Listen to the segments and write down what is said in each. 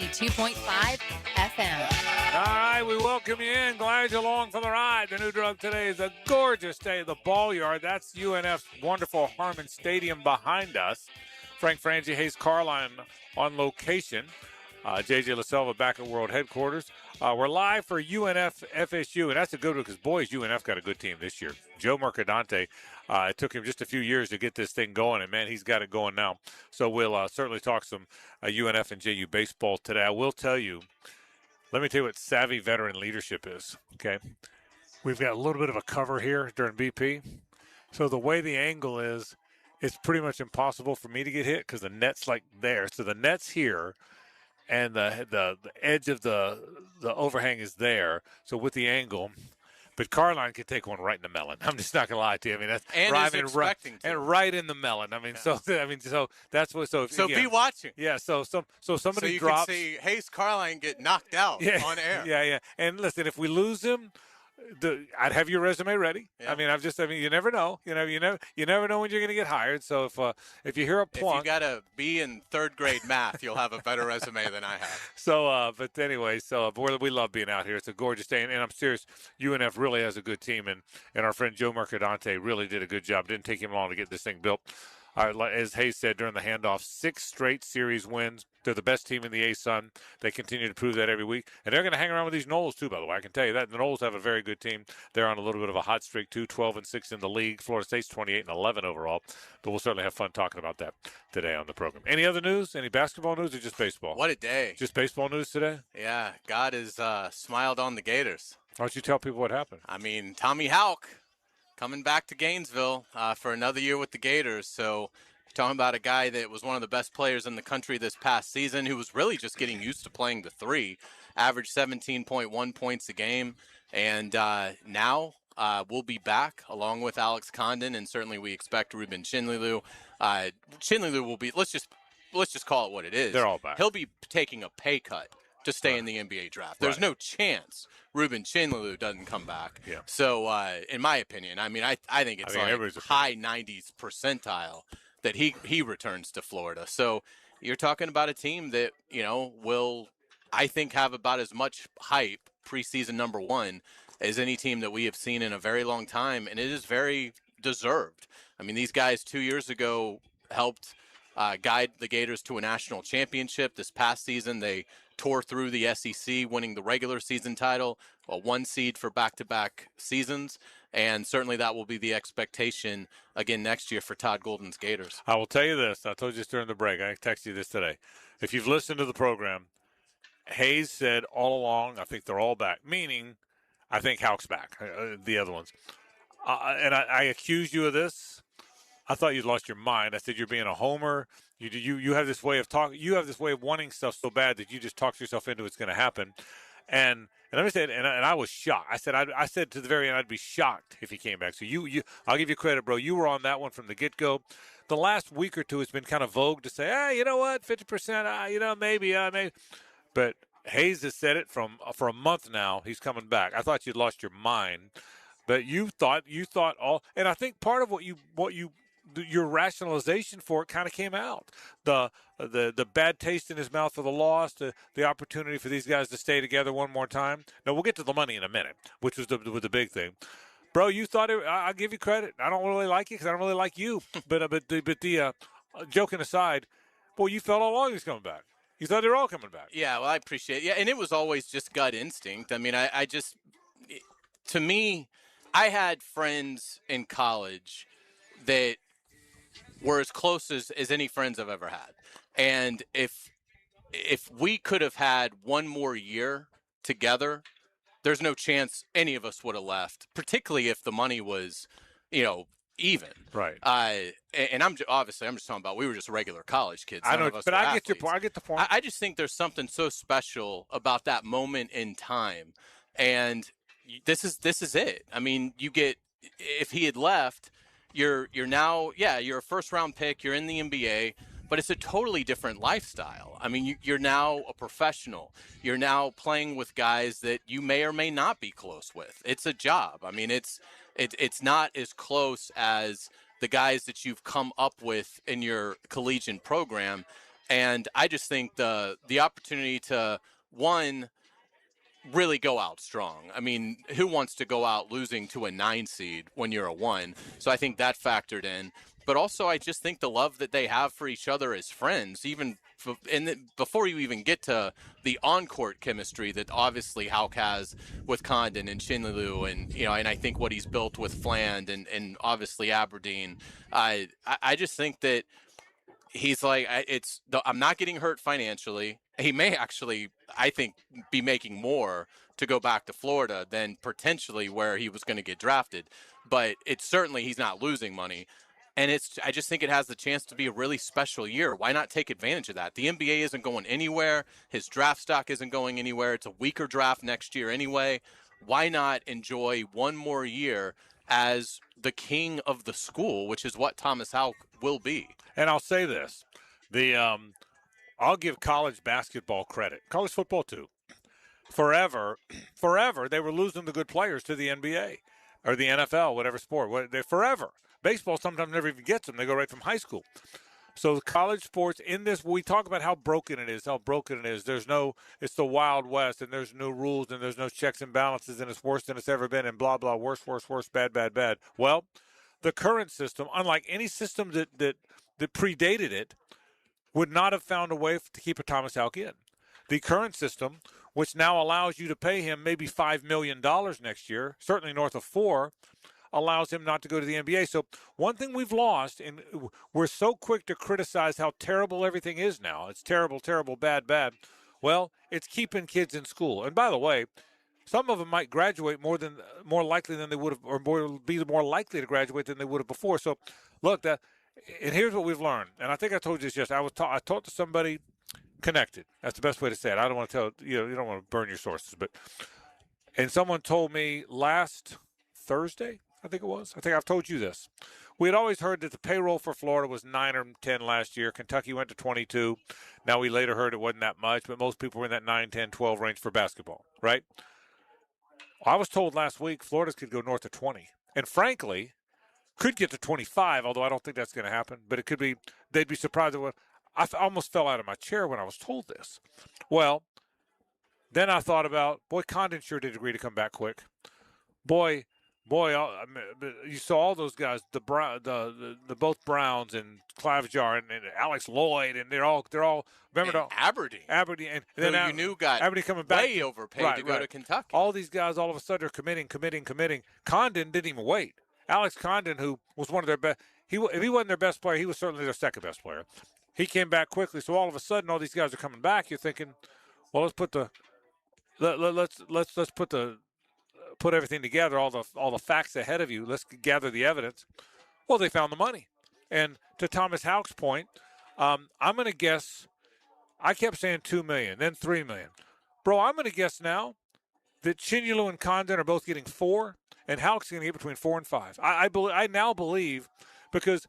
92.5 FM. All right, we welcome you in. Glad you're along for the ride. The new drug today is a gorgeous day at the Ball Yard. That's UNF's wonderful Harmon Stadium behind us. Frank Frangie, Hayes Carline on location. JJ LaSelva back at World Headquarters. We're live for UNF FSU, and that's a good one because, boys, UNF got a good team this year. Joe Mercadante, it took him just a few years to get this thing going, and, man, he's got it going now. So we'll certainly talk some UNF and JU baseball today. I will tell you, let me tell you what savvy veteran leadership is, okay? We've got a little bit of a cover here during BP. So the way the angle is, it's pretty much impossible for me to get hit because the net's like there. So the net's here. And the edge of the overhang is there. So with the angle, but Carline could take one right in the melon. I'm just not gonna lie to you. I mean, that's and right, is expecting to. and right in the melon. I mean, yeah. so that's what. So be watching. Yeah. So somebody so you drops. Can see Hayes Carline get knocked out on air. Yeah. And listen, if we lose him, I'd have your resume ready. Yeah. I mean, you never know. You never know when you're going to get hired. So if you hear a plunk, if you got a B in third grade math, you'll have a better resume than I have. So, but anyway, we love being out here. It's a gorgeous day, and I'm serious. UNF really has a good team, and our friend Joe Mercadante really did a good job. Didn't take him long to get this thing built. As Hayes said during the handoff, 6 straight series wins. They're the best team in the A-Sun. They continue to prove that every week. And they're going to hang around with these Noles, too, by the way. I can tell you that. The Noles have a very good team. They're on a little bit of a hot streak, too, 12-6 in the league. Florida State's 28-11 overall. But we'll certainly have fun talking about that today on the program. Any other news? Any basketball news or just baseball? What a day. Just baseball news today? Yeah, God has smiled on the Gators. Why don't you tell people what happened? I mean, Tommy Houck coming back to Gainesville for another year with the Gators. So talking about a guy that was one of the best players in the country this past season, who was really just getting used to playing the 3, averaged 17.1 points a game, and now we'll be back along with Alex Condon, and certainly we expect Ruben Chinlilu. Chinlilu will be. Let's just call it what it is. They're all back. He'll be taking a pay cut to stay in the NBA draft. There's no chance Ruben Chinlilu doesn't come back. Yeah. So in my opinion, I mean, I think it's high 90s percentile that he returns to Florida. So you're talking about a team that, will, I think, have about as much hype preseason number 1 as any team that we have seen in a very long time, and it is very deserved. I mean, these guys 2 years ago helped guide the Gators to a national championship. This past season, they tore through the SEC, winning the regular season title, a 1 seed for back-to-back seasons. And certainly that will be the expectation again next year for Todd Golden's Gators. I will tell you this. I told you this during the break. I texted you this today. If you've listened to the program, Hayes said all along, I think they're all back, meaning I think Houck's back, the other ones. And I accused you of this. I thought you'd lost your mind. I said you're being a homer. You have this way of talking. You have this way of wanting stuff so bad that you just talk yourself into it's going to happen. And let me say it, and I was shocked. I said to the very end I'd be shocked if he came back. So I'll give you credit, bro. You were on that one from the get-go. The last week or two, it's been kind of vogue to say, you know what, 50%, maybe. But Hayes has said it for a month now. He's coming back. I thought you'd lost your mind, but you thought all. And I think part of your rationalization for it kind of came out. The bad taste in his mouth for the loss, the opportunity for these guys to stay together one more time. Now, we'll get to the money in a minute, which was the big thing. Bro, you thought I'll give you credit. I don't really like you because I don't really like you. But joking aside, boy, you felt all along he was coming back. You thought they were all coming back. Yeah, well, I appreciate it. Yeah, and it was always just gut instinct. I mean, to me, I had friends in college that were as close as any friends I've ever had. And if we could have had one more year together, there's no chance any of us would have left, particularly if the money was, even. Right. And I'm just talking about we were just regular college kids. I know, but I get the point. I just think there's something so special about that moment in time. And this is it. I mean, if he had left, you're now, you're a first round pick, you're in the NBA, but it's a totally different lifestyle. I mean, you're now a professional. You're now playing with guys that you may or may not be close with. It's a job. I mean, it's not as close as the guys that you've come up with in your collegiate program. And I just think the opportunity to, one, really go out strong. I mean, who wants to go out losing to a 9 seed when you're a 1? So I think that factored in. But also, I just think the love that they have for each other as friends, before you even get to the on-court chemistry that obviously Houck has with Condon and Chinlilu, and I think what he's built with Fland and obviously Aberdeen. I just think that he's like, I'm not getting hurt financially. He may actually, I think, be making more to go back to Florida than potentially where he was going to get drafted. But it's certainly he's not losing money. And I just think it has the chance to be a really special year. Why not take advantage of that? The NBA isn't going anywhere. His draft stock isn't going anywhere. It's a weaker draft next year anyway. Why not enjoy one more year as the king of the school, which is what Thomas Houck will be? And I'll say this. I'll give college basketball credit. College football, too. Forever, they were losing the good players to the NBA or the NFL, whatever sport. Forever. Baseball sometimes never even gets them. They go right from high school. So college sports in this, we talk about how broken it is. It's the Wild West, and there's no rules, and there's no checks and balances, and it's worse than it's ever been, and blah, blah, worse, bad. Well, the current system, unlike any system that predated it, would not have found a way to keep a Thomas Houck in. The current system, which now allows you to pay him maybe $5 million next year, certainly north of $4 million, allows him not to go to the NBA. So one thing we've lost, and we're so quick to criticize how terrible everything is now. It's terrible, bad. Well, it's keeping kids in school. And by the way, some of them might graduate more likely than they would have, or be more likely to graduate than they would have before. So look, and here's what we've learned. And I think I told you this yesterday. I talked to somebody connected. That's the best way to say it. I don't want to tell you don't want to burn your sources, and someone told me last Thursday, I think it was. I think I've told you this. We had always heard that the payroll for Florida was 9 or 10 last year. Kentucky went to 22. Now we later heard it wasn't that much, but most people were in that 9, 10, 12 range for basketball, right? I was told last week Florida could go north of 20. And frankly, could get to 25, although I don't think that's going to happen. But it could be, they'd be surprised. I almost fell out of my chair when I was told this. Well, then I thought about, Condon sure did agree to come back quick. Boy, you saw all those guys, the both Browns and Clavejar and Alex Lloyd, and they're all remember Aberdeen, and then you knew got Aberdeen coming back, way overpaid to go to Kentucky. All these guys all of a sudden are committing. Condon didn't even wait. Alex Condon, who was one of their best, if he wasn't their best player, he was certainly their second best player. He came back quickly, so all of a sudden all these guys are coming back. You're thinking, well, let's put everything together, all the facts ahead of you. Let's gather the evidence. Well, they found the money. And to Thomas Houck's point, I'm going to guess, I kept saying $2 million, then $3 million. Bro, I'm going to guess now that Chinlilu and Condon are both getting $4 million, and Houck's going to get between $4 and $5 million. I now believe, because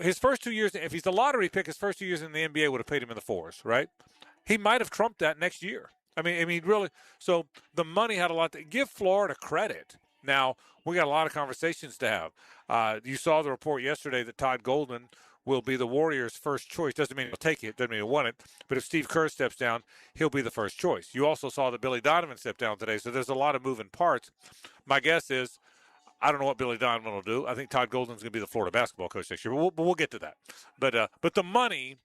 his first 2 years, if he's the lottery pick, his first 2 years in the NBA would have paid him in the $4s, right? He might have trumped that next year. I mean, really. So the money had a lot to give Florida credit. Now, we got a lot of conversations to have. You saw the report yesterday that Todd Golden will be the Warriors' first choice. Doesn't mean he'll take it. Doesn't mean he'll win it. But if Steve Kerr steps down, he'll be the first choice. You also saw that Billy Donovan stepped down today. So there's a lot of moving parts. My guess is, I don't know what Billy Donovan will do. I think Todd Golden's going to be the Florida basketball coach next year. But we'll get to that. But the money,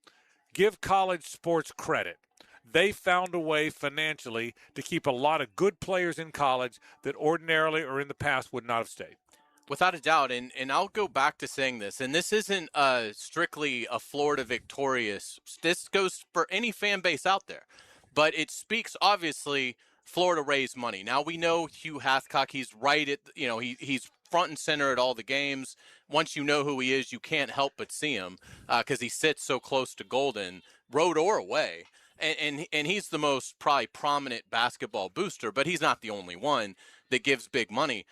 give college sports credit. They found a way financially to keep a lot of good players in college that ordinarily or in the past would not have stayed. Without a doubt, and I'll go back to saying this, and this isn't strictly a Florida victorious. This goes for any fan base out there. But it speaks, obviously, Florida raised money. Now, we know Hugh Hathcock, he's right at, he's front and center at all the games. Once you know who he is, you can't help but see him because he sits so close to Golden, road or away. And he's the most probably prominent basketball booster, but he's not the only one that gives big money.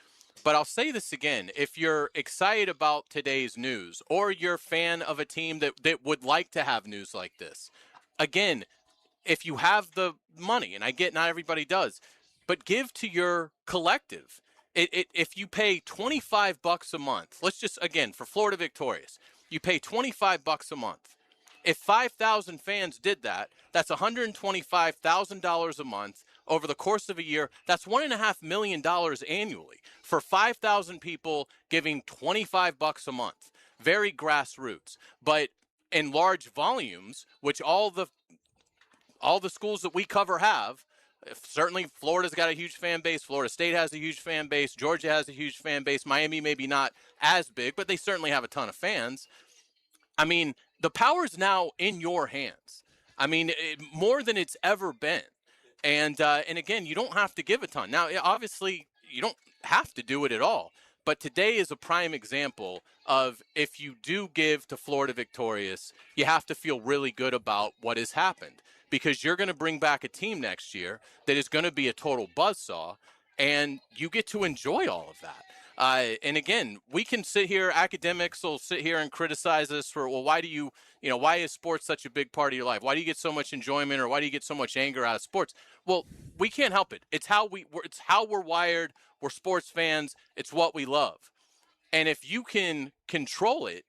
But I'll say this again. If you're excited about today's news or you're a fan of a team that would like to have news like this, again, if you have the money, and I get not everybody does, but give to your collective. If you pay $25 a month, let's just, again, for Florida Victorious, you pay $25 a month. If 5,000 fans did that, that's $125,000 a month over the course of a year. That's $1.5 million annually for 5,000 people giving $25 a month. Very grassroots, but in large volumes, which all the schools that we cover have. Certainly, Florida's got a huge fan base. Florida State has a huge fan base. Georgia has a huge fan base. Miami maybe not as big, but they certainly have a ton of fans. I mean, the power's now in your hands. I mean, more than it's ever been. And again, you don't have to give a ton. Now, obviously, you don't have to do it at all. But today is a prime example of if you do give to Florida Victorious, you have to feel really good about what has happened. Because you're going to bring back a team next year that is going to be a total buzzsaw, and you get to enjoy all of that. And again, we can sit here, academics will sit here and criticize us for, well, why is sports such a big part of your life? Why do you get so much enjoyment, or why do you get so much anger out of sports? Well, we can't help it. It's how we're wired. We're sports fans. It's what we love. And if you can control it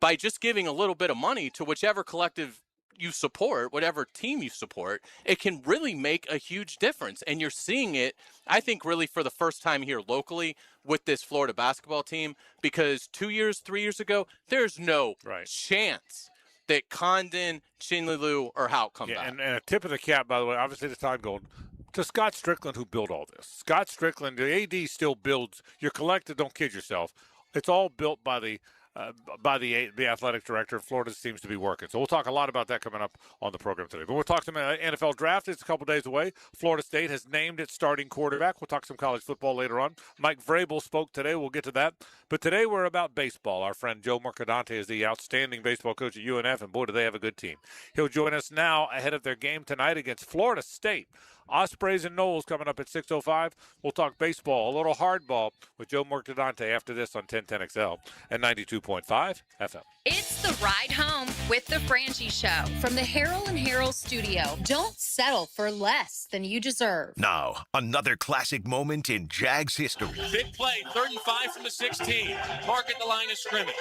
by just giving a little bit of money to whichever collective you support, whatever team you support, it can really make a huge difference. And you're seeing it, I think, really for the first time here locally with this Florida basketball team, because 3 years ago, there's no chance that Condon, Chinlilu, or Houck come back. And a tip of the cap, by the way, obviously to Todd Golden, to Scott Strickland, who built all this. Scott Strickland, the AD still builds. Your collective, don't kid yourself. It's all built by the athletic director. Florida seems to be working. So we'll talk a lot about that coming up on the program today. But we'll talk some NFL draft. It's a couple days away. Florida State has named its starting quarterback. We'll talk some college football later on. Mike Vrabel spoke today. We'll get to that. But today we're about baseball. Our friend Joe Mercadante is the outstanding baseball coach at UNF, and boy, do they have a good team. He'll join us now ahead of their game tonight against Florida State. Ospreys and Knowles coming up at 6:05. We'll talk baseball, a little hardball with Joe Mercadante after this on 1010XL and 92.5 FM. It's the ride home with the Frangie Show from the Harold and Harold studio. Don't settle for less than you deserve. Now, another classic moment in Jags history. Big play, 3rd and 5 from the 16. Mark at the line of scrimmage.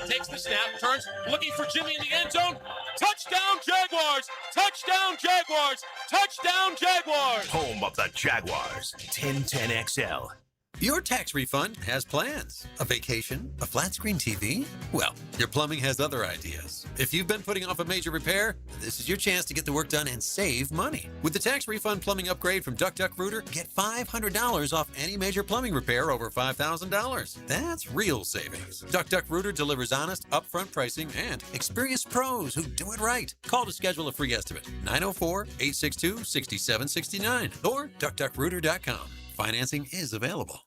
Takes the snap, turns, looking for Jimmy in the end zone. Touchdown, Jaguars! Touchdown, Jaguars! Touchdown, Jaguars! Home of the Jaguars. 1010XL. Your tax refund has plans. A vacation? A flat screen TV? Well, your plumbing has other ideas. If you've been putting off a major repair, this is your chance to get the work done and save money. With the tax refund plumbing upgrade from Duck Rooter, get $500 off any major plumbing repair over $5,000. That's real savings. Duck Rooter delivers honest, upfront pricing and experienced pros who do it right. Call to schedule a free estimate. 904-862-6769 or duckrooter.com. Financing is available.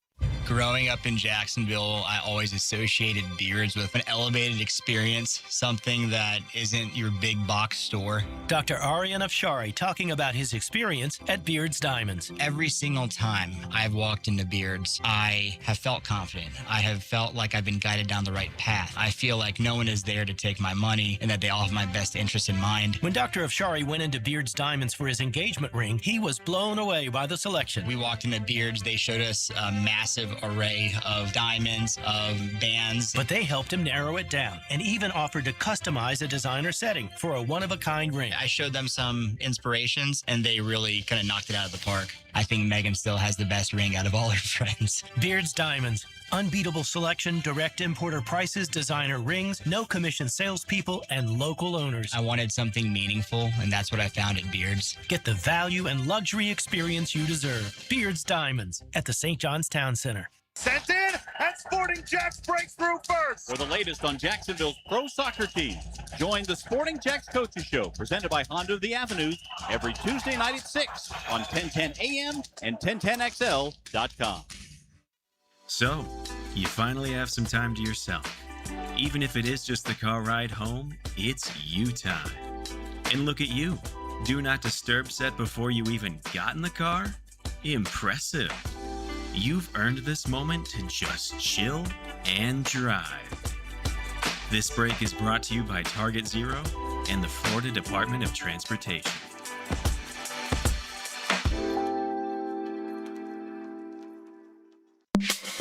Growing up in Jacksonville, I always associated Beards with an elevated experience, something that isn't your big box store. Dr. Aryan Afshari talking about his experience at Beards Diamonds. Every single time I've walked into Beards, I have felt confident. I have felt like I've been guided down the right path. I feel like no one is there to take my money and that they all have my best interest in mind. When Dr. Afshari went into Beards Diamonds for his engagement ring, he was blown away by the selection. We walked into Beards, they showed us a massive array of diamonds, of bands. But they helped him narrow it down and even offered to customize a designer setting for a one-of-a-kind ring. I showed them some inspirations, and they really kind of knocked it out of the park. I think Megan still has the best ring out of all her friends. Beards Diamonds. Unbeatable selection, direct importer prices, designer rings, no commission salespeople, and local owners. I wanted something meaningful, and that's what I found at Beards. Get the value and luxury experience you deserve. Beards Diamonds at the St. John's Town Center. Sent in, and Sporting Jacks breaks through first. For the latest on Jacksonville's pro soccer team, join the Sporting Jacks Coaches Show, presented by Honda of the Avenues, every Tuesday night at 6 on 1010 AM and 1010XL.com. So, you finally have some time to yourself. Even if it is just the car ride home, it's you time. And look at you. Do not disturb set before you even got in the car? Impressive. You've earned this moment to just chill and drive. This break is brought to you by Target Zero and the Florida Department of Transportation.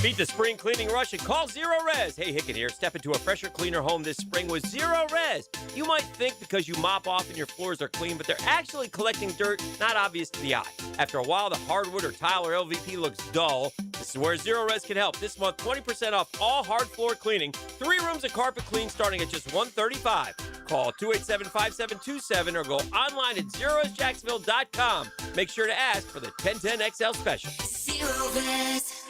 Beat the spring cleaning rush and call Zero Res. Hey, Hickett here. Step into a fresher, cleaner home this spring with Zero Res. You might think because you mop off and your floors are clean, but they're actually collecting dirt not obvious to the eye. After a while, the hardwood or tile or LVP looks dull. This is where Zero Res can help. This month, 20% off all hard floor cleaning. 3 rooms of carpet clean starting at just $135. Call 287-5727 or go online at zeroresjacksonville.com. Make sure to ask for the 1010XL special. Zero Res.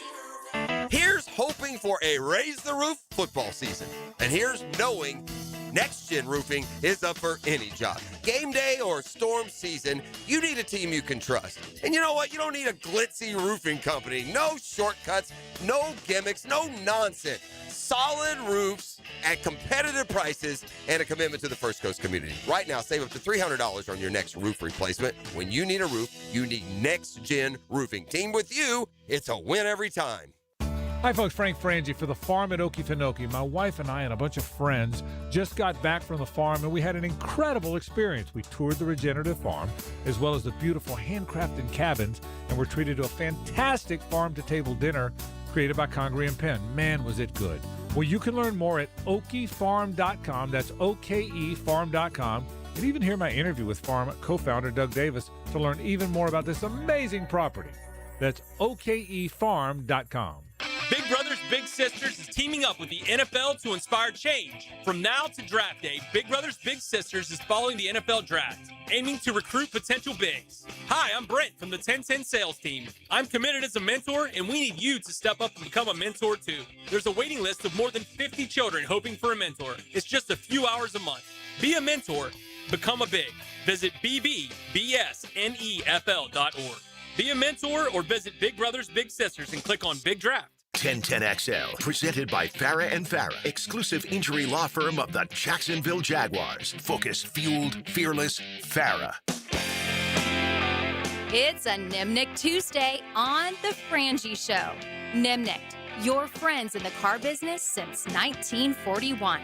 Here's hoping for a Raise the Roof football season. And here's knowing Next Gen Roofing is up for any job. Game day or storm season, you need a team you can trust. And you know what? You don't need a glitzy roofing company. No shortcuts, no gimmicks, no nonsense. Solid roofs at competitive prices and a commitment to the First Coast community. Right now, save up to $300 on your next roof replacement. When you need a roof, you need Next Gen Roofing. Team with you, it's a win every time. Hi, folks. Frank Frangie for the farm at Okefenokee. My wife and I and a bunch of friends just got back from the farm, and we had an incredible experience. We toured the regenerative farm, as well as the beautiful handcrafted cabins, and were treated to a fantastic farm-to-table dinner created by Congreve and Penn. Man, was it good. Well, you can learn more at okefarm.com. That's okefarm.com. And even hear my interview with farm co-founder Doug Davis to learn even more about this amazing property. That's okefarm.com. Big Brothers Big Sisters is teaming up with the NFL to inspire change. From now to draft day, Big Brothers Big Sisters is following the NFL draft, aiming to recruit potential bigs. Hi, I'm Brent from the 1010 sales team. I'm committed as a mentor, and we need you to step up and become a mentor too. There's a waiting list of more than 50 children hoping for a mentor. It's just a few hours a month. Be a mentor, become a big. Visit bbsnefl.org. Be a mentor or visit Big Brothers Big Sisters and click on Big Draft. 1010XL, presented by Farah and Farah, exclusive injury law firm of the Jacksonville Jaguars. Focused, fueled, fearless, Farah. It's a Nimnicht Tuesday on the Frangie Show. Nimnicht, your friends in the car business since 1941.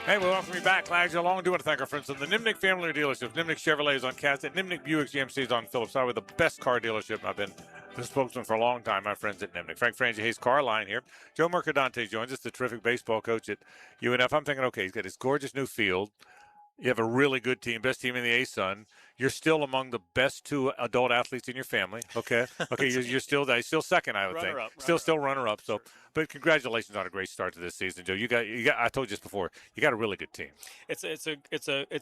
Hey, we welcome you back. Glad you're along. I do want to thank our friends from the Nimnicht family dealership. Nimnicht Chevrolet is on Cassett. Nimnicht Buick GMC is on Phillips Highway, the best car dealership. I've been the spokesman for a long time, my friends at Nimnicht. Frank Frangie, Hayes Carline here. Joe Mercadante joins us, the terrific baseball coach at UNF. I'm thinking, okay, he's got his gorgeous new field. You have a really good team, best team in the A-Sun. You're still among the best 2 adult athletes in your family. Okay, you're still second, I would think. Still runner-up. So, but congratulations on a great start to this season, Joe. You got. I told you this before. You got a really good team. It's a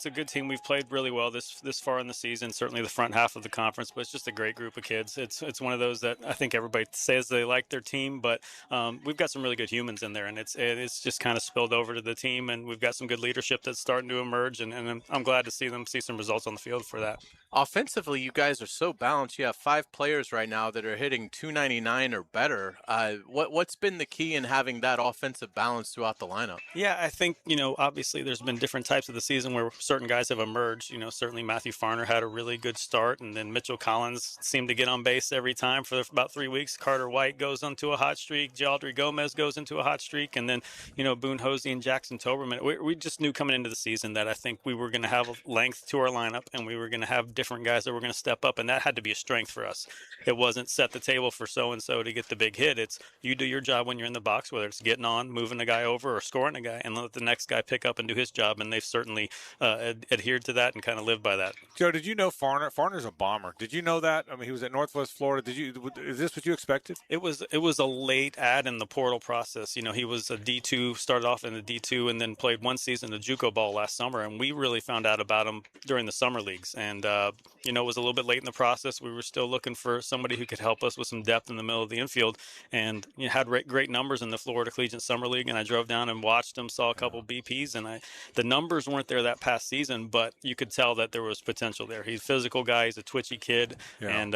good team. We've played really well this far in the season. Certainly the front half of the conference, but it's just a great group of kids. It's one of those that I think everybody says they like their team, but we've got some really good humans in there, and it's just kind of spilled over to the team, and we've got some good leadership that's starting to emerge, and I'm glad to see some results on the field for that. Offensively, you guys are so balanced. You have 5 players right now that are hitting .299 or better. What's been the key in having that offensive balance throughout the lineup? Yeah, I think, obviously there's been different types of the season where certain guys have emerged. Certainly Matthew Farner had a really good start, and then Mitchell Collins seemed to get on base every time for about 3 weeks. Carter White goes onto a hot streak. Jaldry Gomez goes into a hot streak. And then, Boone Hosey and Jackson Toberman. We just knew coming into the season that I think we were going to have a length to our lineup, and we were going to have different guys that were going to step up, and that had to be a strength for us. It wasn't set the table for so-and-so to get the big hit. It's you do your job when you're in the box, whether it's getting on, moving a guy over, or scoring a guy, and let the next guy pick up and do his job, and they've certainly adhered to that and kind of lived by that. Joe, did you know Farner? Farner's a bomber. Did you know that? I mean, he was at Northwest Florida. Is this what you expected? It was a late add in the portal process. He was a D2, started off in the D2, and then played one season of JUCO ball last summer, and we really found out about him during the summer leagues, and it was a little bit late in the process. We were still looking for somebody who could help us with some depth in the middle of the infield, and had great numbers in the Florida Collegiate Summer League. And I drove down and watched him, saw a couple BPs, and the numbers weren't there that past season, but you could tell that there was potential there. He's a physical guy. He's a twitchy kid, and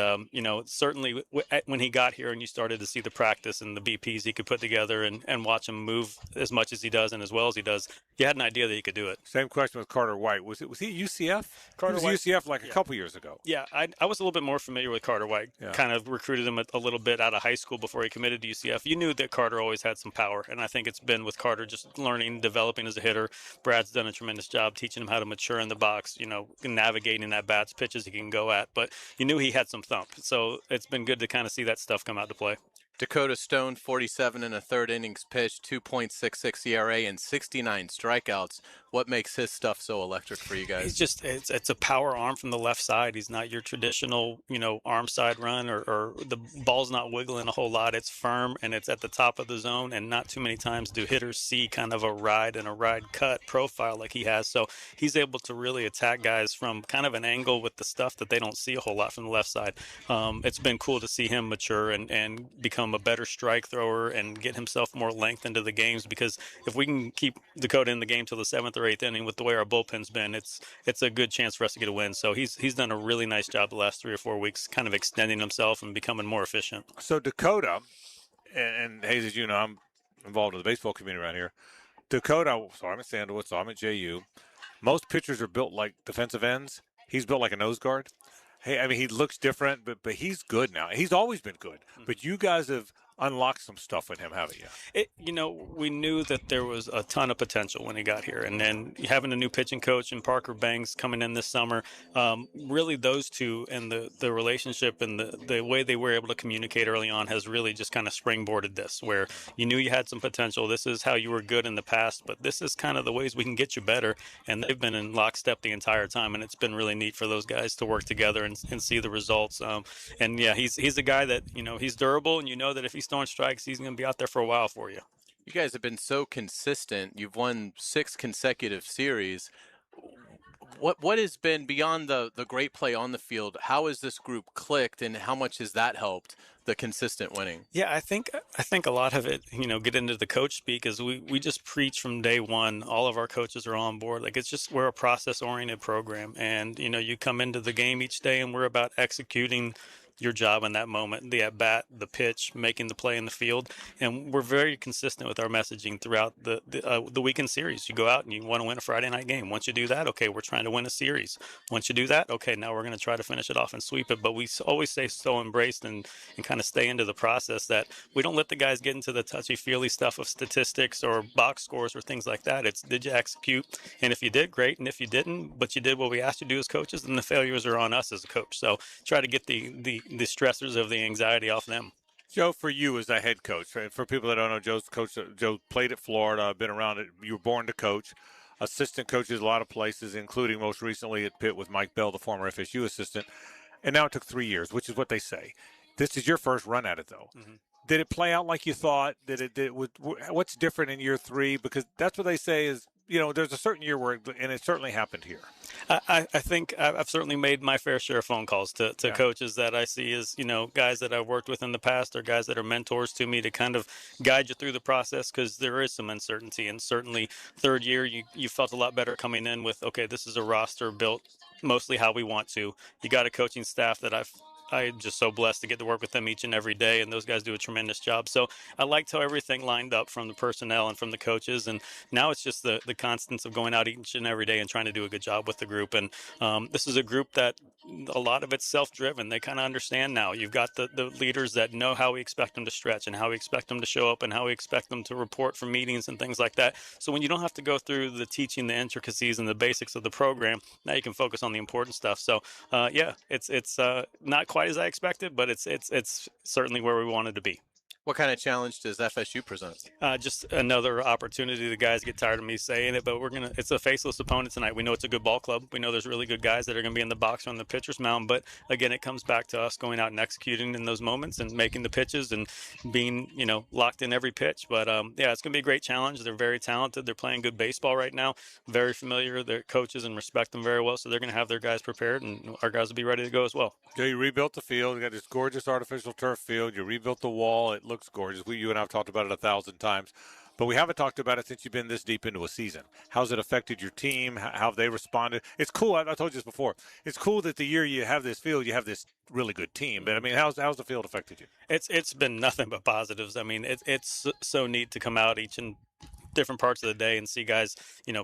certainly when he got here and you started to see the practice and the BPs he could put together and watch him move as much as he does and as well as he does, you had an idea that he could do it. Same question with Carter White. Was he at UCF? Carter White, UCF a couple years ago. Yeah, I was a little bit more familiar with Carter White. Yeah. Kind of recruited him a little bit out of high school before he committed to UCF. You knew that Carter always had some power, and I think it's been with Carter just learning, developing as a hitter. Brad's done a tremendous job teaching him how to mature in the box, navigating at bats, pitches he can go at. But you knew he had some thump, so it's been good to kind of see that stuff come out to play. Dakota Stone, 47 and a third innings pitched, 2.66 ERA, and 69 strikeouts. What makes his stuff so electric for you guys? He's just, it's a power arm from the left side. He's not your traditional, arm side run or the ball's not wiggling a whole lot. It's firm and it's at the top of the zone. And not too many times do hitters see kind of a ride and a ride cut profile like he has. So he's able to really attack guys from kind of an angle with the stuff that they don't see a whole lot from the left side. It's been cool to see him mature and become a better strike thrower and get himself more length into the games, because if we can keep Dakota in the game till the 7th or 8th inning with the way our bullpen's been, it's a good chance for us to get a win. So he's done a really nice job the last 3 or 4 weeks, kind of extending himself and becoming more efficient. So Dakota, and Hayes, as you know, I'm involved in the baseball community around here. Dakota, so I'm at Sandalwood, so I'm at JU. Most pitchers are built like defensive ends. He's built like a nose guard. Hey, I mean, he looks different, but he's good now. He's always been good. But you guys have unlocked some stuff with him, haven't you? We knew that there was a ton of potential when he got here. And then having a new pitching coach and Parker Banks coming in this summer, really those two and the relationship and the way they were able to communicate early on has really just kind of springboarded this, where you knew you had some potential. This is how you were good in the past, but this is kind of the ways we can get you better. And they've been in lockstep the entire time, and it's been really neat for those guys to work together and see the results. And yeah, he's a guy that, he's durable, and that if he's throwing strikes, he's going to be out there for a while for you. You guys have been so consistent. You've won 6 consecutive series. What has been beyond the great play on the field? How has this group clicked, and how much has that helped the consistent winning? Yeah, I think a lot of it, get into the coach speak, is we just preach from day one. All of our coaches are on board. Like, it's just, we're a process-oriented program, and you come into the game each day, and we're about executing your job in that moment, the at-bat, the pitch, making the play in the field. And we're very consistent with our messaging throughout the weekend series. You go out and you want to win a Friday night game. Once you do that, okay, we're trying to win a series. Once you do that, okay, now we're going to try to finish it off and sweep it. But we always stay so embraced and kind of stay into the process that we don't let the guys get into the touchy-feely stuff of statistics or box scores or things like that. It's, did you execute? And if you did, great. And if you didn't, but you did what we asked you to do as coaches, then the failures are on us as a coach. So try to get the stressors of the anxiety off them. Joe, for you as a head coach, right? For people that don't know, Joe played at Florida, been around it. You were born to coach. Assistant coaches a lot of places, including most recently at Pitt with Mike Bell, the former FSU assistant. And now it took 3 years, which is what they say. This is your first run at it, though. Mm-hmm. Did it play out like you thought? What's different in year 3? Because that's what they say is, there's a certain year where, and it certainly happened here. I think I've certainly made my fair share of phone calls to coaches that I see as, guys that I've worked with in the past, or guys that are mentors to me to kind of guide you through the process, because there is some uncertainty. And certainly third year, you felt a lot better coming in with, okay, this is a roster built mostly how we want to. You got a coaching staff that I'm just so blessed to get to work with them each and every day, and those guys do a tremendous job. So I liked how everything lined up from the personnel and from the coaches, and now it's just the constants of going out each and every day and trying to do a good job with the group. And this is a group that a lot of it's self-driven. They kind of understand now. You've got the leaders that know how we expect them to stretch and how we expect them to show up and how we expect them to report for meetings and things like that. So when you don't have to go through the teaching, the intricacies and the basics of the program, now you can focus on the important stuff. So yeah, it's not quite as I expected, but it's certainly where we wanted to be. What kind of challenge does FSU present? Just another opportunity. The guys get tired of me saying it, but it's a faceless opponent tonight. We know it's a good ball club. We know there's really good guys that are going to be in the box or on the pitcher's mound. But again, it comes back to us going out and executing in those moments and making the pitches and being, locked in every pitch. But yeah, it's going to be a great challenge. They're very talented. They're playing good baseball right now. Very familiar with their coaches and respect them very well. So they're going to have their guys prepared, and our guys will be ready to go as well. So you rebuilt the field. You got this gorgeous artificial turf field. You rebuilt the wall. It looks gorgeous. You and I have talked about it 1,000 times, but we haven't talked about it since you've been this deep into a season. How's it affected your team? How have they responded? It's cool. I told you this before. It's cool that the year you have this field, you have this really good team. But I mean, how's the field affected you? It's been nothing but positives. I mean, it's so neat to come out each and different parts of the day and see guys,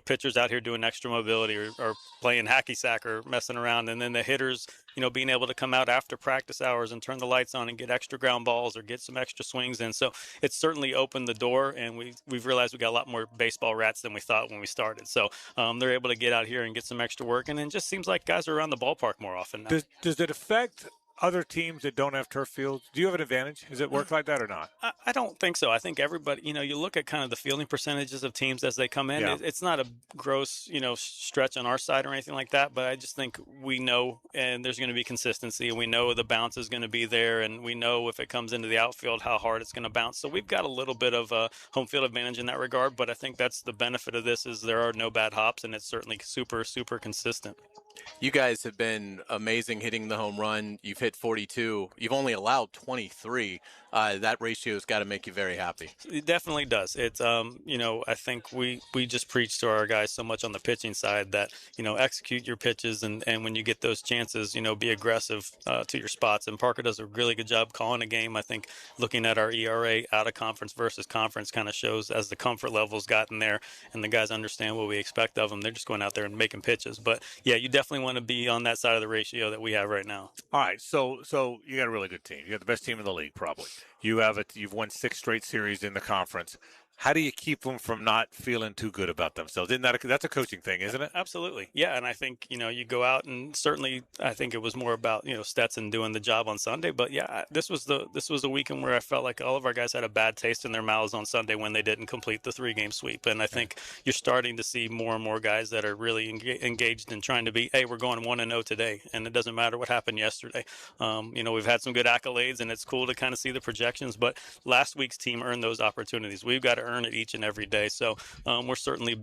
pitchers out here doing extra mobility or playing hacky sack or messing around, and then the hitters, being able to come out after practice hours and turn the lights on and get extra ground balls or get some extra swings in. So it's certainly opened the door, and we've realized we got a lot more baseball rats than we thought when we started. So they're able to get out here and get some extra work, and it just seems like guys are around the ballpark more often now. Does it affect other teams that don't have turf fields, do you have an advantage? Does it work like that or not? I don't think so. I think everybody, you look at kind of the fielding percentages of teams as they come in. Yeah. It's not a gross, stretch on our side or anything like that, but I just think we know, and there's going to be consistency, and we know the bounce is going to be there, and we know if it comes into the outfield how hard it's going to bounce. So we've got a little bit of a home field advantage in that regard, but I think that's the benefit of this is there are no bad hops, and it's certainly super, super consistent. You guys have been amazing hitting the home run. You've hit 42. You've only allowed 23. That ratio's got to make you very happy. It definitely does. It's, I think we just preach to our guys so much on the pitching side that, execute your pitches and when you get those chances, be aggressive to your spots. And Parker does a really good job calling a game. I think looking at our ERA out of conference versus conference kind of shows as the comfort level's gotten there and the guys understand what we expect of them. They're just going out there and making pitches. But, yeah, you definitely want to be on that side of the ratio that we have right now. All right, so you got a really good team. You got the best team in the league, probably. You've won 6 straight series in the conference. How do you keep them from not feeling too good about themselves? That's a coaching thing, isn't it? Absolutely. Yeah, and I think, you go out and certainly I think it was more about, Stetson doing the job on Sunday. But, yeah, this was a weekend where I felt like all of our guys had a bad taste in their mouths on Sunday when they didn't complete the 3-game sweep. And I think you're starting to see more and more guys that are really engaged in trying to be, hey, we're going 1-0 today, and it doesn't matter what happened yesterday. We've had some good accolades, and it's cool to kind of see the projections. But last week's team earned those opportunities. We've got to earn it each and every day. So we're certainly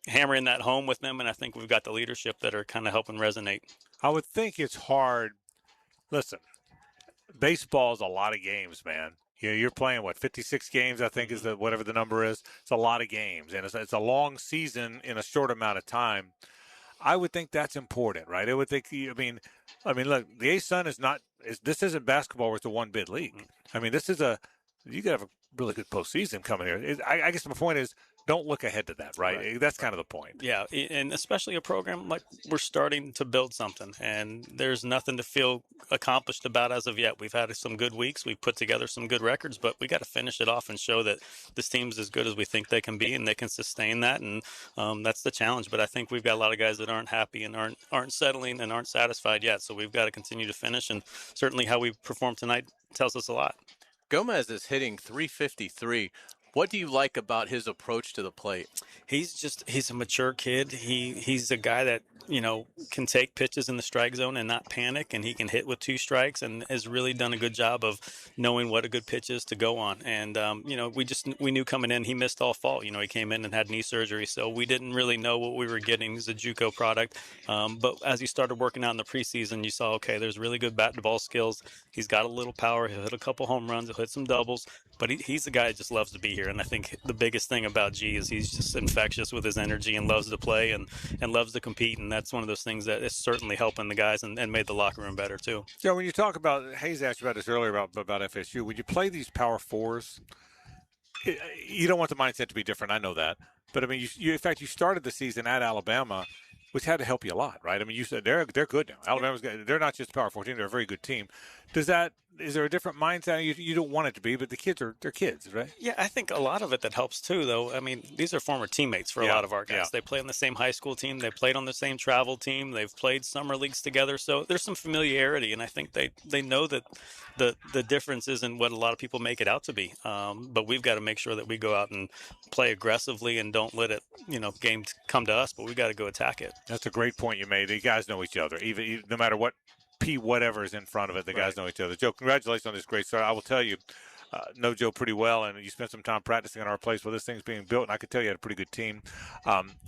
hammering that home with them, and I think we've got the leadership that are kind of helping resonate. I would think it's hard. Listen, baseball is a lot of games, man. You're playing, 56 games, I think is whatever the number is. It's a lot of games, and it's a long season in a short amount of time. I would think that's important, right? I would think, look, the A-Sun this isn't basketball where it's a one-bid league. You got to have a really good postseason coming here. I guess my point is, don't look ahead to that, right? That's kind of the point. Yeah, and especially a program like we're starting to build something, and there's nothing to feel accomplished about as of yet. We've had some good weeks. We've put together some good records, but we got to finish it off and show that this team's as good as we think they can be, and they can sustain that, and that's the challenge. But I think we've got a lot of guys that aren't happy and aren't settling and aren't satisfied yet, so we've got to continue to finish, and certainly how we perform tonight tells us a lot. Gomez is hitting .353. What do you like about his approach to the plate? He's a mature kid. He's a guy that, can take pitches in the strike zone and not panic, and he can hit with 2 strikes and has really done a good job of knowing what a good pitch is to go on. And, we knew coming in, he missed all fall. He came in and had knee surgery, so we didn't really know what we were getting. He's a JUCO product. But as he started working out in the preseason, you saw, okay, there's really good bat-to-ball skills. He's got a little power. He'll hit a couple home runs. He'll hit some doubles. But he's the guy that just loves to be here. And I think the biggest thing about G is he's just infectious with his energy and loves to play and loves to compete. And that's one of those things that is certainly helping the guys and made the locker room better, too. Yeah, when you talk about, Hayes asked you about this earlier about FSU, when you play these Power Fours, you don't want the mindset to be different. I know that. But, in fact, you started the season at Alabama, which had to help you a lot, right? You said they're good now. Alabama's good. They're not just a Power 14. They're a very good team. Is there a different mindset? You don't want it to be, but they're kids, right? Yeah, I think a lot of it that helps too, though. These are former teammates for a lot of our guys. Yeah. They play on the same high school team. They played on the same travel team. They've played summer leagues together. So there's some familiarity, and I think they know that the difference isn't what a lot of people make it out to be. But we've got to make sure that we go out and play aggressively and don't let it, games come to us, but we got to go attack it. That's a great point you made. The guys know each other, even no matter what whatever is in front of it, the guys know each other. Joe, congratulations on this great start. I will tell you, know Joe pretty well, and you spent some time practicing in our place while this thing's being built, and I could tell you had a pretty good team.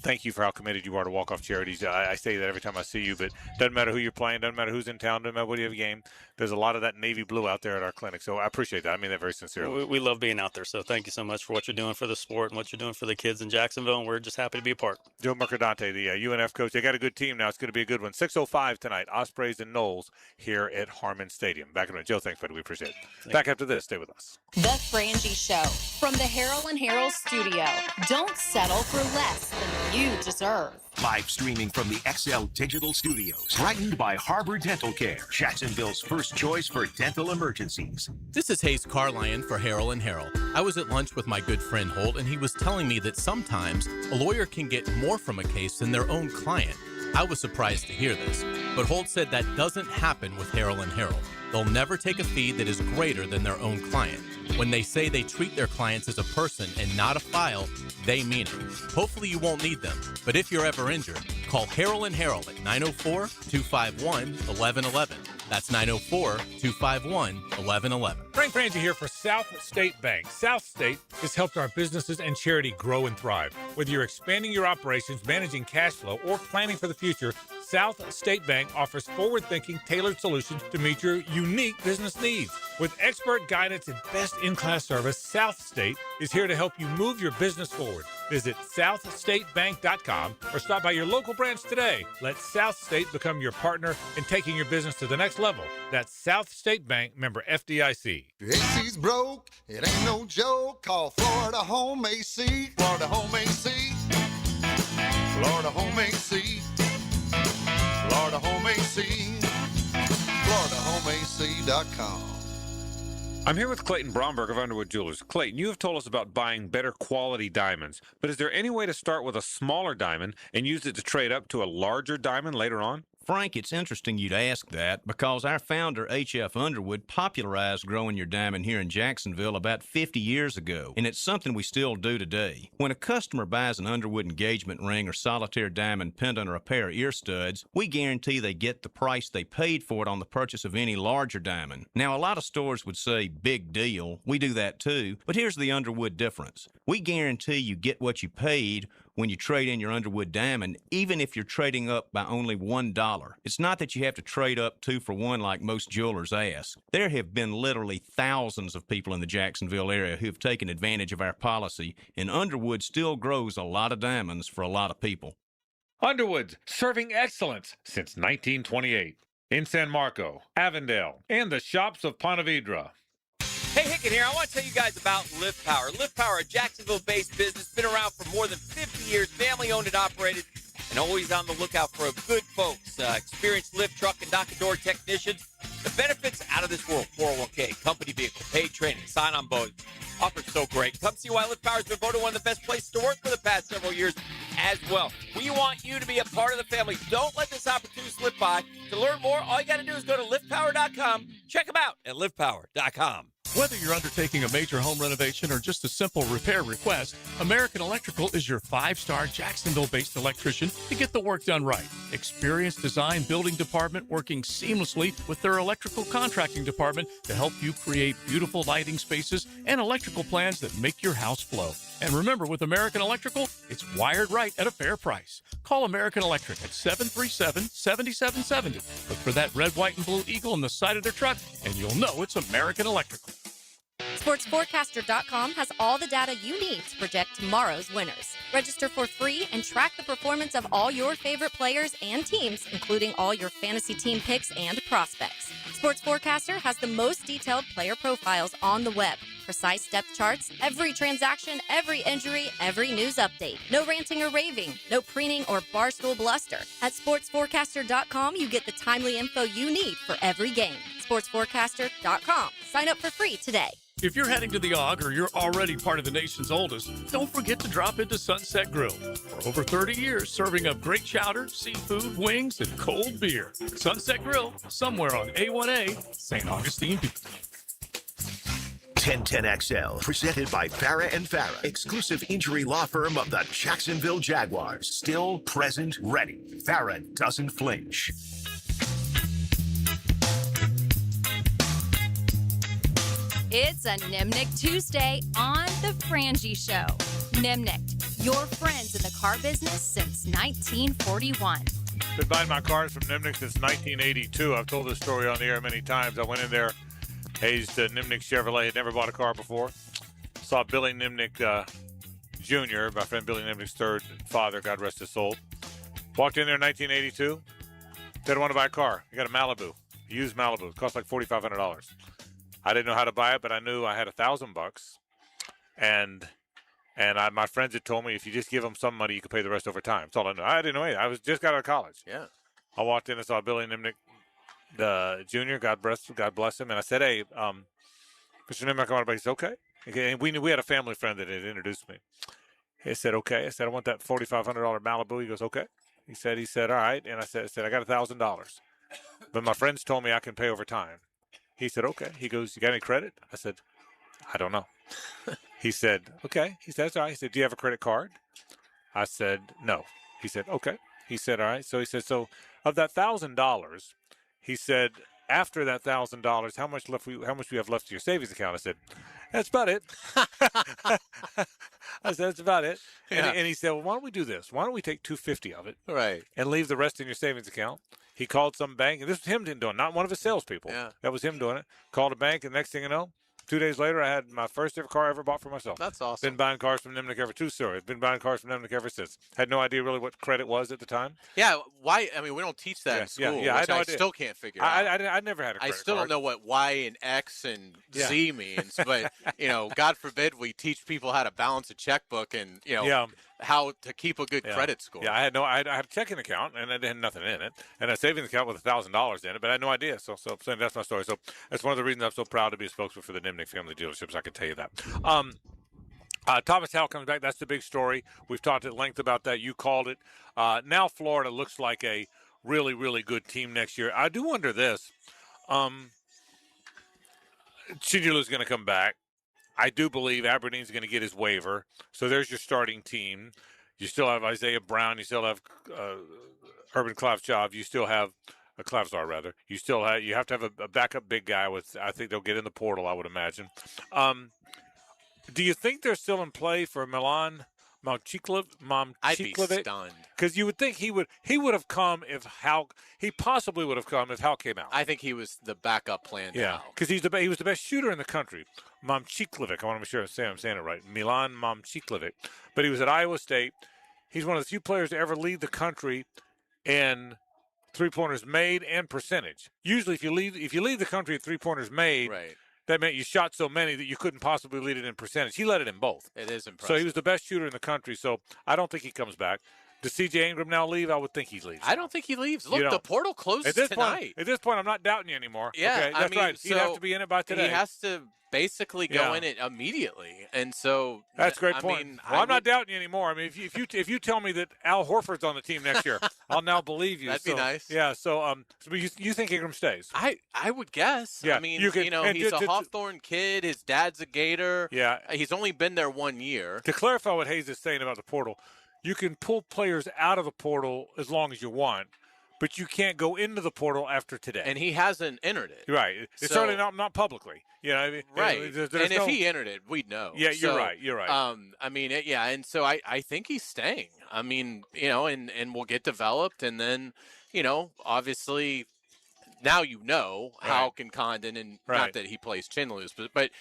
Thank you for how committed you are to walk-off charities. I say that every time I see you, but doesn't matter who you're playing, doesn't matter who's in town, doesn't matter what you have a game. There's a lot of that navy blue out there at our clinic, so I appreciate that. I mean that very sincerely. We love being out there, so thank you so much for what you're doing for the sport and what you're doing for the kids in Jacksonville, and we're just happy to be a part. Joe Mercadante, the UNF coach. They got a good team now. It's going to be a good one. 6:05 tonight, Ospreys and Knowles here at Harmon Stadium. Back in a minute. Joe, thanks, buddy. We appreciate it. Back after this. Stay with us. The Frangie Show from the Harrell and Harrell studio. Don't settle for less than you deserve. Live streaming from the XL Digital Studios. Brightened by Harbor Dental Care, Jacksonville's first choice for dental emergencies. This is Hayes Carlion for Harrell and Harrell. I was at lunch with my good friend Holt, and he was telling me that sometimes a lawyer can get more from a case than their own client. I was surprised to hear this. But Holt said that doesn't happen with Harrell and Harrell. They'll never take a fee that is greater than their own client. When they say they treat their clients as a person and not a file, they mean it. Hopefully you won't need them, but if you're ever injured, call Harrell and Harrell at 904-251-1111. That's 904-251-1111. Frank Frangie here for South State Bank. South State has helped our businesses and charity grow and thrive. Whether you're expanding your operations, managing cash flow, or planning for the future, South State Bank offers forward-thinking, tailored solutions to meet your unique business needs. With expert guidance and best-in-class service, South State is here to help you move your business forward. Visit southstatebank.com or stop by your local branch today. Let South State become your partner in taking your business to the next level. That's South State Bank, member FDIC. Your AC's broke, it ain't no joke. Call Florida Home AC. Florida Home AC. Florida Home AC. Florida Home AC. FloridaHomeAC.com. I'm here with Clayton Bromberg of Underwood Jewelers. Clayton, you have told us about buying better quality diamonds, but is there any way to start with a smaller diamond and use it to trade up to a larger diamond later on? Frank, it's interesting you'd ask that because our founder, H.F. Underwood, popularized growing your diamond here in Jacksonville about 50 years ago, and it's something we still do today. When a customer buys an Underwood engagement ring or solitaire diamond pendant or a pair of ear studs, we guarantee they get the price they paid for it on the purchase of any larger diamond. Now, a lot of stores would say, big deal. We do that too, but here's the Underwood difference. We guarantee you get what you paid when you trade in your Underwood diamond, even if you're trading up by only $1. It's not that you have to trade up 2 for 1 like most jewelers ask. There have been literally thousands of people in the Jacksonville area who have taken advantage of our policy, and Underwood still grows a lot of diamonds for a lot of people. Underwood's, serving excellence since 1928. In San Marco, Avondale, and the shops of Ponte Vedra. Hey, Hicken here. I want to tell you guys about Lift Power. Lift Power, a Jacksonville-based business, been around for more than 50 years, family-owned and operated, and always on the lookout for good folks, experienced lift truck and knock-and-door technicians. The benefits out of this world: 401k, company vehicle, paid training, sign-on bonus. Offers so great. Come see why Lift Power has been voted one of the best places to work for the past several years as well. We want you to be a part of the family. Don't let this opportunity slip by. To learn more, all you got to do is go to liftpower.com. Check them out at liftpower.com. Whether you're undertaking a major home renovation or just a simple repair request, American Electrical is your 5-star Jacksonville-based electrician to get the work done right. Experienced design building department working seamlessly with their electrical contracting department to help you create beautiful lighting spaces and electrical plans that make your house flow. And remember, with American Electrical, it's wired right at a fair price. Call American Electric at 737-7770. Look for that red, white, and blue eagle on the side of their truck, and you'll know it's American Electrical. SportsForecaster.com has all the data you need to project tomorrow's winners. Register for free and track the performance of all your favorite players and teams, including all your fantasy team picks and prospects. Sports Forecaster has the most detailed player profiles on the web. Precise depth charts, every transaction, every injury, every news update. No ranting or raving, no preening or barstool bluster. At SportsForecaster.com, you get the timely info you need for every game. SportsForecaster.com. Sign up for free today. If you're heading to the Og or you're already part of the nation's oldest, don't forget to drop into Sunset Grill. For over 30 years, serving up great chowder, seafood, wings, and cold beer. Sunset Grill, somewhere on A1A, St. Augustine Beach. 1010XL, presented by Farah and Farah, exclusive injury law firm of the Jacksonville Jaguars. Still present, ready. Farah doesn't flinch. It's a Nimnick Tuesday on the Frangie Show. Nimnick, your friends in the car business since 1941. Been buying my cars from Nimnick since 1982. I've told this story on the air many times. I went in there, hazed Nimnick Chevrolet, had never bought a car before. Saw Billy Nimnick Jr., my friend Billy Nimnick's third father, God rest his soul. Walked in there in 1982. Said, I want to buy a car. I got a Malibu, used Malibu. It cost like $4,500. I didn't know how to buy it, but I knew I had $1,000, and my friends had told me if you just give them some money, you could pay the rest over time. That's all I knew. I didn't know anything. I was just got out of college. Yeah. I walked in and saw Billy Nimnick, the Jr. God bless him, and I said, "Hey, Mr. Nimnick, I want to buy." He said, "Okay." And we had a family friend that had introduced me. He said, "Okay." I said, "I want that $4,500 Malibu." He goes, "Okay." He said, all right. And I said, I got $1,000. But my friends told me I can pay over time. He said, okay. He goes, you got any credit? I said, I don't know. He said, okay. He said, that's all right. He said, do you have a credit card? I said, no. He said, okay. He said, all right. So he said, so of that $1,000, he said, after that $1,000, how much do you have left in your savings account? I said, that's about it. I said, that's about it. Yeah. And he said, well, why don't we do this? Why don't we take $250 of it, right, and leave the rest in your savings account? He called some bank, and this was him doing it, not one of his salespeople. Yeah. That was him doing it. Called a bank, and next thing you know, 2 days later, I had my first ever car I ever bought for myself. That's awesome. Been buying cars from Nimnick ever Been buying cars from Nimnick ever since. Had no idea really what credit was at the time. Yeah, why? I mean, we don't teach that in school. Yeah, which I still can't figure out. I never had a credit I still card. don't know what Y and X and Z means, but God forbid we teach people how to balance a checkbook and how to keep a good credit score. Yeah, I had a checking account and it had nothing in it, and a savings account with $1,000 in it, but I had no idea. So that's my story. So that's one of the reasons I'm so proud to be a spokesman for the Nimnick family dealerships. I can tell you that. Thomas Howell comes back. That's the big story. We've talked at length about that. You called it. Now Florida looks like a really, really good team next year. I do wonder this. Chidulu's going to come back. I do believe Aberdeen's going to get his waiver. So there's your starting team. You still have Isaiah Brown. You still have Urban Klavchov. You still have Klavzar, rather. You have to have a backup big guy with. I think they'll get in the portal, I would imagine. Do you think they're still in play for Milan Momcilovic? I'd be stunned. Because you would think he would have come if Hal. He possibly would have come if Hal came out. I think he was the backup plan. Yeah, because he was the best shooter in the country. Momcilovic. I want to make sure I'm saying it right. Milan Momcilovic. But he was at Iowa State. He's one of the few players to ever lead the country in three-pointers made and percentage. Usually, if you lead the country at three-pointers made, right, that meant you shot so many that you couldn't possibly lead it in percentage. He led it in both. It is impressive. So he was the best shooter in the country. So I don't think he comes back. Does C.J. Ingram now leave? I would think he leaves. I don't think he leaves. Look, the portal closes tonight. At this point, I'm not doubting you anymore. Yeah, okay, that's right. He'd have to be in it by today. He has to basically go in it immediately, and so that's a great point. I mean, I'm not doubting you anymore. I mean, if you tell me that Al Horford's on the team next year, I'll now believe you. That'd be nice. Yeah. So you think Ingram stays? I would guess. Yeah, I mean, he's a Hawthorne kid. His dad's a Gator. Yeah. He's only been there 1 year. To clarify what Hayes is saying about the portal, you can pull players out of the portal as long as you want, but you can't go into the portal after today. And he hasn't entered it. Right. It's certainly not publicly. I mean, right. And if he entered it, we'd know. Yeah, you're right. You're right. I mean, and so I think he's staying. I mean, and we'll get developed, and then, obviously now how can Condon, and not that he plays chin loose, but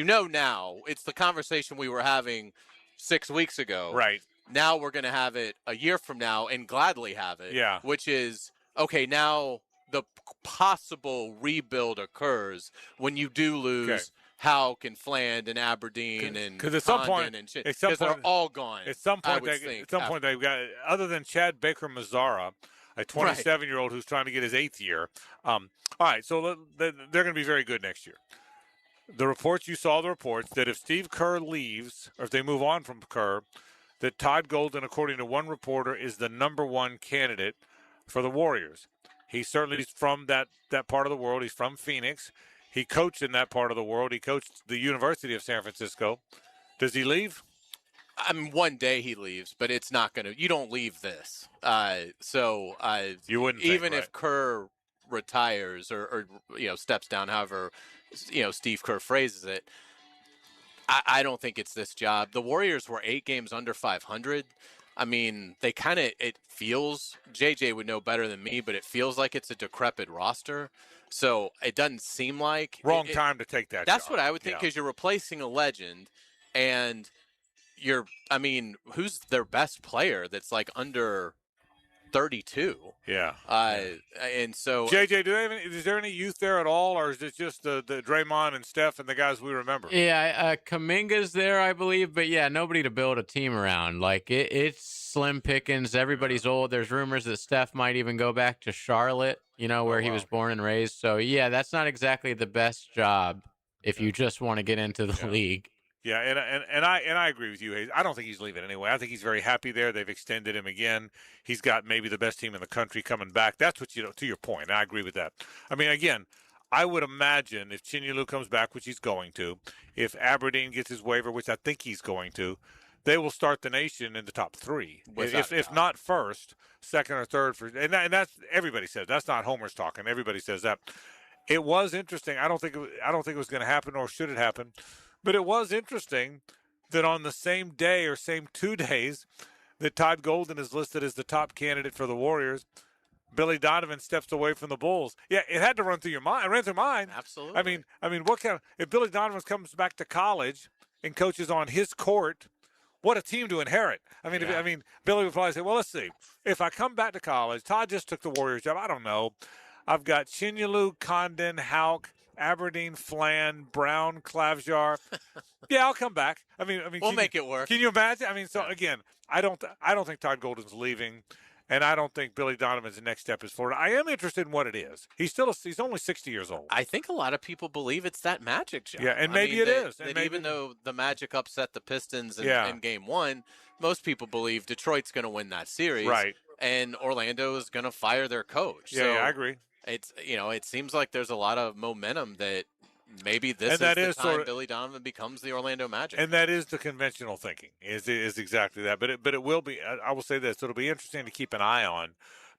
now it's the conversation we were having 6 weeks ago. Right. Now we're going to have it a year from now and gladly have it. Yeah. Which is, okay, now the possible rebuild occurs when you do lose Houck and Fland and Aberdeen and because at some point, because they're all gone. At some point, they've got, other than Chad Baker Mazzara, a 27-year-old who's trying to get his 8th year. All right, so they're going to be very good next year. You saw the reports that if Steve Kerr leaves, or if they move on from Kerr, that Todd Golden, according to one reporter, is the #1 candidate for the Warriors. He certainly is from that part of the world. He's from Phoenix. He coached in that part of the world. He coached the University of San Francisco. Does he leave? I mean, one day he leaves, but it's not going to – you don't leave this. You wouldn't even think, if Kerr retires or steps down, however, Steve Kerr phrases it, I don't think it's this job. The Warriors were 8 games under 500. I mean, they kind of – it feels – JJ would know better than me, but it feels like it's a decrepit roster. So it doesn't seem like – Wrong time to take that That's job. what I would think, because you're replacing a legend, and you're – I mean, who's their best player that's like under 32? Yeah. And so – JJ, is there any youth there at all, or is it just the Draymond and Steph and the guys we remember? Yeah, Kuminga's there, I believe, but nobody to build a team around. Like it's slim pickings. Everybody's old. There's rumors that Steph might even go back to Charlotte, where he was born and raised. So that's not exactly the best job if you just want to get into the league. Yeah, and I agree with you, Hayes. I don't think he's leaving anyway. I think he's very happy there. They've extended him again. He's got maybe the best team in the country coming back. That's what, to your point. I agree with that. I mean, again, I would imagine if Chinyelu comes back, which he's going to, if Aberdeen gets his waiver, which I think he's going to, they will start the nation in the top 3. If not first, second or third. And that's everybody says. That's not Homer's talking. Everybody says that. It was interesting. I don't think it was going to happen, or should it happen. But it was interesting that on the same day or same 2 days that Todd Golden is listed as the top candidate for the Warriors, Billy Donovan steps away from the Bulls. Yeah, it had to run through your mind. It ran through mine. Absolutely. I mean, what kind of, if Billy Donovan comes back to college and coaches on his court, what a team to inherit. I mean, Billy would probably say, well, let's see. If I come back to college, Todd just took the Warriors job. I don't know. I've got Chinyelu, Condon, Houck, Aberdeen, Flan, Brown, Klavjar. Yeah, I'll come back. I mean, we'll make it work. Can you imagine? I mean, so again, I don't think Todd Golden's leaving, and I don't think Billy Donovan's next step is Florida. I am interested in what it is. He's only 60 years old. I think a lot of people believe it's that Magic job. Yeah, and maybe it is. And even though the Magic upset the Pistons in Game 1, most people believe Detroit's going to win that series, right? And Orlando is going to fire their coach. Yeah, I agree. It's it seems like there's a lot of momentum that maybe this is the time Billy Donovan becomes the Orlando Magic. And that is the conventional thinking, is exactly that. But it will be, I will say this, it'll be interesting to keep an eye on,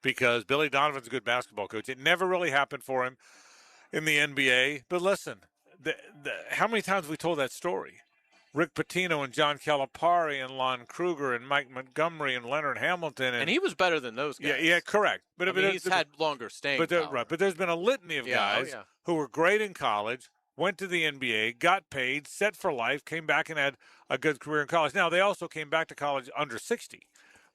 because Billy Donovan's a good basketball coach. It never really happened for him in the NBA. But listen, how many times have we told that story? Rick Pitino and John Calipari and Lon Kruger and Mike Montgomery and Leonard Hamilton. And he was better than those guys. Yeah, correct. But he's had longer staying power. Right, but there's been a litany of guys who were great in college, went to the NBA, got paid, set for life, came back and had a good career in college. Now, they also came back to college under 60.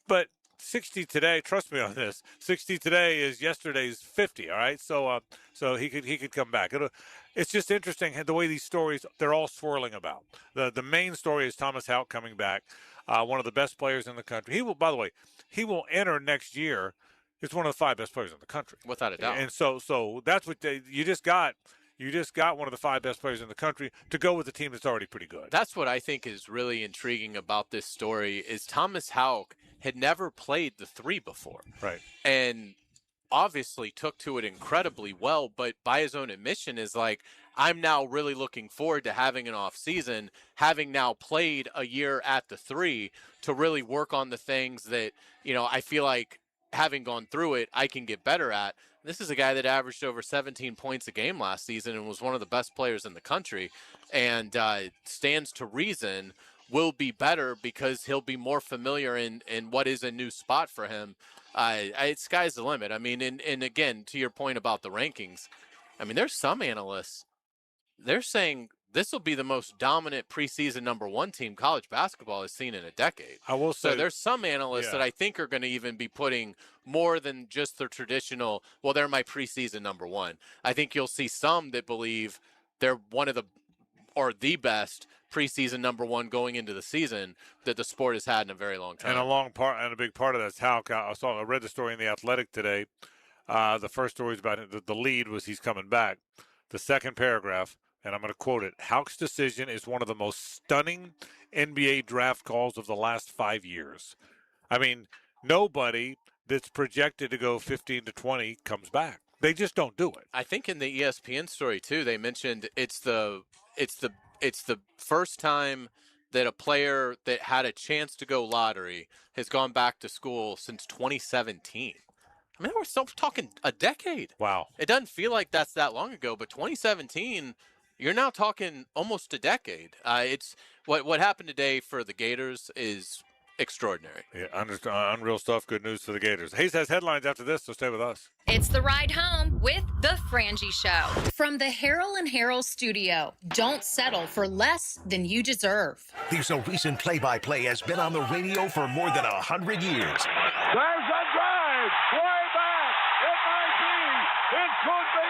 But 60 today, trust me on this, 60 today is yesterday's 50, all right? So he could come back. It's just interesting the way these stories, they're all swirling about. The main story is Thomas Houck coming back, one of the best players in the country. He will, by the way, enter next year as one of the 5 best players in the country. Without a doubt. And so that's what you just got. You just got one of the 5 best players in the country to go with a team that's already pretty good. That's what I think is really intriguing about this story is Thomas Houck had never played the 3 before. Right. And obviously took to it incredibly well, but by his own admission is like, I'm now really looking forward to having an off season, having now played a year at the 3 to really work on the things that, I feel like having gone through it, I can get better at. This is a guy that averaged over 17 points a game last season and was one of the best players in the country, and stands to reason will be better because he'll be more familiar in what is a new spot for him. Sky's the limit. I mean, and again, to your point about the rankings, I mean, there's some analysts, they're saying this will be the most dominant preseason number 1 team college basketball has seen in a decade. I will say, so there's some analysts that I think are going to even be putting more than just the traditional, well, they're my preseason number 1. I think you'll see some that believe they're one of the best preseason number 1 going into the season that the sport has had in a very long time. And a big part of that's Houck. I read the story in The Athletic today. The first story is about it. The lead was he's coming back. The second paragraph, and I'm going to quote it, Houck's decision is one of the most stunning NBA draft calls of the last 5 years. I mean, nobody that's projected to go 15 to 20 comes back. They just don't do it. I think in the ESPN story too, they mentioned it's the first time that a player that had a chance to go lottery has gone back to school since 2017. I mean, we're still talking a decade. Wow. It doesn't feel like that's that long ago, but 2017, you're now talking almost a decade. It's what happened today for the Gators is extraordinary. Yeah, unreal stuff. Good news for the Gators. Hayes has headlines after this, so stay with us. It's The Ride Home with The Frangie Show. From the Harrell and Harrell studio, don't settle for less than you deserve. There's a reason play-by-play has been on the radio for more than 100 years. There's a drive. Way back. It might be. It could be.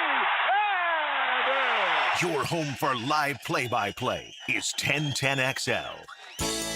And Your home for live play-by-play is 1010XL.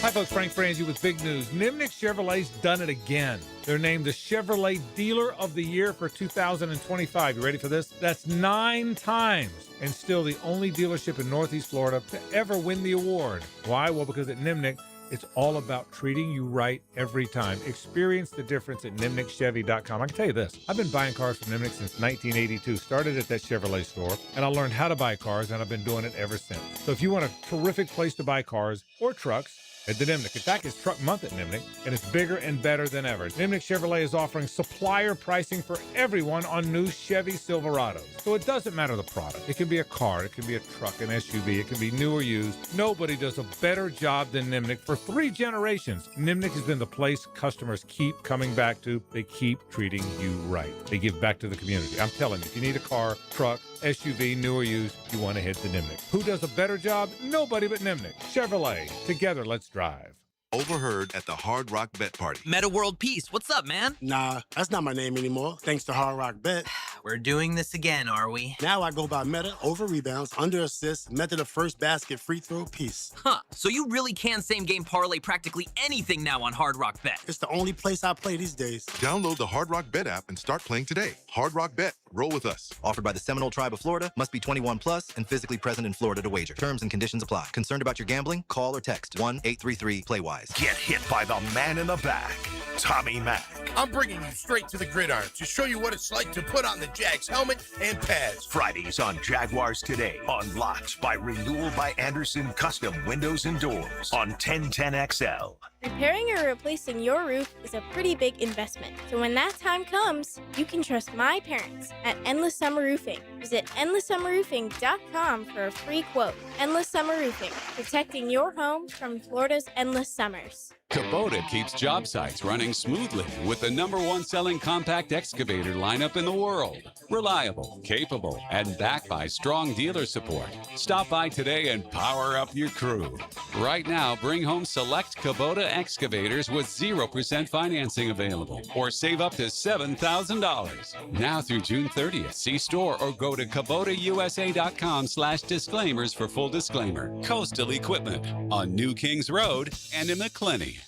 Hi, folks. Frank Frangie with big news. Nimnick Chevrolet's done it again. They're named the Chevrolet Dealer of the Year for 2025. You ready for this? That's 9 times, and still the only dealership in Northeast Florida to ever win the award. Why? Well, because at Nimnick, it's all about treating you right every time. Experience the difference at NimnickChevy.com. I can tell you this. I've been buying cars from Nimnick since 1982. Started at that Chevrolet store, and I learned how to buy cars, and I've been doing it ever since. So if you want a terrific place to buy cars or trucks, at the Nimnick. In fact, it's Truck Month at Nimnick, and it's bigger and better than ever. Nimnick Chevrolet is offering supplier pricing for everyone on new Chevy Silverados. So it doesn't matter the product. It can be a car, it can be a truck, an SUV, it can be new or used. Nobody does a better job than Nimnick for 3 generations. Nimnick has been the place customers keep coming back to. They keep treating you right. They give back to the community. I'm telling you, if you need a car, truck, SUV, new or used, you want to head to Nimnick. Who does a better job? Nobody but Nimnick. Chevrolet. Together, let's drive. Overheard at the Hard Rock Bet Party. Meta World Peace, what's up, man? Nah, that's not my name anymore, thanks to Hard Rock Bet. We're doing this again, are we? Now I go by Meta over rebounds, under assists, Meta the first basket, free throw, piece. Huh, so you really can same-game parlay practically anything now on Hard Rock Bet. It's the only place I play these days. Download the Hard Rock Bet app and start playing today. Hard Rock Bet. Roll with us. Offered by the Seminole Tribe of Florida. Must be 21 plus and physically present in Florida to wager. Terms and conditions apply. Concerned about your gambling? Call or text 1-833-PLAY-WISE. Get hit by the man in the back, Tommy Mack. I'm bringing you straight to the gridiron to show you what it's like to put on the Jags helmet and pads. Fridays on Jaguars Today. Unlocked by Renewal by Anderson Custom Windows and Doors on 1010XL. Repairing or replacing your roof is a pretty big investment. So when that time comes, you can trust my parents at Endless Summer Roofing. Visit EndlessSummerRoofing.com for a free quote. Endless Summer Roofing, protecting your home from Florida's endless summers. Kubota keeps job sites running smoothly with the #1 selling compact excavator lineup in the world. Reliable, capable, and backed by strong dealer support. Stop by today and power up your crew. Right now, bring home select Kubota excavators with 0% financing available or save up to $7,000. Now through June 30th. See store or go to KubotaUSA.com/disclaimers for full disclaimer. Coastal Equipment on New Kings Road and in McClenny.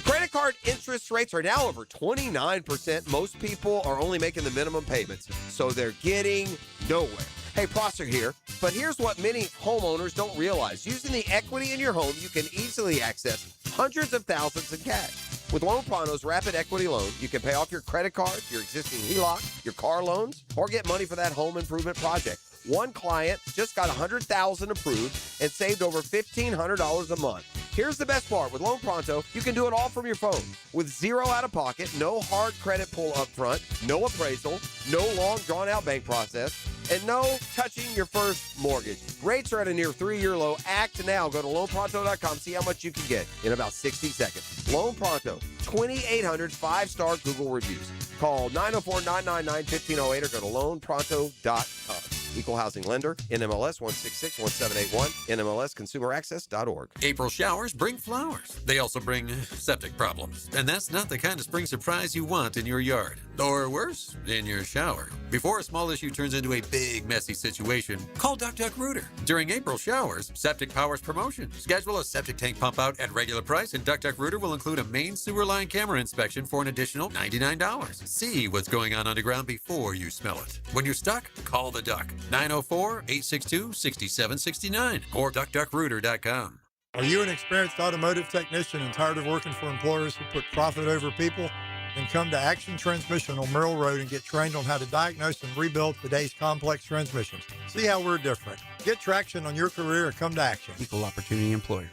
Credit card interest rates are now over 29%. Most people are only making the minimum payments, so they're getting nowhere. Hey, Prosser here, but here's what many homeowners don't realize. Using the equity in your home, you can easily access hundreds of thousands in cash. With Loan Pronto's Rapid Equity Loan, you can pay off your credit card, your existing HELOC, your car loans, or get money for that home improvement project. One client just got $100,000 approved and saved over $1,500 a month. Here's the best part. With Loan Pronto, you can do it all from your phone. With zero out-of-pocket, no hard credit pull up front, no appraisal, no long, drawn-out bank process, and no touching your first mortgage. Rates are at a near 3-year low. Act now. Go to loanpronto.com. See how much you can get in about 60 seconds. Loan Pronto, 2,800 5-star Google reviews. Call 904-999-1508 or go to loanpronto.com. Equal housing lender, NMLS 1661781, NMLSconsumeraccess.org. April showers bring flowers. They also bring septic problems. And that's not the kind of spring surprise you want in your yard. Or worse, in your shower. Before a small issue turns into a big, messy situation, call Duck Rooter. During April showers, Septic Powers promotion. Schedule a septic tank pump out at regular price, and Duck Rooter will include a main sewer line camera inspection for an additional $99. See what's going on underground before you smell it. When you're stuck, call the Duck. 904-862-6769 or duckrooter.com. Are you an experienced automotive technician and tired of working for employers who put profit over people? Then come to Action Transmission on Merrill Road and get trained on how to diagnose and rebuild today's complex transmissions. See how we're different. Get traction on your career and come to Action. Equal opportunity employer.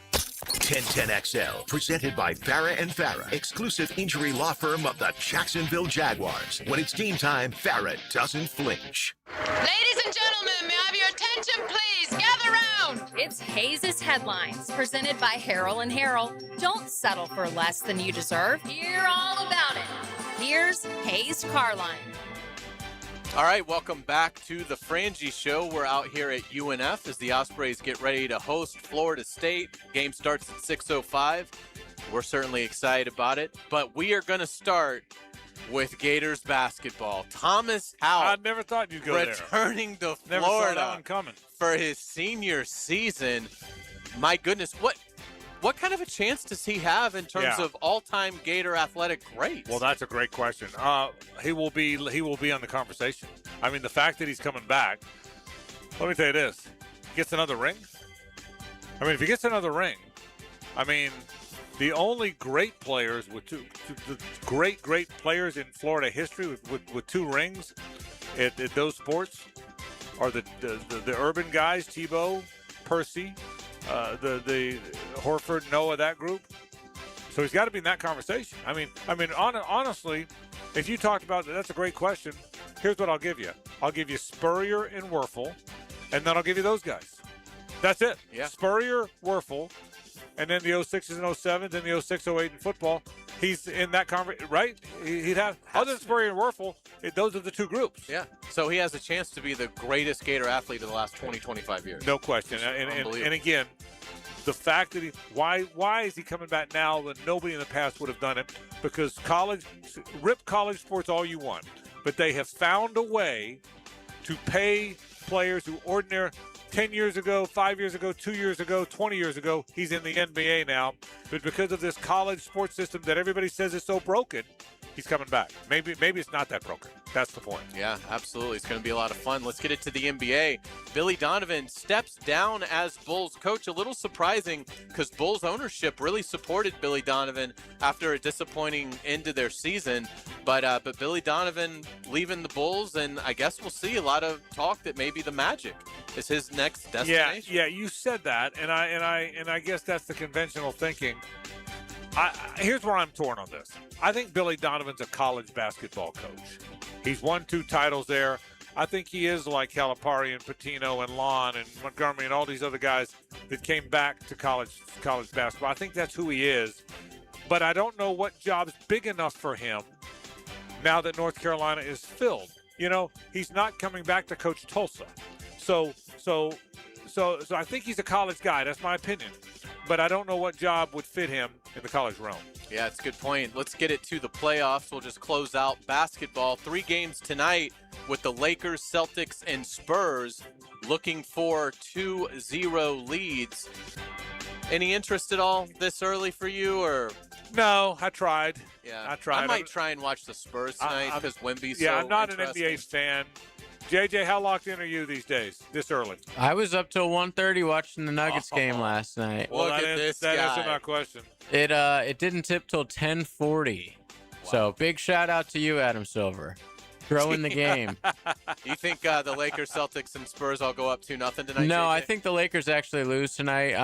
1010XL, presented by Farah and Farah, exclusive injury law firm of the Jacksonville Jaguars. When it's game time, Farah doesn't flinch. Ladies and gentlemen, may I have your attention, please? Gather round. It's Hayes' Headlines, presented by Harrell and Harrell. Don't settle for less than you deserve. Hear all about it. Here's Hayes Carline. All right, welcome back to the Frangie Show. We're out here at UNF as the Ospreys get ready to host Florida State. Game starts at 6:05. We're certainly excited about it, but we are going to start with Gators basketball. Thomas Howell. I never thought you'd go there. Returning to Never saw that Florida one coming. for his senior season. My goodness, what what kind of a chance does he have in terms of all-time Gator athletic greats? Well, that's a great question. He will be on the conversation. I mean, the fact that he's coming back, let me tell you this, gets another ring. I mean, if he gets another ring, I mean, the only great players with two great players in Florida history with 2 rings at those sports are the urban guys, Tebow, Percy, the Horford, Noah, that group. So he's got to be in that conversation. I mean, honestly, if you talked about that's a great question. Here's what I'll give you. I'll give you Spurrier and Werfel, and then I'll give you those guys. That's it. Yeah. Spurrier, Werfel, and then the 06s and 07s and the 06, 08 in football. He's in that conversation, right? He'd have, other than Spurrier and Werfel, those are the 2 groups. Yeah. So he has a chance to be the greatest Gator athlete of the last 20, 25 years. No question. And again, the fact that why is he coming back now when nobody in the past would have done it? Because rip college sports all you want, but they have found a way to pay players who 10 years ago, 5 years ago, 2 years ago, 20 years ago, he's in the NBA now. But because of this college sports system that everybody says is so broken, he's coming back. Maybe it's not that broken. That's the point. Yeah, absolutely. It's going to be a lot of fun. Let's get it to the NBA. Billy Donovan steps down as Bulls coach. A little surprising because Bulls ownership really supported Billy Donovan after a disappointing end to their season. But Billy Donovan leaving the Bulls, and I guess we'll see a lot of talk that maybe the Magic is his next destination. Yeah, you said that, and I guess that's the conventional thinking. Here's where I'm torn on this. I think Billy Donovan's a college basketball coach. He's won 2 titles there. I think he is like Calipari and Pitino and Lon and Montgomery and all these other guys that came back to college basketball. I think that's who he is. But I don't know what job's big enough for him now that North Carolina is filled. You know, he's not coming back to coach Tulsa. So I think he's a college guy. That's my opinion. But I don't know what job would fit him in the college realm. Yeah, it's a good point. Let's get it to the playoffs. We'll just close out basketball. 3 games tonight with the Lakers, Celtics, and Spurs looking for 2-0 leads. Any interest at all this early for you, or? No, I tried. Yeah, I tried. I might try and watch the Spurs tonight because Wemby's so I'm not an interesting. NBA fan. JJ, how locked in are you these days, this early? I was up till 1:30 watching the Nuggets game last night. Look at this guy. That answered my question. It didn't tip till 10:40. Wow. So big shout out to you, Adam Silver. Growing the game. You think the Lakers, Celtics, and Spurs all go up 2-0 tonight? No, JJ? I think the Lakers actually lose tonight.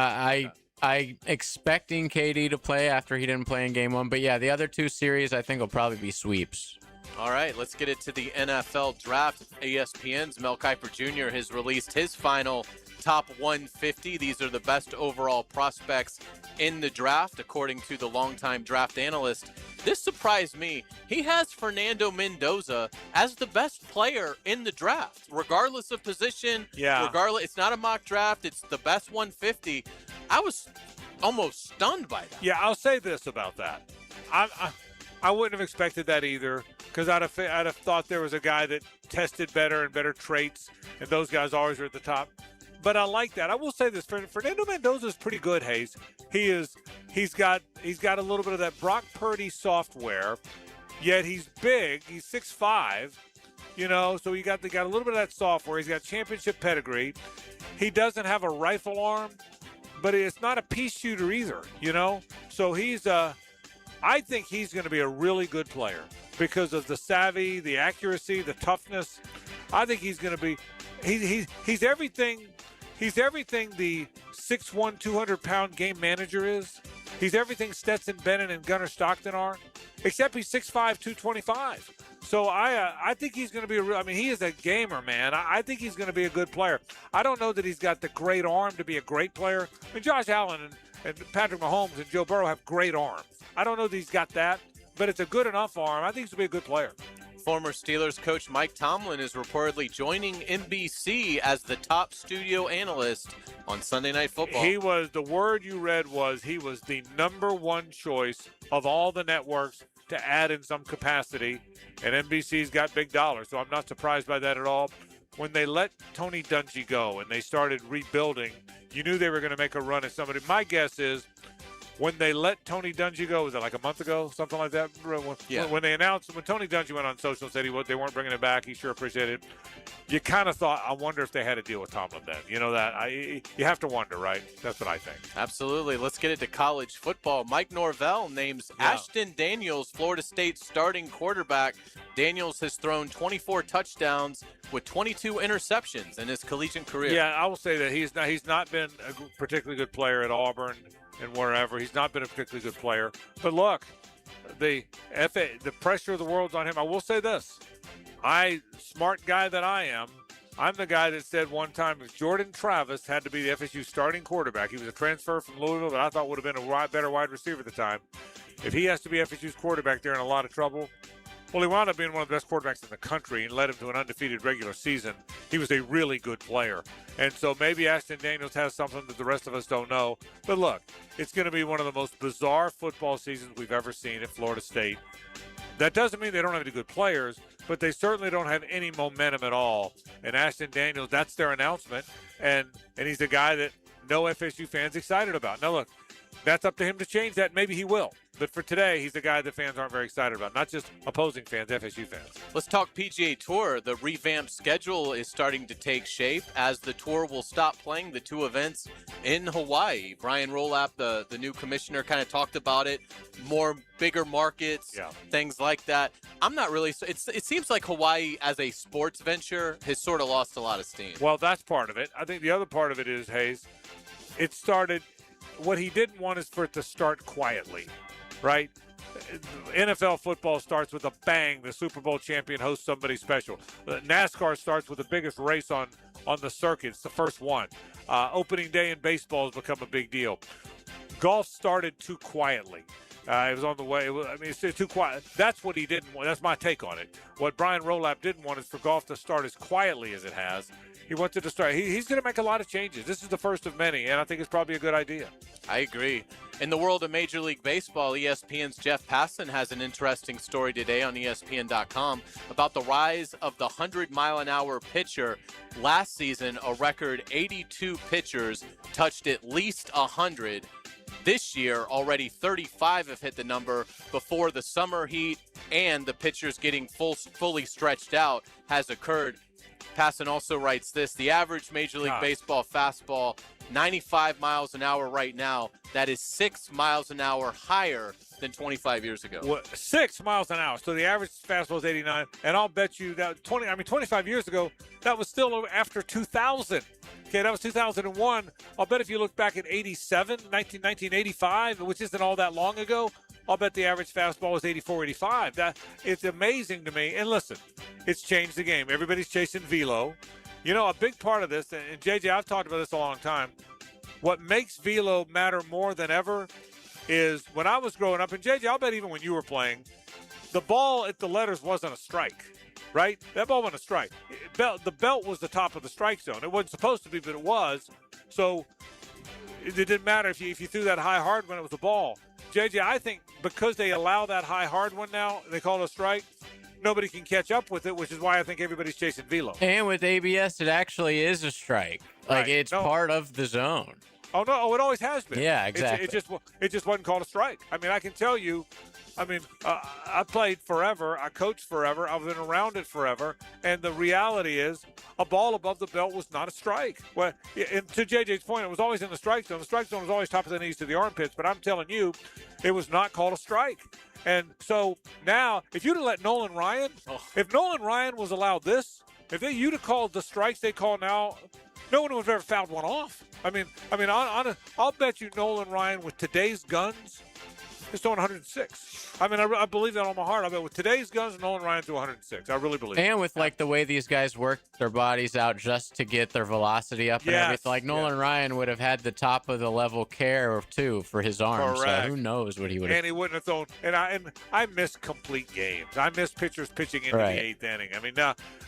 I expecting KD to play after he didn't play in game 1. But yeah, the other 2 series I think will probably be sweeps. All right, let's get it to the NFL draft. ESPN's Mel Kiper Jr. has released his final top 150. These are the best overall prospects in the draft, according to the longtime draft analyst. This surprised me. He has Fernando Mendoza as the best player in the draft, regardless of position. Yeah. It's not a mock draft. It's the best 150. I was almost stunned by that. Yeah, I'll say this about that. I wouldn't have expected that either, because I'd have thought there was a guy that tested better and better traits, and those guys always are at the top. But I like that. I will say this: Fernando Mendoza is pretty good, Hayes. He's got a little bit of that Brock Purdy software, yet he's big. He's 6'5", you know, so he got a little bit of that software. He's got championship pedigree. He doesn't have a rifle arm, but it's not a pea shooter either, you know. So I think he's going to be a really good player because of the savvy, the accuracy, the toughness. I think he's going to be he's everything. He's everything the 6'1", 200-pound game manager is. He's everything Stetson Bennett and Gunnar Stockton are, except he's 6'5", 225. So I think he's going to be he is a gamer, man. I think he's going to be a good player. I don't know that he's got the great arm to be a great player. I mean, Josh Allen and Patrick Mahomes and Joe Burrow have great arms. I don't know that he's got that, but it's a good enough arm. I think he's going to be a good player. Former Steelers coach Mike Tomlin is reportedly joining NBC as the top studio analyst on Sunday Night Football. The word you read was he was the number 1 choice of all the networks to add in some capacity, and NBC's got big dollars, so I'm not surprised by that at all. When they let Tony Dungy go and they started rebuilding, you knew they were going to make a run at somebody. My guess is when they let Tony Dungy go, was it like a month ago, something like that? When they announced, when Tony Dungy went on social and said they weren't bringing it back, he sure appreciated it. You kind of thought, I wonder if they had to deal with Tomlin then. You know that you have to wonder, right? That's what I think. Absolutely. Let's get into college football. Mike Norvell names Ashton Daniels Florida State's starting quarterback. Daniels has thrown 24 touchdowns with 22 interceptions in his collegiate career. Yeah, I will say that he's not been a particularly good player at Auburn and wherever. He's not been a particularly good player. But look, the pressure of the world's on him. I will say this. Smart guy that I am, I'm the guy that said one time if Jordan Travis had to be the FSU starting quarterback, he was a transfer from Louisville that I thought would have been a better wide receiver at the time. If he has to be FSU's quarterback, they're in a lot of trouble. Well, he wound up being one of the best quarterbacks in the country and led him to an undefeated regular season. He was a really good player. And so maybe Ashton Daniels has something that the rest of us don't know. But look, it's going to be one of the most bizarre football seasons we've ever seen at Florida State. That doesn't mean they don't have any good players, but they certainly don't have any momentum at all. And Ashton Daniels, that's their announcement. And he's a guy that no FSU fans excited about. Now, look, that's up to him to change that. Maybe he will. But for today, he's a guy that fans aren't very excited about, not just opposing fans, FSU fans. Let's talk PGA Tour. The revamped schedule is starting to take shape as the tour will stop playing the two events in Hawaii. Brian Rolap, the new commissioner, kind of talked about it. More bigger markets, things like that. I'm not really – it seems like Hawaii as a sports venture has sort of lost a lot of steam. Well, that's part of it. I think the other part of it is, Hayes, it started – what he didn't want is for it to start quietly. Right? NFL football starts with a bang. The Super Bowl champion hosts somebody special. NASCAR starts with the biggest race on the circuit. It's the first one. Opening day in baseball has become a big deal. Golf started too quietly. It was on the way. It's too quiet. That's what he didn't want. That's my take on it. What Brian Rolap didn't want is for golf to start as quietly as it has. He wanted to start. He's going to make a lot of changes. This is the first of many, and I think it's probably a good idea. I agree. In the world of Major League Baseball, ESPN's Jeff Passan has an interesting story today on ESPN.com about the rise of the 100-mile-an-hour pitcher. Last season, a record 82 pitchers touched at least 100. This year, already 35 have hit the number before the summer heat and the pitchers getting fully stretched out has occurred. Passan also writes this: the average Major League Baseball fastball, 95 miles an hour right now. That is 6 miles an hour higher than 25 years ago. Well, 6 miles an hour. So the average fastball is 89. And I'll bet you that 25 years ago, that was still after 2000. Okay, that was 2001. I'll bet if you look back at 1985, which isn't all that long ago, I'll bet the average fastball was 84, 85. It's amazing to me. And listen, it's changed the game. Everybody's chasing velo. You know, a big part of this, and JJ, I've talked about this a long time, what makes velo matter more than ever is when I was growing up, and JJ, I'll bet even when you were playing, the ball at the letters wasn't a strike, right? That ball wasn't a strike. The belt was the top of the strike zone. It wasn't supposed to be, but it was. So it didn't matter if you threw that high hard when it was a ball. JJ, I think because they allow that high hard one now, they call it a strike, nobody can catch up with it, which is why I think everybody's chasing velo. And with ABS, it actually is a strike. Like, it's part of the zone. Oh, no, it always has been. Yeah, exactly. It just wasn't called a strike. I mean, I can tell you, I played forever. I coached forever. I've been around it forever. And the reality is a ball above the belt was not a strike. Well, and to JJ's point, it was always in the strike zone. The strike zone was always top of the knees to the armpits. But I'm telling you, it was not called a strike. And so now, if you'd have let Nolan Ryan, if Nolan Ryan was allowed this, if you'd have called the strikes they call now, no one would have ever fouled one off. I'll bet you Nolan Ryan with today's guns is throwing 106. I believe that on my heart. I bet with today's guns, Nolan Ryan threw 106. I really believe it. And with the way these guys work their bodies out just to get their velocity up and everything. Like Nolan Ryan would have had the top of the level care too for his arm. Correct. So who knows what he would have. And he wouldn't have thrown. And I miss complete games. I miss pitchers pitching into the eighth inning.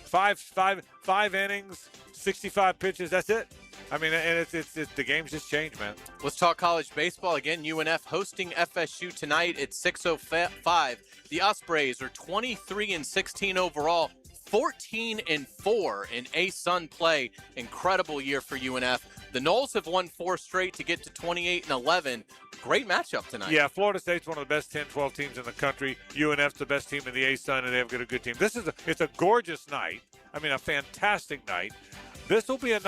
Five innings, 65 pitches. That's it. And the game's just changed, man. Let's talk college baseball again. UNF hosting FSU tonight at 6:05. The Ospreys are 23-16 overall, 14-4 in A-Sun play. Incredible year for UNF. The Noles have won 4 straight to get to 28-11. Great matchup tonight. Yeah, Florida State's one of the best 10-12 teams in the country. UNF's the best team in the A-Sun, and they've got a good team. It's a gorgeous night. I mean, a fantastic night. This will be a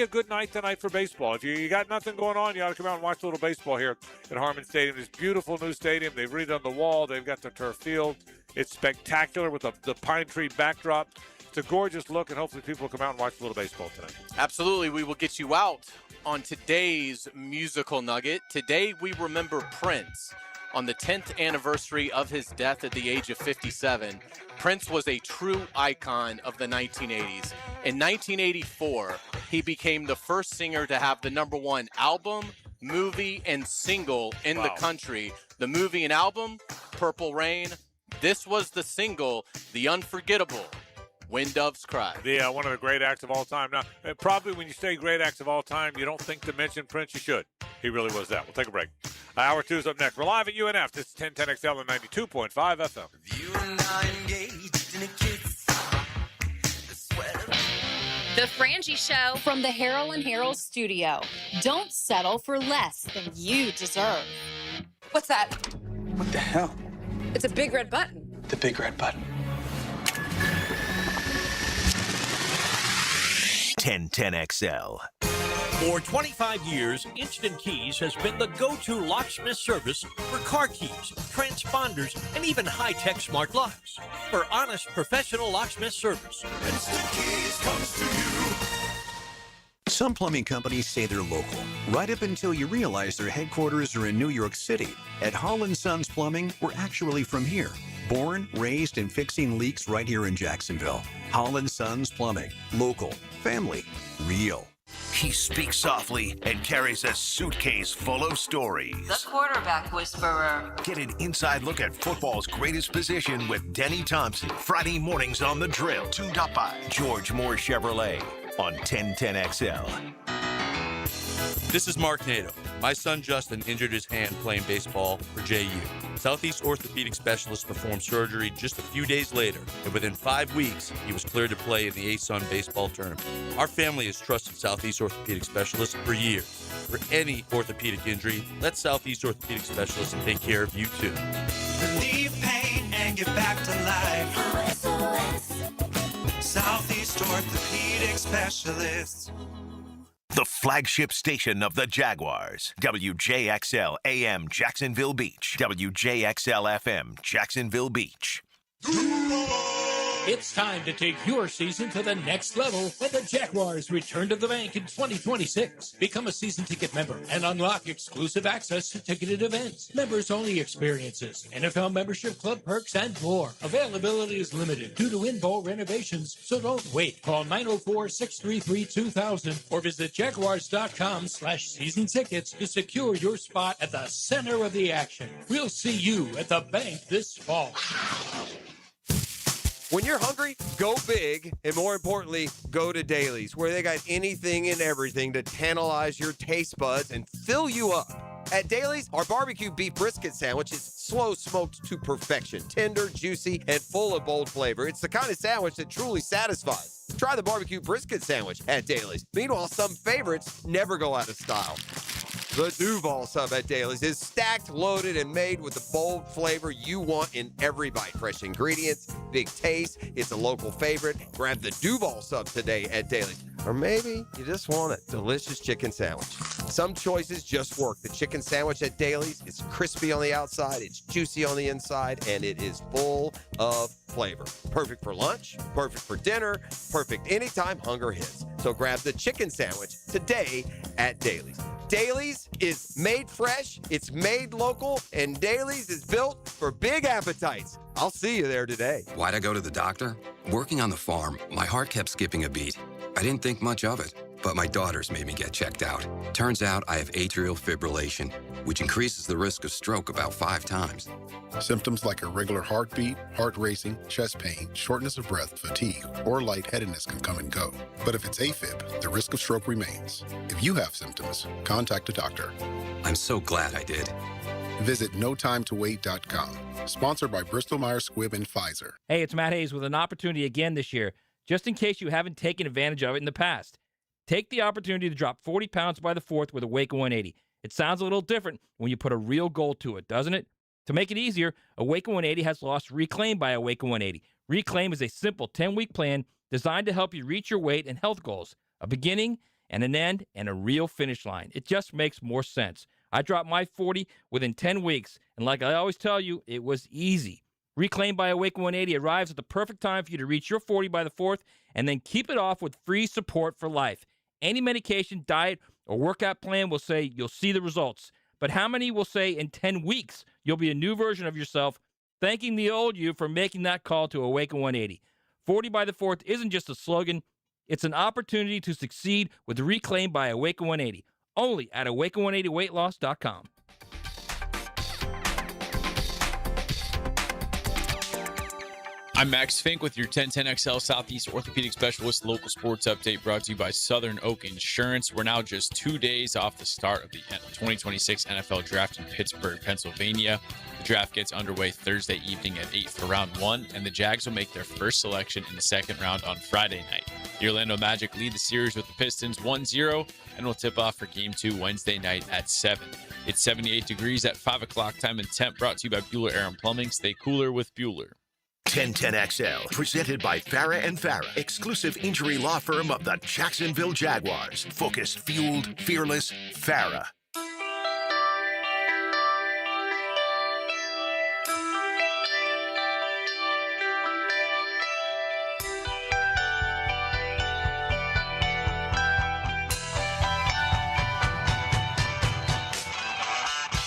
good night tonight for baseball. If you got nothing going on, you ought to come out and watch a little baseball here at Harmon Stadium. This beautiful new stadium. They've redone the wall. They've got the turf field. It's spectacular with the pine tree backdrop. It's a gorgeous look, and hopefully people will come out and watch a little baseball tonight. Absolutely. We will get you out on today's musical nugget. Today we remember Prince. On the 10th anniversary of his death at the age of 57, Prince was a true icon of the 1980s. In 1984, he became the first singer to have the #1 album, movie, and single in the country. The movie and album, Purple Rain. This was the single, the unforgettable When Doves Cry. Yeah, one of the great acts of all time. Now, probably when you say great acts of all time, you don't think to mention Prince. You should. He really was that. We'll take a break. Hour 2 is up next. We're live at UNF. This is 1010XL and 92.5 FM. The Frangie Show from the Harold and Harold studio. Don't settle for less than you deserve. What's that? What the hell? It's a big red button. The big red button. 1010XL. For 25 years, Instant Keys has been the go-to locksmith service for car keys, transponders, and even high-tech smart locks. For honest, professional locksmith service, Instant Keys comes to you. Some plumbing companies say they're local, right up until you realize their headquarters are in New York City. At Hall & Sons Plumbing, we're actually from here. Born, raised, and fixing leaks right here in Jacksonville. Hall & Sons Plumbing. Local. Family. Real. He speaks softly and carries a suitcase full of stories. The quarterback whisperer. Get an inside look at football's greatest position with Denny Thompson. Friday mornings on The Drill. Tuned up by George Moore Chevrolet on 1010XL. This is Mark Nato. My son Justin injured his hand playing baseball for JU. Southeast orthopedic specialist performed surgery just a few days later, and within 5 weeks, he was cleared to play in the A-Sun baseball tournament. Our family has trusted Southeast orthopedic specialists for years. For any orthopedic injury, let Southeast orthopedic specialists take care of you too. Relieve pain and get back to life. Southeast orthopedic specialists. The flagship station of the Jaguars. WJXL AM Jacksonville Beach. WJXL FM Jacksonville Beach. It's time to take your season to the next level when the Jaguars return to the bank in 2026. Become a season ticket member and unlock exclusive access to ticketed events, members-only experiences, NFL membership club perks, and more. Availability is limited due to in-bowl renovations, so don't wait. Call 904-633-2000 or visit jaguars.com/season tickets to secure your spot at the center of the action. We'll see you at the bank this fall. When you're hungry, go big, and more importantly, go to Dailies, where they got anything and everything to tantalize your taste buds and fill you up. At Dailies, our barbecue beef brisket sandwich is slow smoked to perfection, tender, juicy, and full of bold flavor. It's the kind of sandwich that truly satisfies. Try the barbecue brisket sandwich at Dailies. Meanwhile, some favorites never go out of style. The Duval sub at Dailies is stacked, loaded, and made with the bold flavor you want in every bite. Fresh ingredients, big taste. It's a local favorite. Grab the Duval sub today at Dailies. Or maybe you just want a delicious chicken sandwich. Some choices just work. The chicken sandwich at Dailies is crispy on the outside, it's juicy on the inside, and it is full of flavor. Perfect for lunch, perfect for dinner, perfect anytime hunger hits. So grab the chicken sandwich today at Dailies. Dailies is made fresh, it's made local, and Dailies is built for big appetites. I'll see you there today. Why'd I go to the doctor? Working on the farm, my heart kept skipping a beat. I didn't think much of it, but my daughters made me get checked out. Turns out I have atrial fibrillation, which increases the risk of stroke about 5 times. Symptoms like irregular heartbeat, heart racing, chest pain, shortness of breath, fatigue, or lightheadedness can come and go. But if it's AFib, the risk of stroke remains. If you have symptoms, contact a doctor. I'm so glad I did. Visit notimetowait.com. Sponsored by Bristol-Myers Squibb and Pfizer. Hey, it's Matt Hayes with an opportunity again this year, just in case you haven't taken advantage of it in the past. Take the opportunity to drop 40 pounds by the 4th with Awaken 180. It sounds a little different when you put a real goal to it, doesn't it? To make it easier, Awaken 180 has launched Reclaim by Awaken 180. Reclaim is a simple 10-week plan designed to help you reach your weight and health goals. A beginning and an end and a real finish line. It just makes more sense. I dropped my 40 within 10 weeks, and like I always tell you, it was easy. Reclaim by Awaken 180 arrives at the perfect time for you to reach your 40 by the 4th and then keep it off with free support for life. Any medication, diet, or workout plan will say you'll see the results. But how many will say in 10 weeks you'll be a new version of yourself, thanking the old you for making that call to Awaken 180? 40 by the 4th isn't just a slogan. It's an opportunity to succeed with Reclaim by Awaken 180. Only at Awaken180weightloss.com. I'm Max Fink with your 1010XL Southeast Orthopedic Specialist local sports update brought to you by Southern Oak Insurance. We're now just 2 days off the start of the 2026 NFL Draft in Pittsburgh, Pennsylvania. The draft gets underway Thursday evening at 8 for round 1, and the Jags will make their first selection in the second round on Friday night. The Orlando Magic lead the series with the Pistons 1-0 and will tip off for Game 2 Wednesday night at 7. It's 78 degrees at 5 o'clock time and temp, brought to you by Bueller Air and Plumbing. Stay cooler with Bueller. 1010XL, presented by Farah and Farah, exclusive injury law firm of the Jacksonville Jaguars. Focused, fueled, fearless, Farah.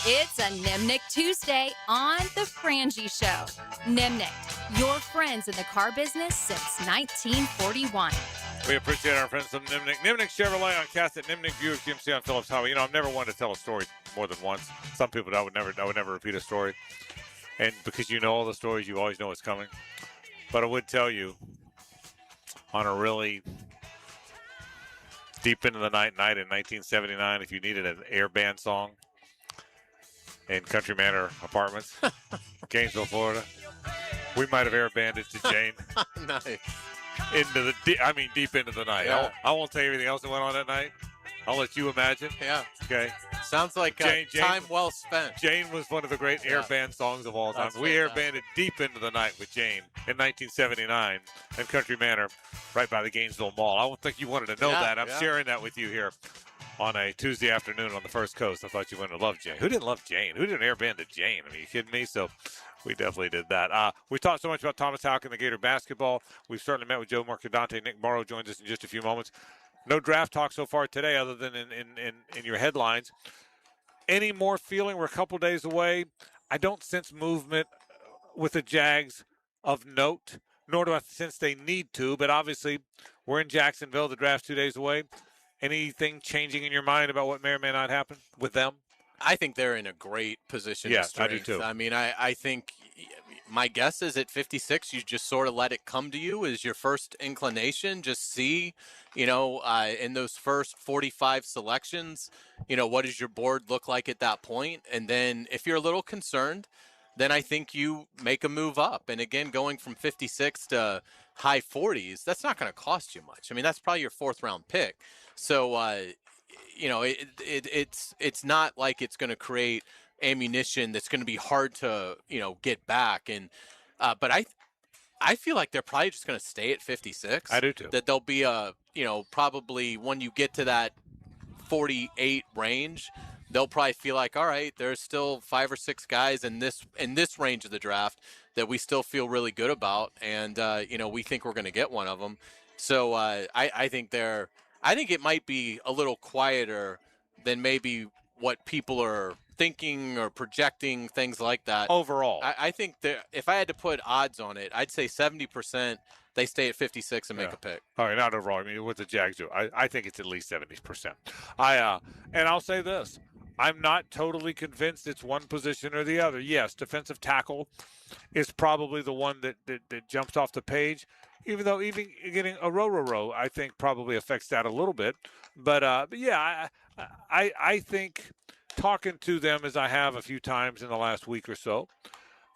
It's a Nimnik Tuesday on the Frangie Show. Nimnik, your friends in the car business since 1941. We appreciate our friends from Nimnik. Nimnik Chevrolet on Cass at Nimnik Buick GMC on Phillips Highway. You know, I've never wanted to tell a story more than once. Some people I would never repeat a story. And because you know all the stories, you always know what's coming. But I would tell you, on a really deep into the night in 1979, if you needed an air band song in Country Manor Apartments, Gainesville, Florida, we might have air banded to Jane. Nice. Deep into the night. Yeah. I won't tell you everything else that went on that night. I'll let you imagine. Yeah. Okay. Sounds like time well spent. Jane was one of the great air band songs of all time. That's We air banded deep into the night with Jane in 1979 in Country Manor, right by the Gainesville Mall. I don't think you wanted to know that. I'm sharing that with you here on a Tuesday afternoon on the First Coast. I thought you wanted to love Jane. Who didn't love Jane? Who didn't air band to Jane? I mean, you kidding me? So we definitely did that. We talked so much about Thomas Houck and the Gator basketball. We've certainly met with Joe Mercadante. Nick Morrow joins us in just a few moments. No draft talk so far today other than in your headlines. Any more feeling? We're a couple days away. I don't sense movement with the Jags of note, nor do I sense they need to, but obviously we're in Jacksonville. The draft's 2 days away. Anything changing in your mind about what may or may not happen with them? I think they're in a great position to strength. I do too. I mean, I think my guess is at 56, you just sort of let it come to you as your first inclination. Just see, in those first 45 selections, what does your board look like at that point? And then if you're a little concerned, then I think you make a move up. And again, going from 56 to high 40s, that's not going to cost you much. I mean, that's probably your 4th round pick. So, it's not like it's going to create ammunition that's going to be hard to, get back. And, but I feel like they're probably just going to stay at 56. I do too. That there'll be probably when you get to that 48 range, they'll probably feel like, all right, there's still 5 or 6 guys in this range of the draft that we still feel really good about. And, we think we're going to get one of them. So, I think it might be a little quieter than maybe what people are thinking or projecting, things like that. Overall. I think that if I had to put odds on it, I'd say 70% they stay at 56 and make a pick. All right, not overall. I mean, what the Jags do, I think it's at least 70%. And I'll say this. I'm not totally convinced it's one position or the other. Yes, defensive tackle is probably the one that jumps off the page. Even though even getting a row, I think probably affects that a little bit. But yeah, I think talking to them as I have a few times in the last week or so,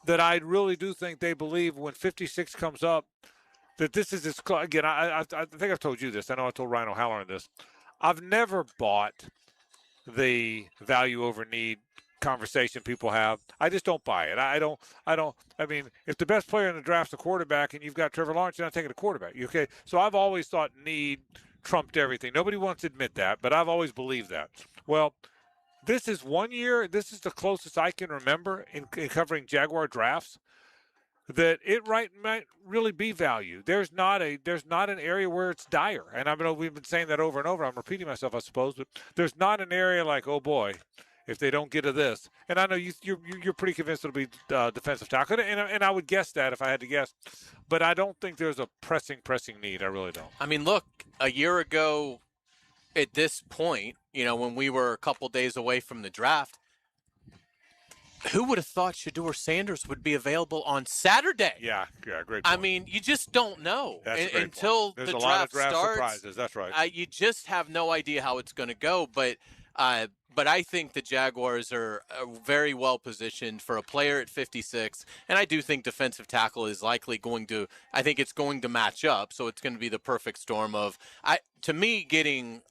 that I really do think they believe when 56 comes up that this is again. I think I've told you this. I know I told Ryan O'Halloran this. I've never bought the value over need conversation people have. I just don't buy it. I mean, if the best player in the draft's a quarterback and you've got Trevor Lawrence, you're not taking a quarterback. Okay. So I've always thought need trumped everything. Nobody wants to admit that, but I've always believed that. Well, this is 1 year. This is the closest I can remember in covering Jaguar drafts that it might really be value. There's not an area where it's dire, and I know we've been saying that over and over. I'm repeating myself, I suppose, but there's not an area like, oh boy, if they don't get to this. And I know you're pretty convinced it'll be defensive tackle, and I would guess that if I had to guess, but I don't think there's a pressing need. I really don't. I mean, look, a year ago at this point, when we were a couple days away from the draft, who would have thought Shedeur Sanders would be available on Saturday? Yeah, great point. I mean, you just don't know until the draft draft starts. Surprises. That's right. You just have no idea how it's going to go, but I think the Jaguars are very well positioned for a player at 56, and I do think defensive tackle is likely going to. I think it's going to match up, so it's going to be the perfect storm of. To me, getting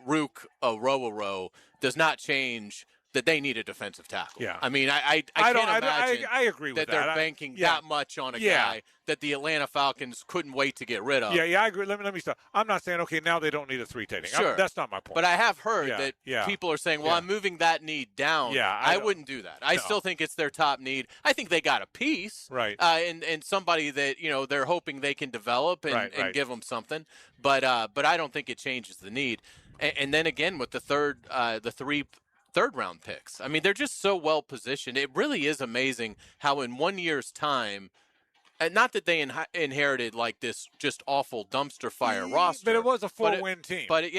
Rook Orowo does not change that they need a defensive tackle. Yeah. I mean, I can't imagine I agree with that they're banking that much on a guy that the Atlanta Falcons couldn't wait to get rid of. Yeah, I agree. Let me stop. I'm not saying, okay, now they don't need a 3 technique. Sure. That's not my point. But I have heard that people are saying, well, I'm moving that need down. Yeah, I wouldn't do that. I still think it's their top need. I think they got a piece. Right. And somebody that, they're hoping they can develop and give them something. But I don't think it changes the need. And then again, with the three third-round picks. I mean, they're just so well positioned. It really is amazing how in 1 year's time, and not that they inherited like this just awful dumpster fire roster, but it was a 4-win team. But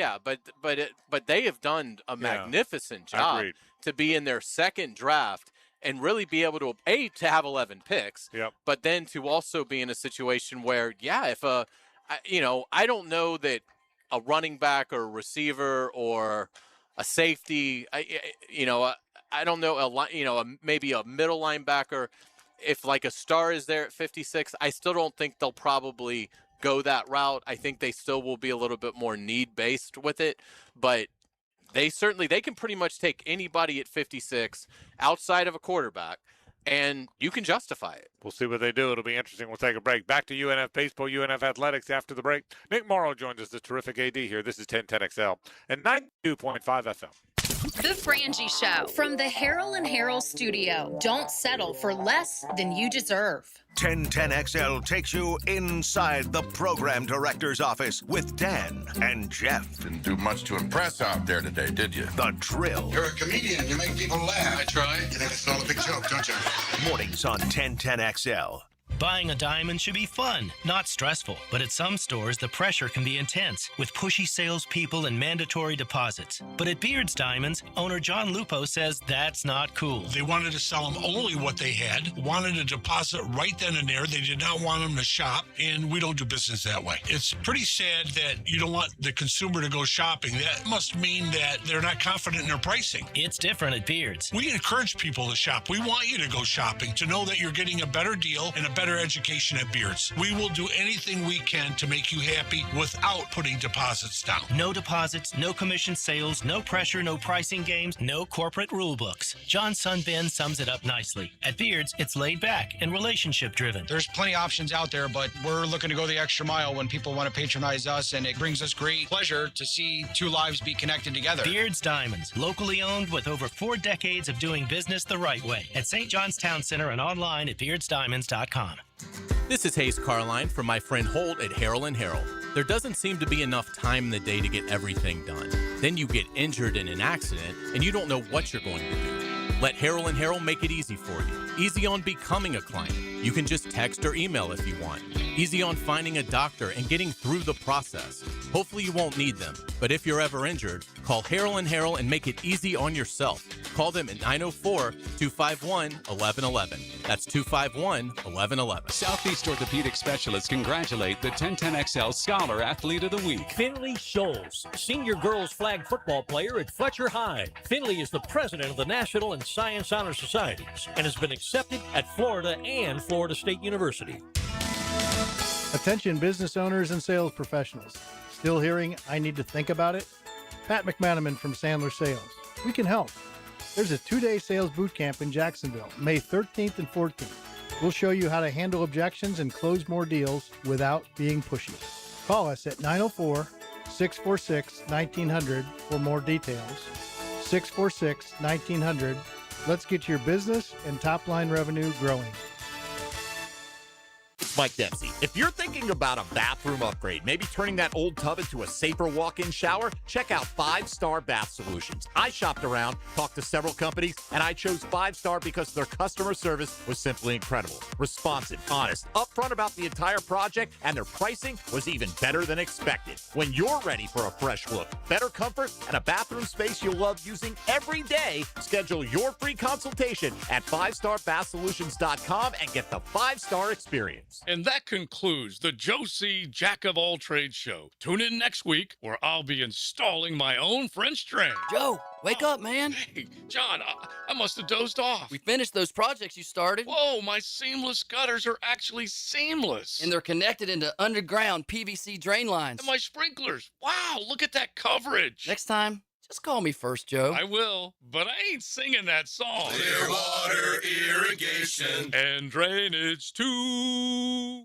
they have done a magnificent job to be in their second draft and really be able to have 11 picks. Yep. But then to also be in a situation where if I don't know that a running back or a receiver or a safety, I don't know, maybe a middle linebacker. If like a star is there at 56, I still don't think they'll probably go that route. I think they still will be a little bit more need-based with it, but they can pretty much take anybody at 56 outside of a quarterback, and you can justify it. We'll see what they do. It'll be interesting. We'll take a break. Back to UNF baseball, UNF athletics after the break. Nick Morrow joins us, the terrific AD here. This is 1010XL and 92.5 FM. The Frangie Show from the Harold and Harold studio. Don't settle for less than you deserve. 1010XL takes you inside the program director's office with Dan and Jeff. Didn't do much to impress out there today, did you? The Drill. You're a comedian. You make people laugh. I try. You think it's all a big joke, don't you? Mornings on 1010XL. Buying a diamond should be fun, not stressful. But at some stores, the pressure can be intense, with pushy salespeople and mandatory deposits. But at Beard's Diamonds, owner John Lupo says that's not cool. They wanted to sell them only what they had, wanted a deposit right then and there. They did not want them to shop, and we don't do business that way. It's pretty sad that you don't want the consumer to go shopping. That must mean that they're not confident in their pricing. It's different at Beard's. We encourage people to shop. We want you to go shopping, to know that you're getting a better deal and a better education at Beard's. We will do anything we can to make you happy without putting deposits down. No deposits, no commission sales, no pressure, no pricing games, no corporate rule books. John's son Ben sums it up nicely. At Beard's, it's laid back and relationship driven. There's plenty of options out there, but we're looking to go the extra mile when people want to patronize us, and it brings us great pleasure to see two lives be connected together. Beard's Diamonds, locally owned with over 4 decades of doing business the right way. At St. John's Town Center and online at beardsdiamonds.com. This is Hayes Carline from my friend Holt at Harold & Harold. There doesn't seem to be enough time in the day to get everything done. Then you get injured in an accident, and you don't know what you're going to do. Let Harold & Harold make it easy for you. Easy on becoming a client. You can just text or email if you want. Easy on finding a doctor and getting through the process. Hopefully you won't need them, but if you're ever injured, call Harrell & Harrell and make it easy on yourself. Call them at 904-251-1111. That's 251-1111. Southeast Orthopedic Specialists congratulate the 1010XL Scholar Athlete of the Week. Finley Scholes, senior girls flag football player at Fletcher High. Finley is the president of the National and Science Honor Societies and has been accepted at Florida and Florida State University. Attention business owners and sales professionals. Still hearing, I need to think about it? Pat McManaman from Sandler Sales. We can help. There's a 2-day sales boot camp in Jacksonville, May 13th and 14th. We'll show you how to handle objections and close more deals without being pushy. Call us at 904-646-1900 for more details. 646-1900. Let's get your business and top-line revenue growing. Mike Dempsey. If you're thinking about a bathroom upgrade, maybe turning that old tub into a safer walk-in shower, check out 5 Star Bath Solutions. I shopped around, talked to several companies, and I chose 5 Star because their customer service was simply incredible. Responsive, honest, upfront about the entire project, and their pricing was even better than expected. When you're ready for a fresh look, better comfort, and a bathroom space you'll love using every day, schedule your free consultation at 5starbathsolutions.com and get the 5-star experience. And that concludes the Joe C. Jack of All Trades show. Tune in next week where I'll be installing my own French drain. Joe, wake up, man. Hey, John, I must have dozed off. We finished those projects you started. Whoa, my seamless gutters are actually seamless. And they're connected into underground PVC drain lines. And my sprinklers. Wow, look at that coverage. Next time, just call me first, Joe. I will, but I ain't singing that song. Clear water irrigation and drainage too.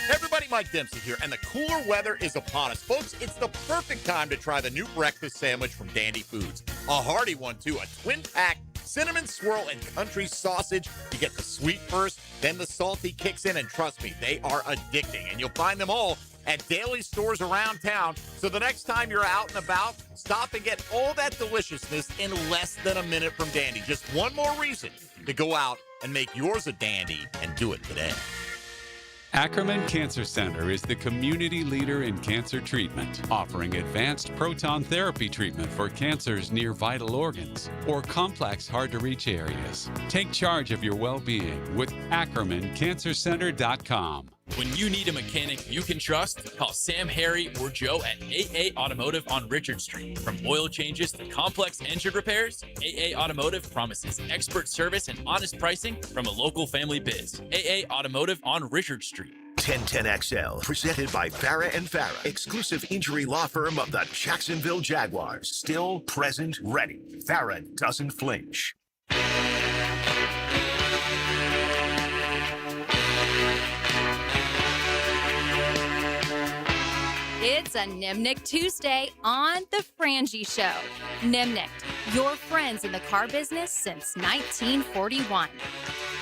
Everybody, Mike Dempsey here, and the cooler weather is upon us. Folks, it's the perfect time to try the new breakfast sandwich from Dandy Foods. A hearty one, too. A twin-pack cinnamon swirl and country sausage. You get the sweet first, then the salty kicks in, and trust me, they are addicting. And you'll find them all at daily stores around town. So the next time you're out and about, stop and get all that deliciousness in less than a minute from Dandy. Just one more reason to go out and make yours a dandy, and do it today. Ackerman Cancer Center is the community leader in cancer treatment, offering advanced proton therapy treatment for cancers near vital organs or complex, hard-to-reach areas. Take charge of your well-being with AckermanCancerCenter.com. When you need a mechanic you can trust, call Sam, Harry, or Joe at AA Automotive on Richard Street. From oil changes to complex engine repairs, AA Automotive promises expert service and honest pricing from a local family biz. AA Automotive on Richard Street. 1010XL, presented by Farah and Farah, exclusive injury law firm of the Jacksonville Jaguars. Still, present, ready. Farah doesn't flinch. It's a Nimnick Tuesday on the Frangie Show. Nimnick, your friends in the car business since 1941.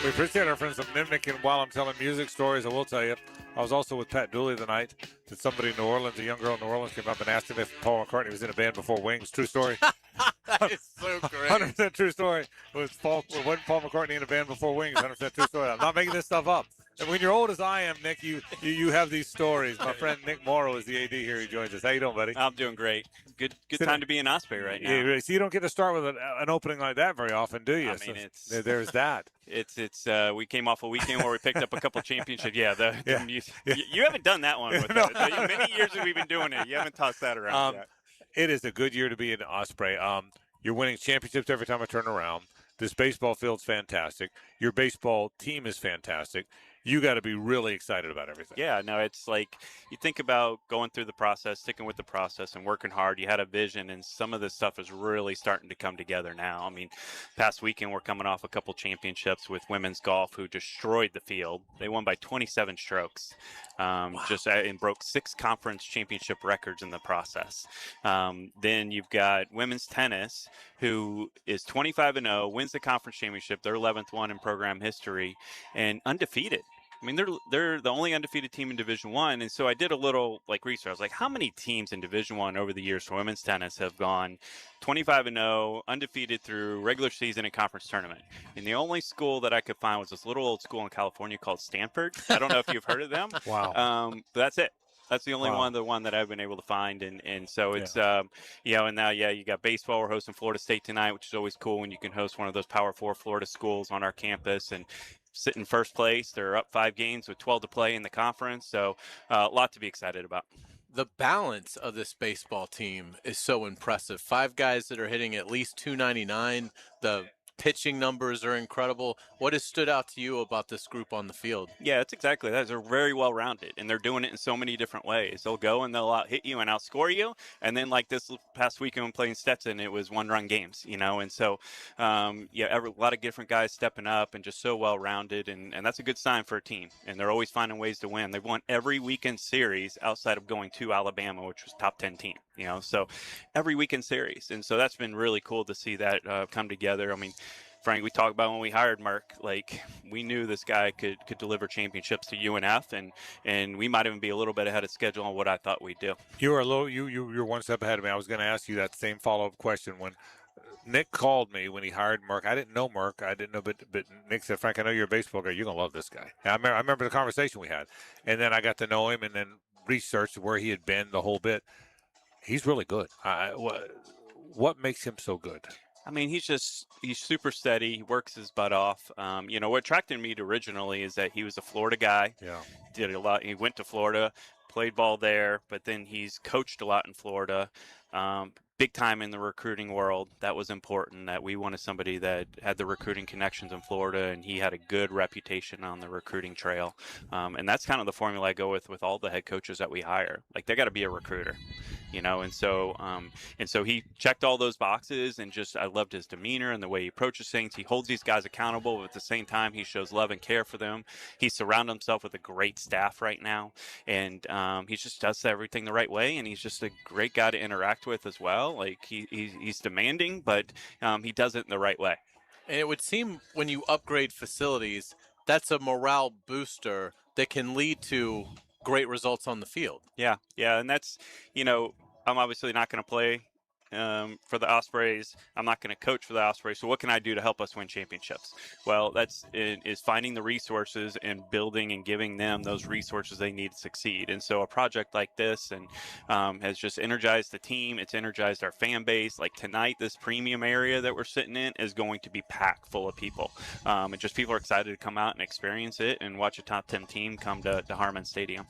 We appreciate our friends from Nimnick, and while I'm telling music stories, I will tell you, I was also with Pat Dooley the night that somebody in New Orleans, a young girl in New Orleans, came up and asked him if Paul McCartney was in a band before Wings. True story. That is so great. 100% true story. Wasn't Paul McCartney in a band before Wings? 100% true story. I'm not making this stuff up. And when you're old as I am, Nick, you have these stories. My friend Nick Morrow is the AD here. He joins us. How you doing, buddy? I'm doing great. Good time to be in Osprey right now. Yeah, so you don't get to start with an opening like that very often, do you? I mean, there's that. We came off a weekend where we picked up a couple championships. You haven't done that one with No. the many years that we've been doing it. You haven't tossed that around yet. It is a good year to be in Osprey. You're winning championships every time I turn around. This baseball field's fantastic. Your baseball team is fantastic. You got to be really excited about everything. Yeah, no, it's like you think about going through the process, sticking with the process and working hard. You had a vision, and some of this stuff is really starting to come together now. I mean, past weekend, we're coming off a couple championships with women's golf who destroyed the field. They won by 27 strokes, and broke 6 conference championship records in the process. Then you've got women's tennis, who is 25-0, wins the conference championship, their 11th one in program history, and undefeated. I mean, they're the only undefeated team in Division I, and so I did a little research. I was like, how many teams in Division I over the years for women's tennis have gone 25-0, undefeated through regular season and conference tournament? And the only school that I could find was this little old school in California called Stanford. I don't know if you've heard of them. Wow. But that's it. That's the only one that I've been able to find, and so it's and now you got baseball. We're hosting Florida State tonight, which is always cool when you can host one of those Power 4 Florida schools on our campus and sit in first place. They're up 5 games with 12 to play in the conference, so a lot to be excited about. The balance of this baseball team is so impressive. 5 guys that are hitting at least 299. The pitching numbers are incredible. What has stood out to you about this group on the field? Yeah, it's exactly that. They're very well rounded, and they're doing it in so many different ways. They'll go and they'll out-hit you and outscore you, and then like this past weekend when playing Stetson, it was 1-run games, and so a lot of different guys stepping up and just so well rounded, and that's a good sign for a team. And they're always finding ways to win. They've won every weekend series outside of going to Alabama, which was top 10 team. So every weekend series, and so that's been really cool to see that come together. I mean, Frank, we talked about when we hired Mark, we knew this guy could deliver championships to UNF, and we might even be a little bit ahead of schedule on what I thought we'd do. You're one step ahead of me. I was going to ask you that same follow-up question when Nick called me when he hired Mark. I didn't know Mark. But Nick said, Frank, I know you're a baseball guy. You're going to love this guy. And I remember the conversation we had, and then I got to know him and then researched where he had been the whole bit. He's really good. What makes him so good? I mean, he's super steady. He works his butt off. What attracted me to originally is that he was a Florida guy. Yeah. Did a lot. He went to Florida, played ball there, but then he's coached a lot in Florida. Big time in the recruiting world. That was important, that we wanted somebody that had the recruiting connections in Florida, and he had a good reputation on the recruiting trail. And that's kind of the formula I go with all the head coaches that we hire. They got to be a recruiter, and so he checked all those boxes, and just I loved his demeanor and the way he approaches things. He holds these guys accountable, but at the same time, he shows love and care for them. He surrounded himself with a great staff right now, and he just does everything the right way, and he's just a great guy to interact with as well. He's demanding, but he does it in the right way. And it would seem when you upgrade facilities, that's a morale booster that can lead to great results on the field. Yeah, and that's, I'm obviously not going to play for the Ospreys. I'm not going to coach for the Ospreys. So what can I do to help us win championships? Well, is finding the resources and building and giving them those resources they need to succeed. And so a project like this has just energized the team. It's energized our fan base. Like tonight, this premium area that we're sitting in is going to be packed full of people. And just people are excited to come out and experience it and watch a top 10 team come to Harmon Stadium.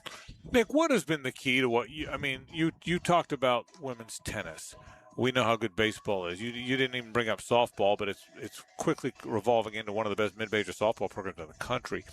Nick, what has been the key to what you talked about women's tennis. We know how good baseball is. You didn't even bring up softball, but it's quickly revolving into one of the best mid-major softball programs in the country.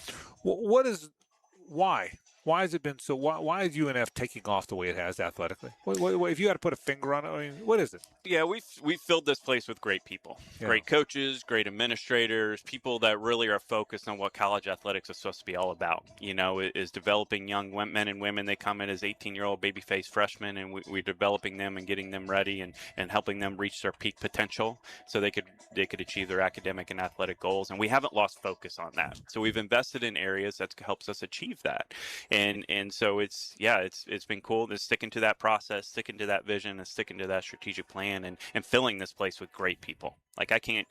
Why? Why has it been so? Why is UNF taking off the way it has athletically? If you had to put a finger on it, what is it? Yeah, we've filled this place with great people, great coaches, great administrators, people that really are focused on what college athletics is supposed to be all about. Is developing young men and women. They come in as 18-year-old babyface freshmen, and we're developing them and getting them ready and helping them reach their peak potential so they could achieve their academic and athletic goals. And we haven't lost focus on that. So we've invested in areas that helps us achieve that. And so it's been cool to sticking to that process, sticking to that vision, and sticking to that strategic plan, and filling this place with great people. I can't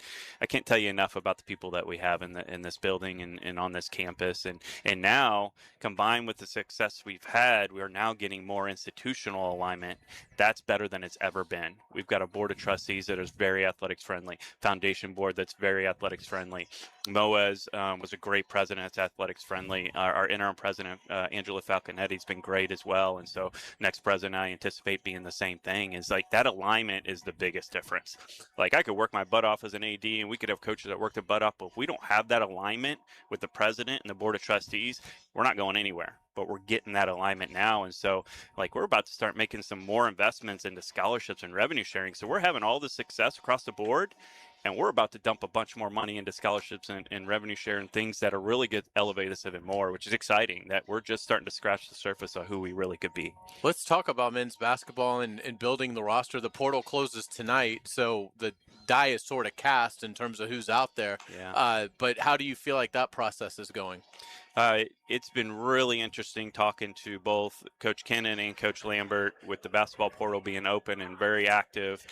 tell you enough about the people that we have in this building and on this campus, and now combined with the success we've had, we are now getting more institutional alignment. That's better than it's ever been. We've got a board of trustees that is very athletics friendly, foundation board that's very athletics friendly. Moaz was a great president that's athletics friendly. Our interim president, Angela Falconetti, has been great as well. And so next president, I anticipate being the same thing. Is that alignment is the biggest difference. I could work my butt off as an AD, and we could have coaches that work their butt off, but if we don't have that alignment with the president and the board of trustees, we're not going anywhere. But we're getting that alignment now, and so we're about to start making some more investments into scholarships and revenue sharing. So we're having all the success across the board, and we're about to dump a bunch more money into scholarships and revenue share and things that are really good to elevate us even more, which is exciting, that we're just starting to scratch the surface of who we really could be. Let's talk about men's basketball and building the roster. The portal closes tonight, so the die is sort of cast in terms of who's out there. Yeah. But how do you feel like that process is going? It's been really interesting talking to both Coach Kennan and Coach Lambert with the basketball portal being open and very active.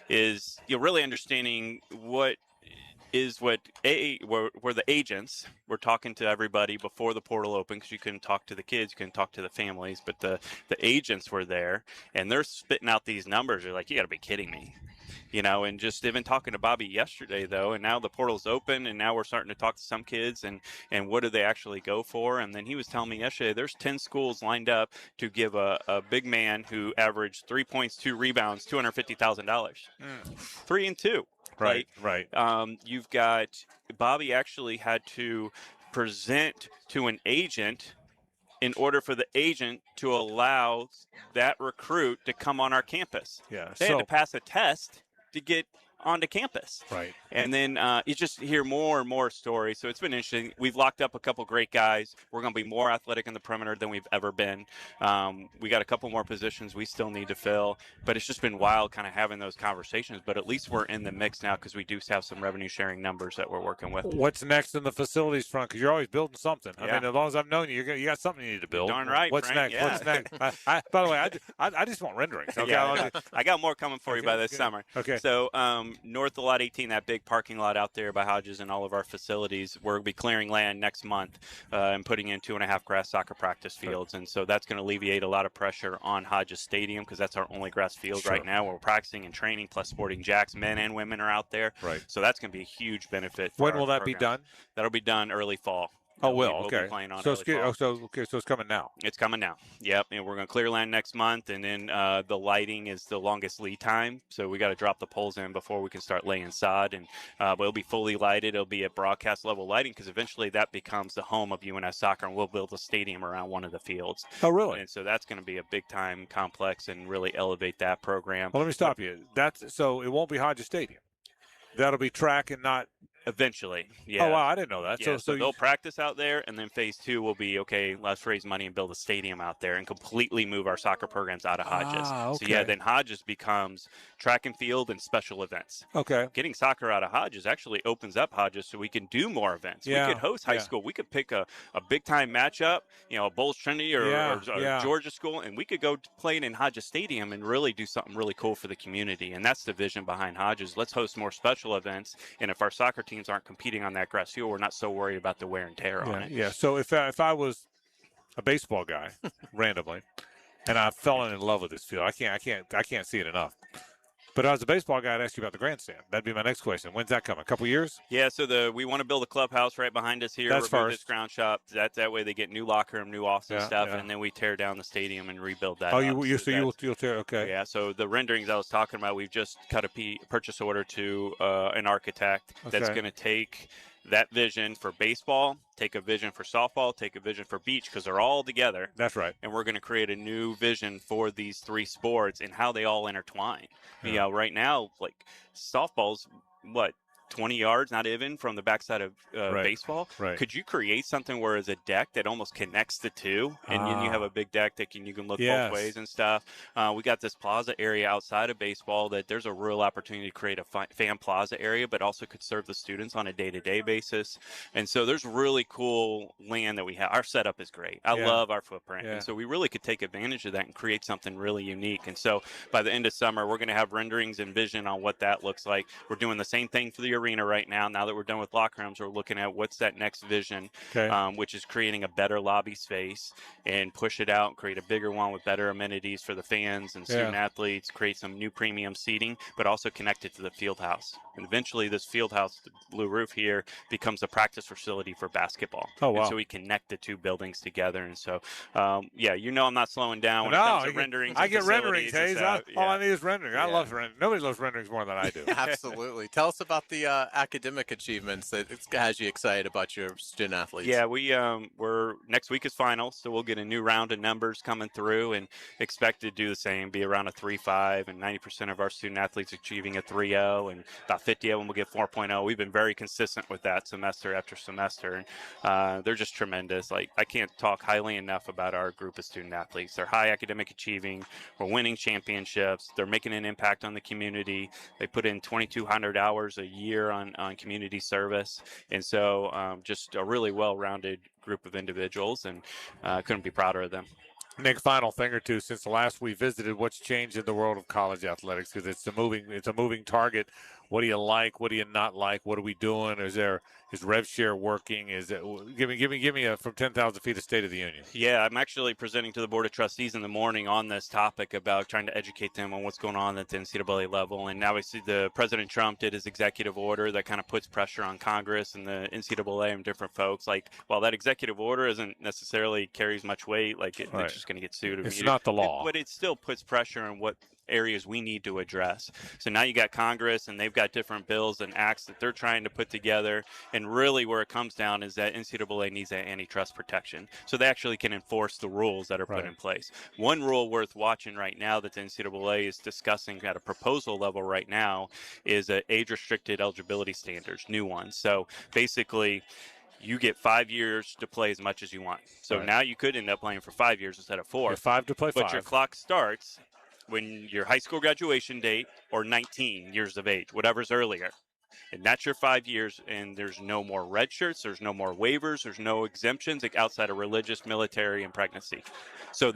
Is really understanding where the agents were talking to everybody before the portal opened, because you couldn't talk to the kids, you couldn't talk to the families, but the agents were there and they're spitting out these numbers. You're like, you got to be kidding me. And just even talking to Bobby yesterday, though, and now the portal's open, and now we're starting to talk to some kids, and what do they actually go for? And then he was telling me yesterday there's 10 schools lined up to give a big man who averaged 3 points, 2 rebounds, $250,000. 3 and 2. Right. You've got Bobby actually had to present to an agent in order for the agent to allow that recruit to come on our campus. Yeah. They had to pass a test to get onto campus. Right. And then you just hear more and more stories. So it's been interesting. We've locked up a couple great guys. We're going to be more athletic in the perimeter than we've ever been. We got a couple more positions we still need to fill. But it's just been wild kind of having those conversations. But at least we're in the mix now because we do have some revenue sharing numbers that we're working with. What's next in the facilities front? Because you're always building something. I mean, as long as I've known you, you got something you need to build. Darn right, What's Frank, next? yeah. What's next? By the way, I just want renderings. Okay? Yeah, I got more coming for you by this summer. Okay. So north of Lot 18, that big parking lot out there by Hodges and all of our facilities, we'll be clearing land next month and putting in 2.5 grass soccer practice fields. And so that's going to alleviate a lot of pressure on Hodges Stadium because that's our only grass field right now. We're practicing and training, plus Sporting Jacks, men and women are out there. Right. So that's going to be a huge benefit. For when will that program. be done? That'll be done early fall. Oh, We'll okay. be playing on So it's coming now. It's coming now. Yep. And we're going to clear land next month. And then the lighting is the longest lead time. So we got to drop the poles in before we can start laying sod. And but it'll be fully lighted. It'll be at broadcast level lighting because eventually that becomes the home of UNF soccer, and we'll build a stadium around one of the fields. Oh, really? And so that's going to be a big time complex and really elevate that program. Well, let me stop you. So it won't be Hodges Stadium. That'll be track and not. Eventually, yeah. Oh, wow, I didn't know that. Yeah, so they'll practice out there, and then phase 2 will be, okay, let's raise money and build a stadium out there and completely move our soccer programs out of Hodges. Okay. So, yeah, then Hodges becomes track and field and special events. Okay. Getting soccer out of Hodges actually opens up Hodges so we can do more events. Yeah. We could host high school. We could pick a big-time matchup, a Bulls Trinity or Georgia school, and we could go play it in Hodges Stadium and really do something really cool for the community. And that's the vision behind Hodges. Let's host more special events, and if our soccer teams aren't competing on that grass field, we're not so worried about the wear and tear on it. Yeah. So if I was a baseball guy randomly, and I fell in love with this field, I can't see it enough. But as a baseball guy, I'd ask you about the grandstand. That'd be my next question. When's that coming? A couple years? Yeah, so we want to build a clubhouse right behind us here. That's remove first. This ground shop. That way they get new locker room, new office stuff, and then we tear down the stadium and rebuild that. Oh, you'll tear. Okay. Yeah. So the renderings I was talking about, we've just cut a purchase order to an architect that's going to take that vision for baseball, take a vision for softball, take a vision for beach, because they're all together. That's right. And we're going to create a new vision for these 3 sports and how they all intertwine. Yeah. Right now, like softball's 20 yards, not even, from the backside of baseball. Right. Could you create something where it's a deck that almost connects the two, and then you have a big deck that you can look both ways and stuff? We got this plaza area outside of baseball that there's a real opportunity to create a fan plaza area, but also could serve the students on a day-to-day basis. And so there's really cool land that we have. Our setup is great. I love our footprint. And so we really could take advantage of that and create something really unique. And so by the end of summer, we're going to have renderings and vision on what that looks like. We're doing the same thing for the arena right now. Now that we're done with locker rooms, we're looking at what's that next vision, which is creating a better lobby space and push it out and create a bigger one with better amenities for the fans and student athletes, create some new premium seating, but also connect it to the field house. And eventually this field house, the blue roof here, becomes a practice facility for basketball. Oh, wow. And so we connect the 2 buildings together. And so, I'm not slowing down when it comes to renderings. I get renderings, Hayes. All I need is rendering. I love rendering. Nobody loves renderings more than I do. Absolutely. Tell us about the academic achievements that has you excited about your student athletes. Yeah, we're next week is finals, so we'll get a new round of numbers coming through and expect to do the same, be around a 3.5, and 90% of our student athletes achieving a 3.0, and about 50 of them will get 4.0. We've been very consistent with that semester after semester, and they're just tremendous. Like, I can't talk highly enough about our group of student athletes. They're high academic achieving. We're winning championships. They're making an impact on the community. They put in 2,200 hours a year on community service, and so just a really well-rounded group of individuals, and couldn't be prouder of them. Nick, final thing or two since the last we visited. What's changed in the world of college athletics? Because it's a moving target. What do you like? What do you not like? What are we doing? Is rev share working? Give me a from 10,000 feet of State of the Union. Yeah, I'm actually presenting to the Board of Trustees in the morning on this topic about trying to educate them on what's going on at the NCAA level. And now we see the President Trump did his executive order that kind of puts pressure on Congress and the NCAA and different folks. Like, while that executive order isn't necessarily carries much weight, like it's just going to get sued. It's not the law, but it still puts pressure on what areas we need to address. So now you got Congress, and they've got different bills and acts that they're trying to put together. And really where it comes down is that NCAA needs that antitrust protection, so they actually can enforce the rules that are put in place. One rule worth watching right now that the NCAA is discussing at a proposal level right now is age-restricted eligibility standards, new ones. So basically, you get 5 years to play as much as you want. So now you could end up playing for 5 years instead of 4. You're 5 to play 5. But your clock starts when your high school graduation date or 19 years of age, whatever's earlier. And that's your 5 years, and there's no more red shirts, there's no more waivers, there's no exemptions outside of religious, military, and pregnancy. So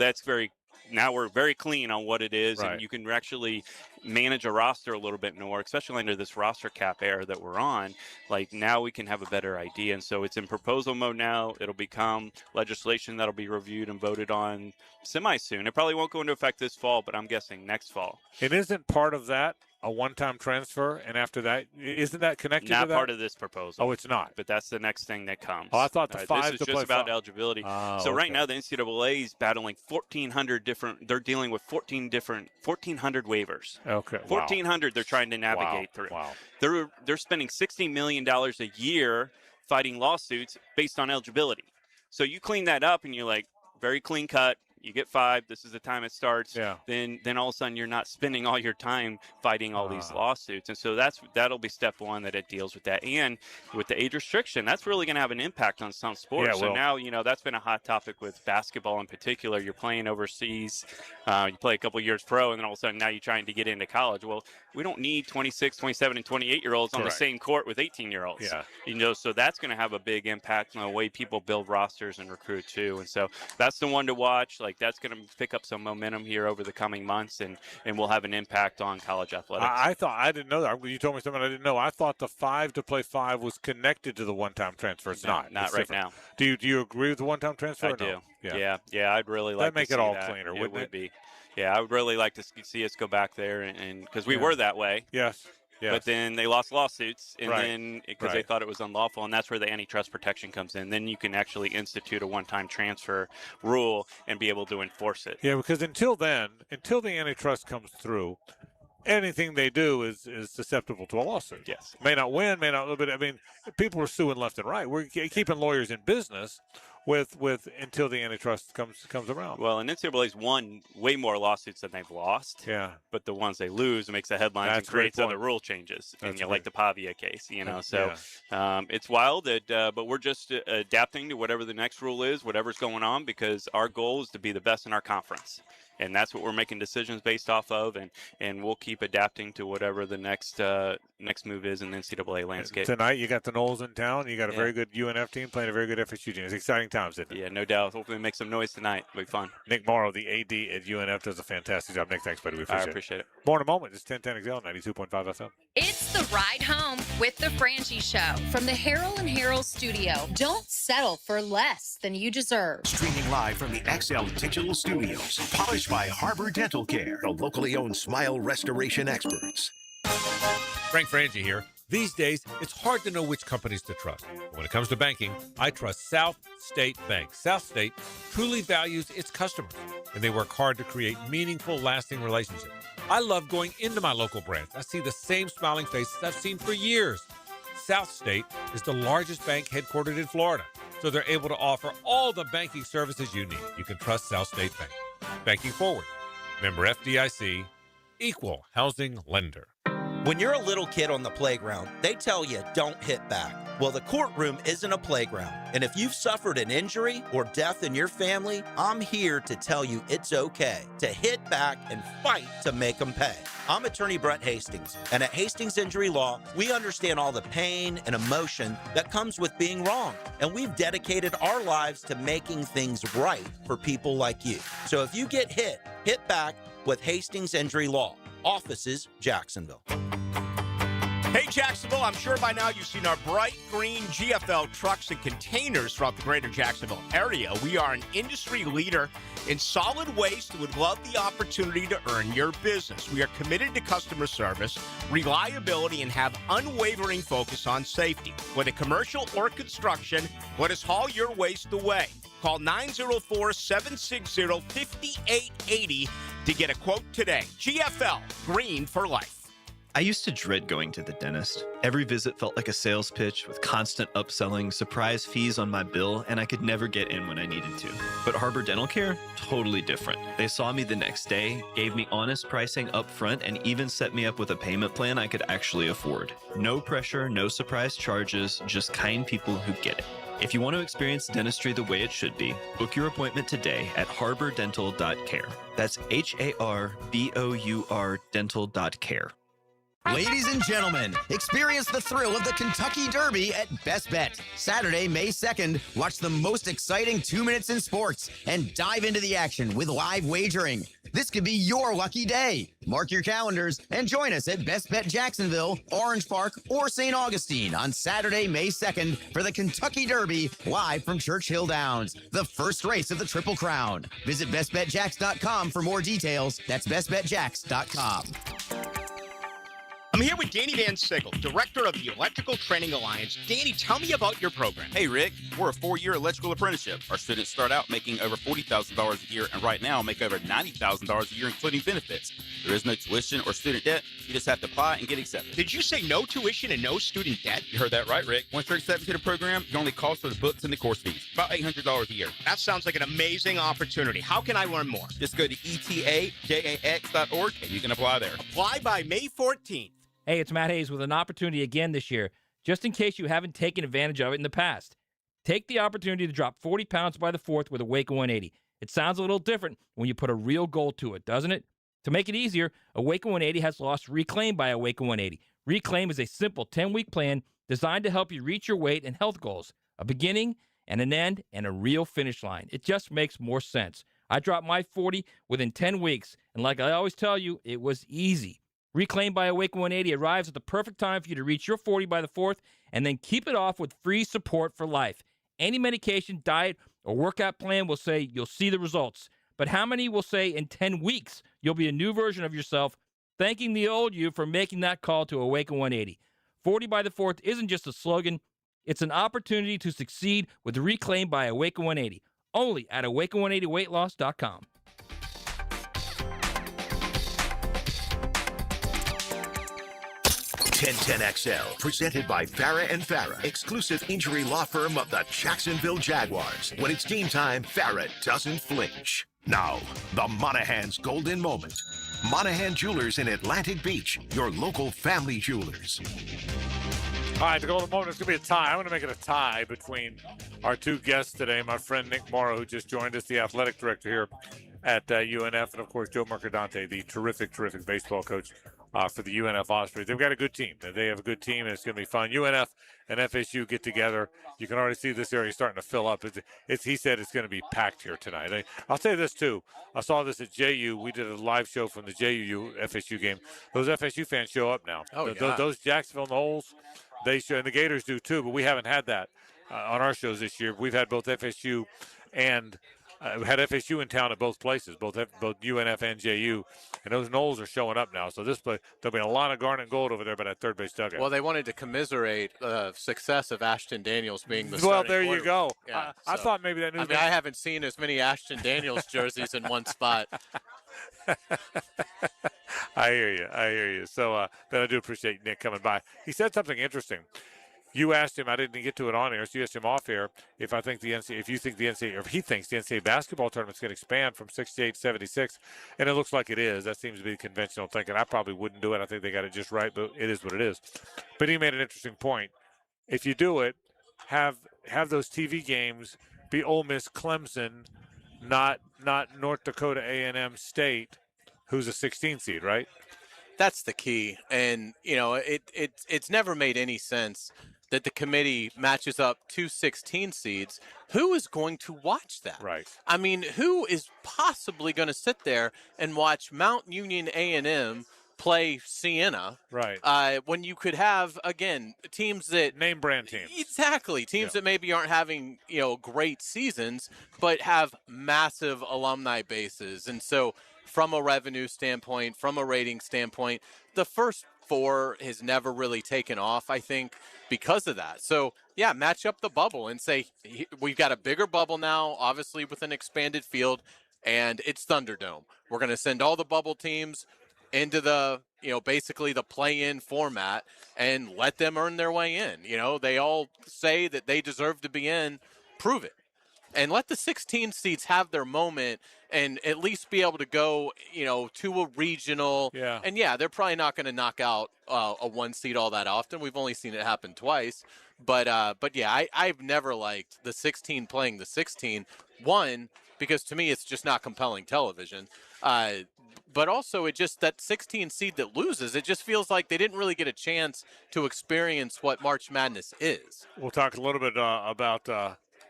now we're very clean on what it is, and you can actually manage a roster a little bit more, especially under this roster cap era that we're on. Like, now we can have a better idea. And so it's in proposal mode now. It'll become legislation that'll be reviewed and voted on semi-soon. It probably won't go into effect this fall, but I'm guessing next fall. It isn't part of that a one-time transfer, and after that, isn't that connected to that? Not part of this proposal. Oh, it's not. But that's the next thing that comes. Oh, I thought the 5 to play 5. This is just about eligibility. So right now, the NCAA is battling 1,400 different. They're dealing with 1,400 waivers. Okay. 1,400 they're trying to navigate through. Wow. They're spending $60 million a year fighting lawsuits based on eligibility. So you clean that up, and you're like, very clean cut. You get 5. This is the time it starts. Yeah. Then all of a sudden you're not spending all your time fighting all these lawsuits, and so that'll be step one, that it deals with that. And with the age restriction, that's really going to have an impact on some sports. Yeah, so now that's been a hot topic with basketball in particular. You're playing overseas, you play a couple years pro, and then all of a sudden now you're trying to get into college. Well, we don't need 26, 27, and 28-year-olds on the same court with 18-year-olds. Yeah. So that's going to have a big impact on the way people build rosters and recruit too. And so that's the one to watch. Like, that's going to pick up some momentum here over the coming months, and will have an impact on college athletics. I didn't know that. You told me something I didn't know. I thought the 5 to play 5 was connected to the one-time transfer. It's not. Not right now. Do you agree with the one-time transfer? I do. No? Yeah. I'd really like to make see it all that. cleaner, It wouldn't would it? be. Yeah, I would really like to see us go back there, and because we were that way. Yes. But then they lost lawsuits, and then because they Right. thought it was unlawful, and that's where the antitrust protection comes in. Then you can actually institute a one-time transfer rule and be able to enforce it. Yeah, because until the antitrust comes through, anything they do is susceptible to a lawsuit. Yes. May not win, may not, but I mean, people are suing left and right. We're keeping lawyers in business with until the antitrust comes around. Well, and NCAA's won way more lawsuits than they've lost. Yeah. But the ones they lose, it makes the headlines That's and creates a great other point. rule changes. That's And like the Pavia case, So Yeah. it's wild, but we're just adapting to whatever the next rule is, whatever's going on, because our goal is to be the best in our conference. And that's what we're making decisions based off of, and we'll keep adapting to whatever the next move is in the NCAA landscape. Tonight, you got the Knowles in town. You got a very good UNF team playing a very good FSU team. It's exciting times, isn't it? Yeah, no doubt. Hopefully make some noise tonight. It'll be fun. Nick Morrow, the AD at UNF, does a fantastic job. Nick, thanks, buddy. We I appreciate it. appreciate it. More in a moment. It's 1010XL, 92.5 FM. It's the ride home with the Frangie Show from the Harold and Harold studio. Don't settle for less than you deserve. Streaming live from the XL Digital Studios. Polished by Harbor Dental Care, the locally owned smile restoration experts. Frank Frangie here. These days, it's hard to know which companies to trust. But when it comes to banking, I trust South State Bank. South State truly values its customers, and they work hard to create meaningful, lasting relationships. I love going into my local branch. I see the same smiling faces I've seen for years. South State is the largest bank headquartered in Florida, so they're able to offer all the banking services you need. You can trust South State Bank. Banking forward. Member FDIC, equal housing lender. When you're a little kid on the playground, they tell you don't hit back. Well, the courtroom isn't a playground. And if you've suffered an injury or death in your family, I'm here to tell you it's okay to hit back and fight to make them pay. I'm attorney Brett Hastings, and at Hastings Injury Law, we understand all the pain and emotion that comes with being wrong, and we've dedicated our lives to making things right for people like you. So if you get hit back with Hastings Injury Law. Offices, Jacksonville. Hey, Jacksonville, I'm sure by now you've seen our bright green GFL trucks and containers throughout the greater Jacksonville area. We are an industry leader in solid waste and would love the opportunity to earn your business. We are committed to customer service, reliability, and have unwavering focus on safety. Whether commercial or construction, let us haul your waste away. Call 904-760-5880 to get a quote today. GFL, green for life. I used to dread going to the dentist. Every visit felt like a sales pitch with constant upselling, surprise fees on my bill, and I could never get in when I needed to. But Harbor Dental Care, totally different. They saw me the next day, gave me honest pricing up front, and even set me up with a payment plan I could actually afford. No pressure, no surprise charges, just kind people who get it. If you want to experience dentistry the way it should be, book your appointment today at harbordental.care. That's HARBOUR dental.care. Ladies and gentlemen, experience the thrill of the Kentucky Derby at Best Bet. Saturday, May 2nd, watch the most exciting 2 minutes in sports and dive into the action with live wagering. This could be your lucky day. Mark your calendars and join us at Best Bet Jacksonville, Orange Park, or St. Augustine on Saturday, May 2nd for the Kentucky Derby live from Churchill Downs, the first race of the Triple Crown. Visit bestbetjacks.com for more details. That's bestbetjacks.com. I'm here with Danny Van Sickle, director of the Electrical Training Alliance. Danny, tell me about your program. Hey, Rick, we're a 4-year electrical apprenticeship. Our students start out making over $40,000 a year, and right now make over $90,000 a year, including benefits. There is no tuition or student debt. You just have to apply and get accepted. Did you say no tuition and no student debt? You heard that right, Rick. Once you're accepted to the program, your only cost for the books and the course fees, about $800 a year. That sounds like an amazing opportunity. How can I learn more? Just go to etajax.org, and you can apply there. Apply by May 14th. Hey, it's Matt Hayes with an opportunity again this year, just in case you haven't taken advantage of it in the past. Take the opportunity to drop 40 pounds by the 4th with a Waco 180. It sounds a little different when you put a real goal to it, doesn't it? To make it easier, a Waco 180 has lost Reclaim by a Waco 180. Reclaim is a simple 10-week plan designed to help you reach your weight and health goals, a beginning and an end and a real finish line. It just makes more sense. I dropped my 40 within 10 weeks, and like I always tell you, it was easy. Reclaim by a Waco 180 arrives at the perfect time for you to reach your 40 by the 4th and then keep it off with free support for life. Any medication, diet, or workout plan will say you'll see the results. But how many will say in 10 weeks you'll be a new version of yourself, thanking the old you for making that call to a Waco 180? 40 by the 4th isn't just a slogan. It's an opportunity to succeed with Reclaim by a Waco 180. Only at awaco180weightloss.com. 1010XL, presented by Farah and Farah, exclusive injury law firm of the Jacksonville Jaguars. When it's game time, Farah doesn't flinch. Now, the Monahan's golden moment. Monahan Jewelers in Atlantic Beach, your local family jewelers. All right, the golden moment is going to be a tie. I'm going to make it a tie between our two guests today, my friend Nick Morrow, who just joined us, the athletic director here at UNF, and, of course, Joe Mercadante, the terrific baseball coach for the UNF Ospreys. They've got a good team. They have a good team, and it's going to be fun. UNF and FSU get together. You can already see this area starting to fill up. He said it's going to be packed here tonight. I'll say this, too. I saw this at JU. We did a live show from the JU FSU game. Those FSU fans show up now. Oh, yeah. Those Jacksonville Knowles, they show, and the Gators do, too, but we haven't had that on our shows this year. We've had both FSU and we had FSU in town at both places, both UNF and JU, and those Knowles are showing up now. So this play, there'll be a lot of garnet and gold over there by that third base dugout. Well, they wanted to commiserate the success of Ashton Daniels being the well, there you go. Yeah, I thought maybe that news. I haven't seen as many Ashton Daniels jerseys in one spot. I hear you. So, but I do appreciate Nick coming by. He said something interesting. You asked him, I didn't get to it on air, so you asked him off air if he thinks the NCAA basketball tournament's going to expand from 68 to 76, and it looks like it is. That seems to be the conventional thinking. I probably wouldn't do it. I think they got it just right, but it is what it is. But he made an interesting point. If you do it, have those TV games be Ole Miss Clemson, not North Dakota A&M State, who's a 16 seed, right? That's the key. And, it's never made any sense that the committee matches up 2 16 seeds. Who is going to watch that? Right. I mean, who is possibly going to sit there and watch Mount Union A&M play Siena? Right. When you could have, again, teams that name brand teams. Exactly. Teams that maybe aren't having, great seasons, but have massive alumni bases. And so from a revenue standpoint, from a rating standpoint, the first 4 has never really taken off, I think, because of that. So, yeah, match up the bubble and say, we've got a bigger bubble now, obviously with an expanded field, and it's Thunderdome. We're going to send all the bubble teams into the, basically the play-in format and let them earn their way in. They all say that they deserve to be in. Prove it. And let the 16 seeds have their moment and at least be able to go, to a regional. Yeah. And, yeah, they're probably not going to knock out a 1 seed all that often. We've only seen it happen twice. But yeah, I've never liked the 16 playing the 16. One, because to me it's just not compelling television. But also that 16 seed that loses, it just feels like they didn't really get a chance to experience what March Madness is. We'll talk a little bit about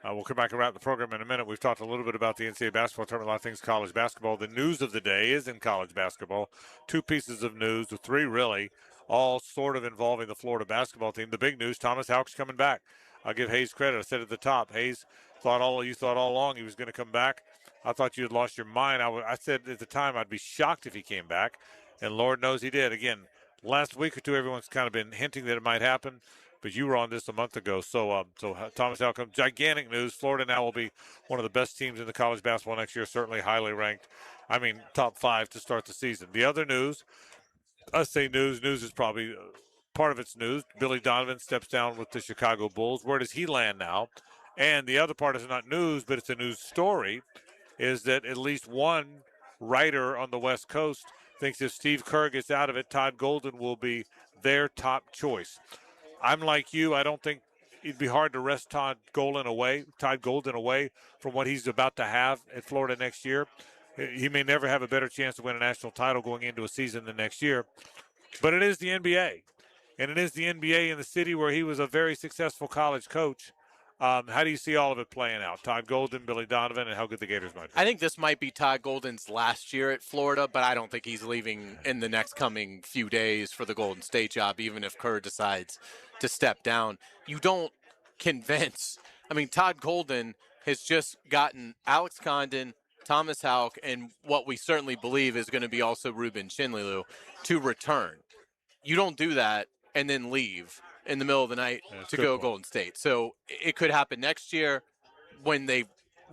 we'll come back and wrap the program in a minute. We've talked a little bit about the NCAA basketball tournament, a lot of things college basketball. The news of the day is in college basketball. 2 pieces of news, or 3 really, all sort of involving the Florida basketball team. The big news, Thomas Houck's coming back. I'll give Hayes credit. I said at the top, Hayes thought all along he was going to come back. I thought you had lost your mind. I said at the time I'd be shocked if he came back, and Lord knows he did. Again, last week or 2, everyone's kind of been hinting that it might happen. But you were on this a month ago. So Thomas Houck, gigantic news. Florida now will be one of the best teams in the college basketball next year, certainly highly ranked. I mean, top 5 to start the season. The other news, I say news is probably part of it's news. Billy Donovan steps down with the Chicago Bulls. Where does he land now? And the other part is not news, but it's a news story, is that at least one writer on the West Coast thinks if Steve Kerr gets out of it, Todd Golden will be their top choice. I'm like you. I don't think it'd be hard to wrest Todd Golden away from what he's about to have at Florida next year. He may never have a better chance to win a national title going into a season than next year. But it is the NBA. And it is the NBA in the city where he was a very successful college coach. How do you see all of it playing out? Todd Golden, Billy Donovan, and how good the Gators might be? I think this might be Todd Golden's last year at Florida, but I don't think he's leaving in the next coming few days for the Golden State job, even if Kerr decides to step down. You don't convince. I mean, Todd Golden has just gotten Alex Condon, Thomas Houck, and what we certainly believe is going to be also Ruben Chinlilu to return. You don't do that and then leave in the middle of the night to go Golden State. So it could happen next year when they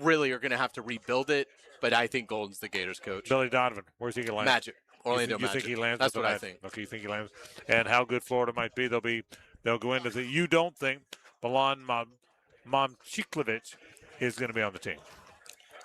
really are going to have to rebuild it. But I think Golden's the Gators coach. Billy Donovan, where's he going to land? Magic. Orlando you Magic. Think he lands? That's what I think. Okay, you think he lands? And how good Florida might be? They'll go into the. You don't think Milan Momcilovic is going to be on the team?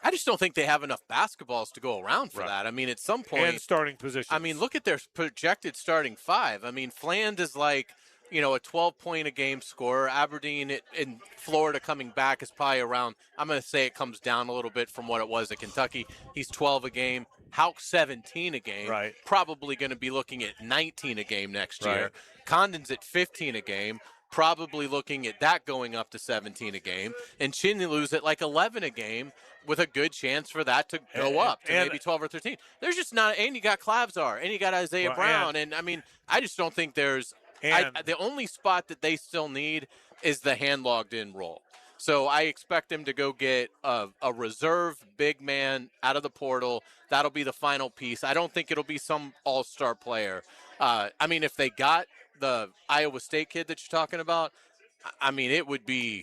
I just don't think they have enough basketballs to go around for that. I mean, at some point, and starting position. I mean, look at their projected starting 5. I mean, Fland is like, a 12-point-a-game scorer. Aberdeen in Florida coming back is probably around, I'm going to say it comes down a little bit from what it was at Kentucky. He's 12 a game. Houck 17 a game. Right. Probably going to be looking at 19 a game next year. Right. Condon's at 15 a game. Probably looking at that going up to 17 a game. And Chinlilu's at like 11 a game with a good chance for that to go up to maybe 12 or 13. There's just not – and you got Clavsar, and you got Isaiah Brown. And, I mean, I just don't think there's – the only spot that they still need is the hand-logged-in role. So I expect them to go get a reserve big man out of the portal. That'll be the final piece. I don't think it'll be some all-star player. I mean, if they got the Iowa State kid that you're talking about, I mean, it would be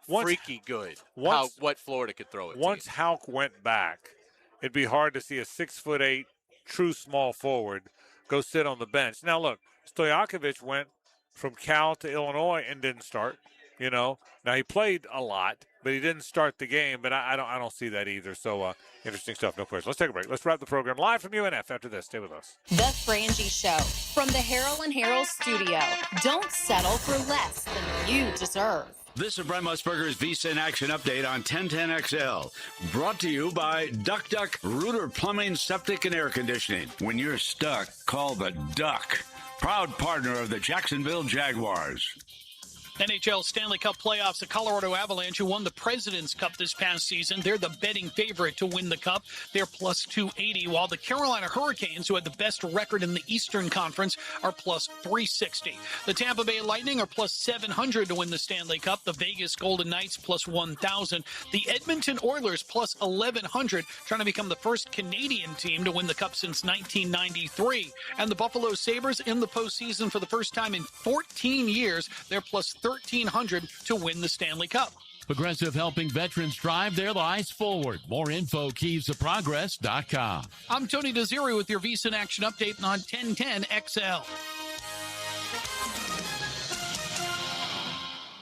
freaky good what Florida could throw at Once teams. Houck went back, it'd be hard to see a 6'8" true small forward go sit on the bench. Now, look, Stojakovic went from Cal to Illinois and didn't start. Now he played a lot, but he didn't start the game. But I don't see that either. So interesting stuff, no question. Let's take a break. Let's wrap the program live from UNF after this. Stay with us. The Frangie Show from the Harold and Harold studio. Don't settle for less than you deserve. This is Brent Musburger's Visa in Action update on 1010XL. Brought to you by Duck Duck Rooter Plumbing, Septic, and Air Conditioning. When you're stuck, call the Duck. Proud partner of the Jacksonville Jaguars. NHL Stanley Cup playoffs, the Colorado Avalanche, who won the President's Cup this past season. They're the betting favorite to win the Cup. They're plus 280, while the Carolina Hurricanes, who had the best record in the Eastern Conference, are plus 360. The Tampa Bay Lightning are plus 700 to win the Stanley Cup. The Vegas Golden Knights plus 1,000. The Edmonton Oilers plus 1,100, trying to become the first Canadian team to win the Cup since 1993. And the Buffalo Sabres in the postseason for the first time in 14 years. They're plus 1,300 to win the Stanley Cup. Progressive helping veterans drive their lives forward. More info, keysofprogress.com. I'm Tony Desiri with your Visa in Action update on 1010 XL.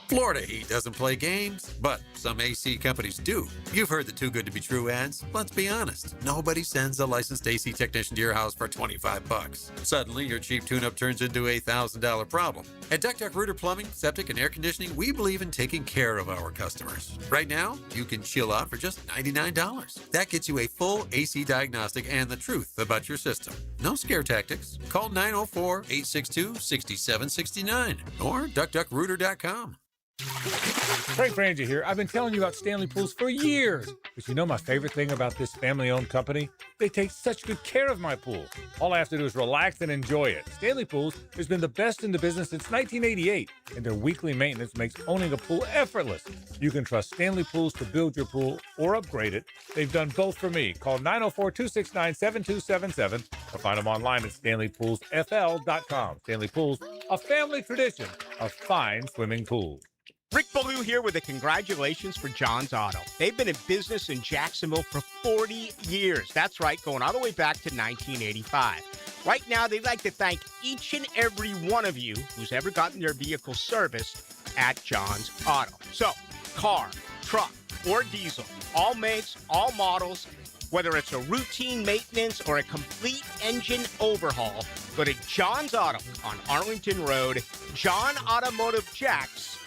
Florida Heat doesn't play games, but some AC companies do. You've heard the too good to be true ads. Let's be honest. Nobody sends a licensed AC technician to your house for $25. Suddenly, your cheap tune-up turns into a $1,000 problem. At Duck Duck Rooter Plumbing, Septic, and Air Conditioning, we believe in taking care of our customers. Right now, you can chill out for just $99. That gets you a full AC diagnostic and the truth about your system. No scare tactics. Call 904-862-6769 or duckduckrooter.com. Frank Frangie here. I've been telling you about Stanley Pools for years. But you know my favorite thing about this family-owned company? They take such good care of my pool. All I have to do is relax and enjoy it. Stanley Pools has been the best in the business since 1988, and their weekly maintenance makes owning a pool effortless. You can trust Stanley Pools to build your pool or upgrade it. They've done both for me. Call 904-269-7277 or find them online at StanleyPoolsFL.com. Stanley Pools, a family tradition of fine swimming pools. Rick Ballou here with a congratulations for John's Auto. They've been in business in Jacksonville for 40 years. That's right, going all the way back to 1985. Right now, they'd like to thank each and every one of you who's ever gotten their vehicle serviced at John's Auto. So, car, truck, or diesel, all makes, all models, whether it's a routine maintenance or a complete engine overhaul, go to John's Auto on Arlington Road, JohnAutomotiveJacks.com.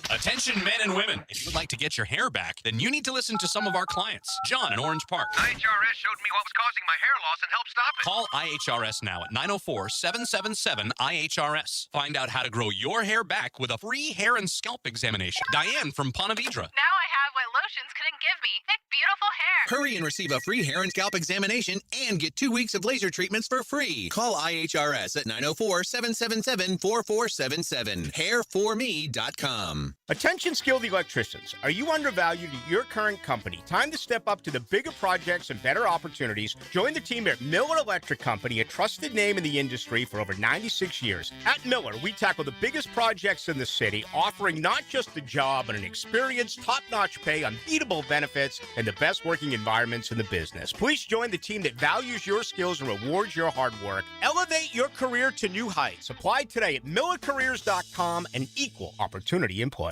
Attention men and women. If you'd like to get your hair back, then you need to listen to some of our clients. John in Orange Park. IHRS showed me what was causing my hair loss and helped stop it. Call IHRS now at 904-777-IHRS. Find out how to grow your hair back with a free hair and scalp examination. Diane from Ponte Vedra. Now I have what lotions couldn't give me. Thick, beautiful hair. Hurry and receive a free hair and scalp examination and get 2 weeks of laser treatments for free. Call IHRS at 904-777-4477. Hairforme.com. Attention skilled electricians. Are you undervalued at your current company? Time to step up to the bigger projects and better opportunities. Join the team at Miller Electric Company, a trusted name in the industry for over 96 years. At Miller, we tackle the biggest projects in the city, offering not just the job, but an experienced, top-notch pay, unbeatable benefits, and the best working environments in the business. Please join the team that values your skills and rewards your hard work. Elevate your career to new heights. Apply today at millercareers.com, an equal opportunity employer.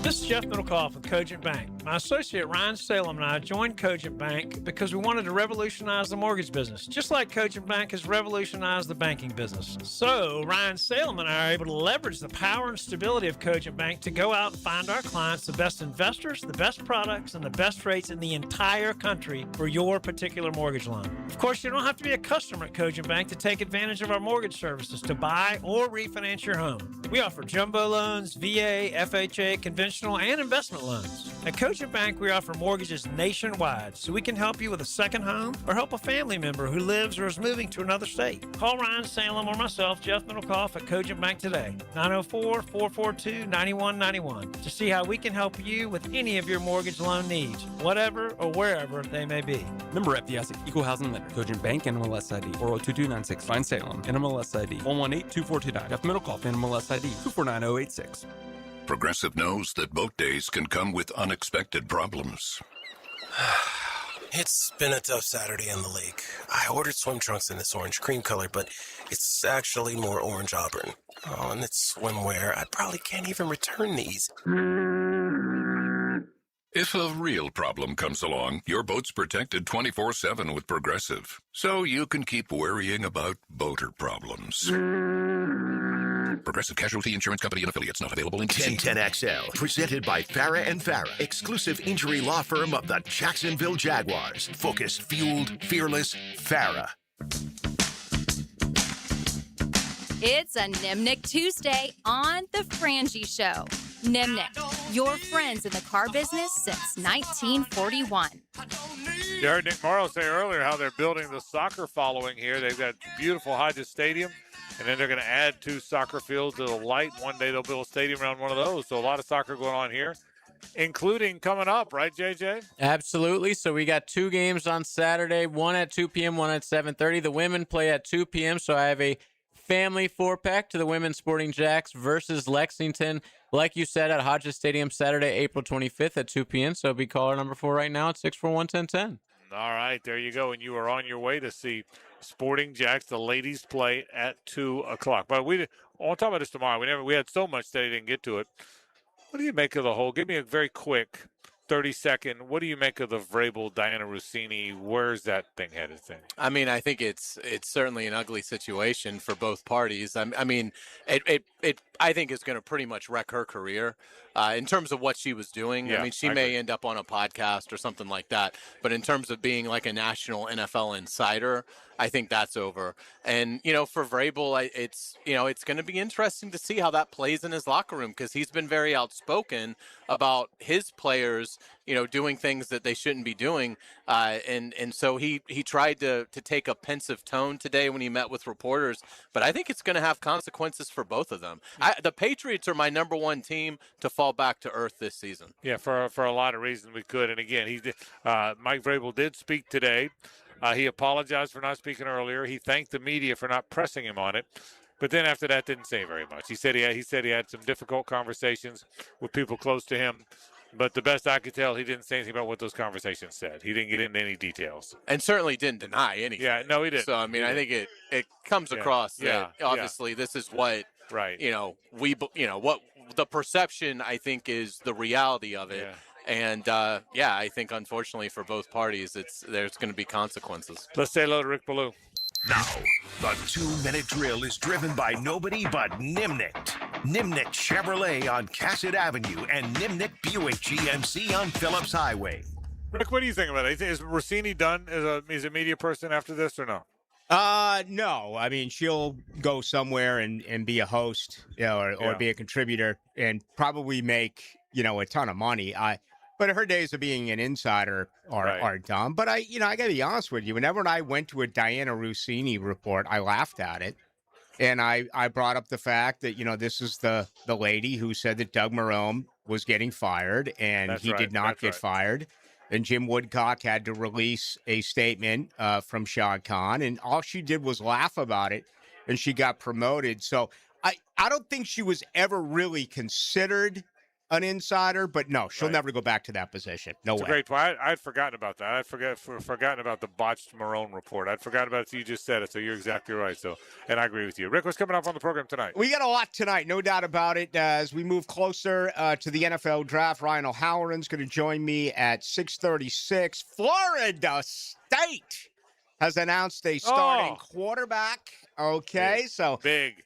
This is Jeff Middlecoff with Cogent Bank. My associate Ryan Salem and I joined Cogent Bank because we wanted to revolutionize the mortgage business, just like Cogent Bank has revolutionized the banking business. So Ryan Salem and I are able to leverage the power and stability of Cogent Bank to go out and find our clients the best investors, the best products, and the best rates in the entire country for your particular mortgage loan. Of course, you don't have to be a customer at Cogent Bank to take advantage of our mortgage services to buy or refinance your home. We offer jumbo loans, VA, FHA, conventional and investment loans. At Cogent Bank, we offer mortgages nationwide, so we can help you with a second home or help a family member who lives or is moving to another state. Call Ryan Salem or myself, Jeff Middlecoff, at Cogent Bank today, 904-442-9191, to see how we can help you with any of your mortgage loan needs, whatever or wherever they may be. Member FDIC, Equal Housing Lender, Cogent Bank, NMLS ID 402296, Ryan Salem, NMLS ID 1182429, Jeff Middlecoff, NMLS ID 249086. Progressive knows that boat days can come with unexpected problems. It's been a tough Saturday on the lake. I ordered swim trunks in this orange cream color, but it's actually more orange auburn. Oh, and it's swimwear. I probably can't even return these. If a real problem comes along, your boat's protected 24/7 with Progressive. So you can keep worrying about boater problems. Progressive Casualty Insurance Company and affiliates, not available in D.C. 1010XL, presented by Farah and Farah, exclusive injury law firm of the Jacksonville Jaguars. Focused, fueled, fearless, Farah. It's a Nimnik Tuesday on the Frangie Show. Nimnik, your friends in the car business since 1941. You heard Nick Morrow say earlier how they're building the soccer following here. They've got beautiful Hodges Stadium, and then they're going to add 2 soccer fields to the light. One day they'll build a stadium around one of those. So a lot of soccer going on here, including coming up, right, JJ? Absolutely. So we got 2 games on Saturday, one at 2 p.m., one at 7:30. The women play at 2 p.m., so I have a family 4-pack to the Women's Sporting Jacks versus Lexington. Like you said, at Hodges Stadium, Saturday, April 25th at 2 p.m. So be caller number 4 right now at 641-1010. All right, there you go. And you are on your way to see Sporting Jacks, the ladies play at 2 o'clock. But I'll talk about this tomorrow. We had so much today, didn't get to it. What do you make of the whole? Give me a very quick 30-second. What do you make of the Vrabel, Diana Rossini? Where's that thing headed? I mean, I think it's certainly an ugly situation for both parties. I mean, it I think is going to pretty much wreck her career in terms of what she was doing. Yeah, I mean, she may end up on a podcast or something like that. But in terms of being like a national NFL insider, I think that's over. And, for Vrabel, it's going to be interesting to see how that plays in his locker room because he's been very outspoken about his players, doing things that they shouldn't be doing. And so he tried to take a pensive tone today when he met with reporters. But I think it's going to have consequences for both of them. The Patriots are my number 1 team to fall back to earth this season. Yeah, for a lot of reasons we could. And again, Mike Vrabel did speak today. He apologized for not speaking earlier. He thanked the media for not pressing him on it. But then after that, didn't say very much. He said he had some difficult conversations with people close to him. But the best I could tell, he didn't say anything about what those conversations said. He didn't get into any details. And certainly didn't deny anything. Yeah, no, he didn't. So, I mean, I think it comes across that obviously this is what, right. What the perception, I think, is the reality of it. Yeah. And, I think, unfortunately, for both parties, there's going to be consequences. Let's say hello to Rick Ballou. Now, the 2-minute drill is driven by nobody but Nimnik. Nimnik Chevrolet on Cassett Avenue and Nimnik Buick GMC on Phillips Highway. Rick, what do you think about it? Is Rossini done as a media person after this or no? No. I mean, she'll go somewhere and be a host, or be a contributor and probably make, a ton of money. But her days of being an insider are done. But I got to be honest with you. Whenever I went to a Diana Rossini report, I laughed at it. And I brought up the fact that, this is the lady who said that Doug Marrone was getting fired, and he did not get fired. And Jim Woodcock had to release a statement from Shad Khan, and all she did was laugh about it, and she got promoted. So I don't think she was ever really considered an insider, but no, she'll never go back to that position. No way. It's a great point. I'd forgotten about that. I'd forgotten about the botched Marrone report. I'd forgotten about it until you just said it, so you're exactly right. So, and I agree with you. Rick, what's coming up on the program tonight? We got a lot tonight, no doubt about it. As we move closer to the NFL draft, Ryan O'Halloran's going to join me at 6:36. Florida State has announced a starting quarterback. Okay, big, so big.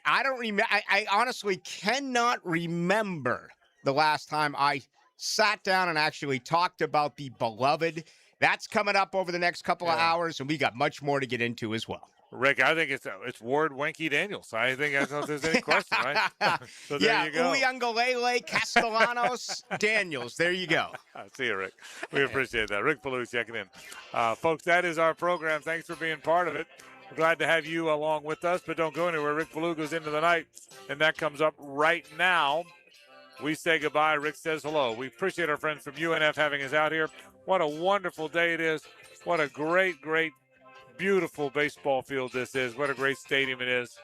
I don't remember. I honestly cannot remember the last time I sat down and actually talked about the beloved. That's coming up over the next couple of hours, and we got much more to get into as well. Rick, I think it's Ward Wenke Daniels. I don't know if there's any question, right? So there you go. Uyangalele, Castellanos, Daniels. There you go. See you, Rick. We appreciate that. Rick Ballou checking in. Folks, that is our program. Thanks for being part of it. We're glad to have you along with us, but don't go anywhere. Rick Ballou goes into the night, and that comes up right now. We say goodbye. Rick says hello. We appreciate our friends from UNF having us out here. What a wonderful day it is. What a great, beautiful baseball field this is. What a great stadium it is.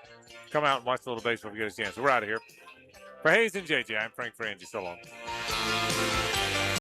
Come out and watch a little baseball if you get a chance. We're out of here. For Hayes and JJ, I'm Frank Frangie. So long.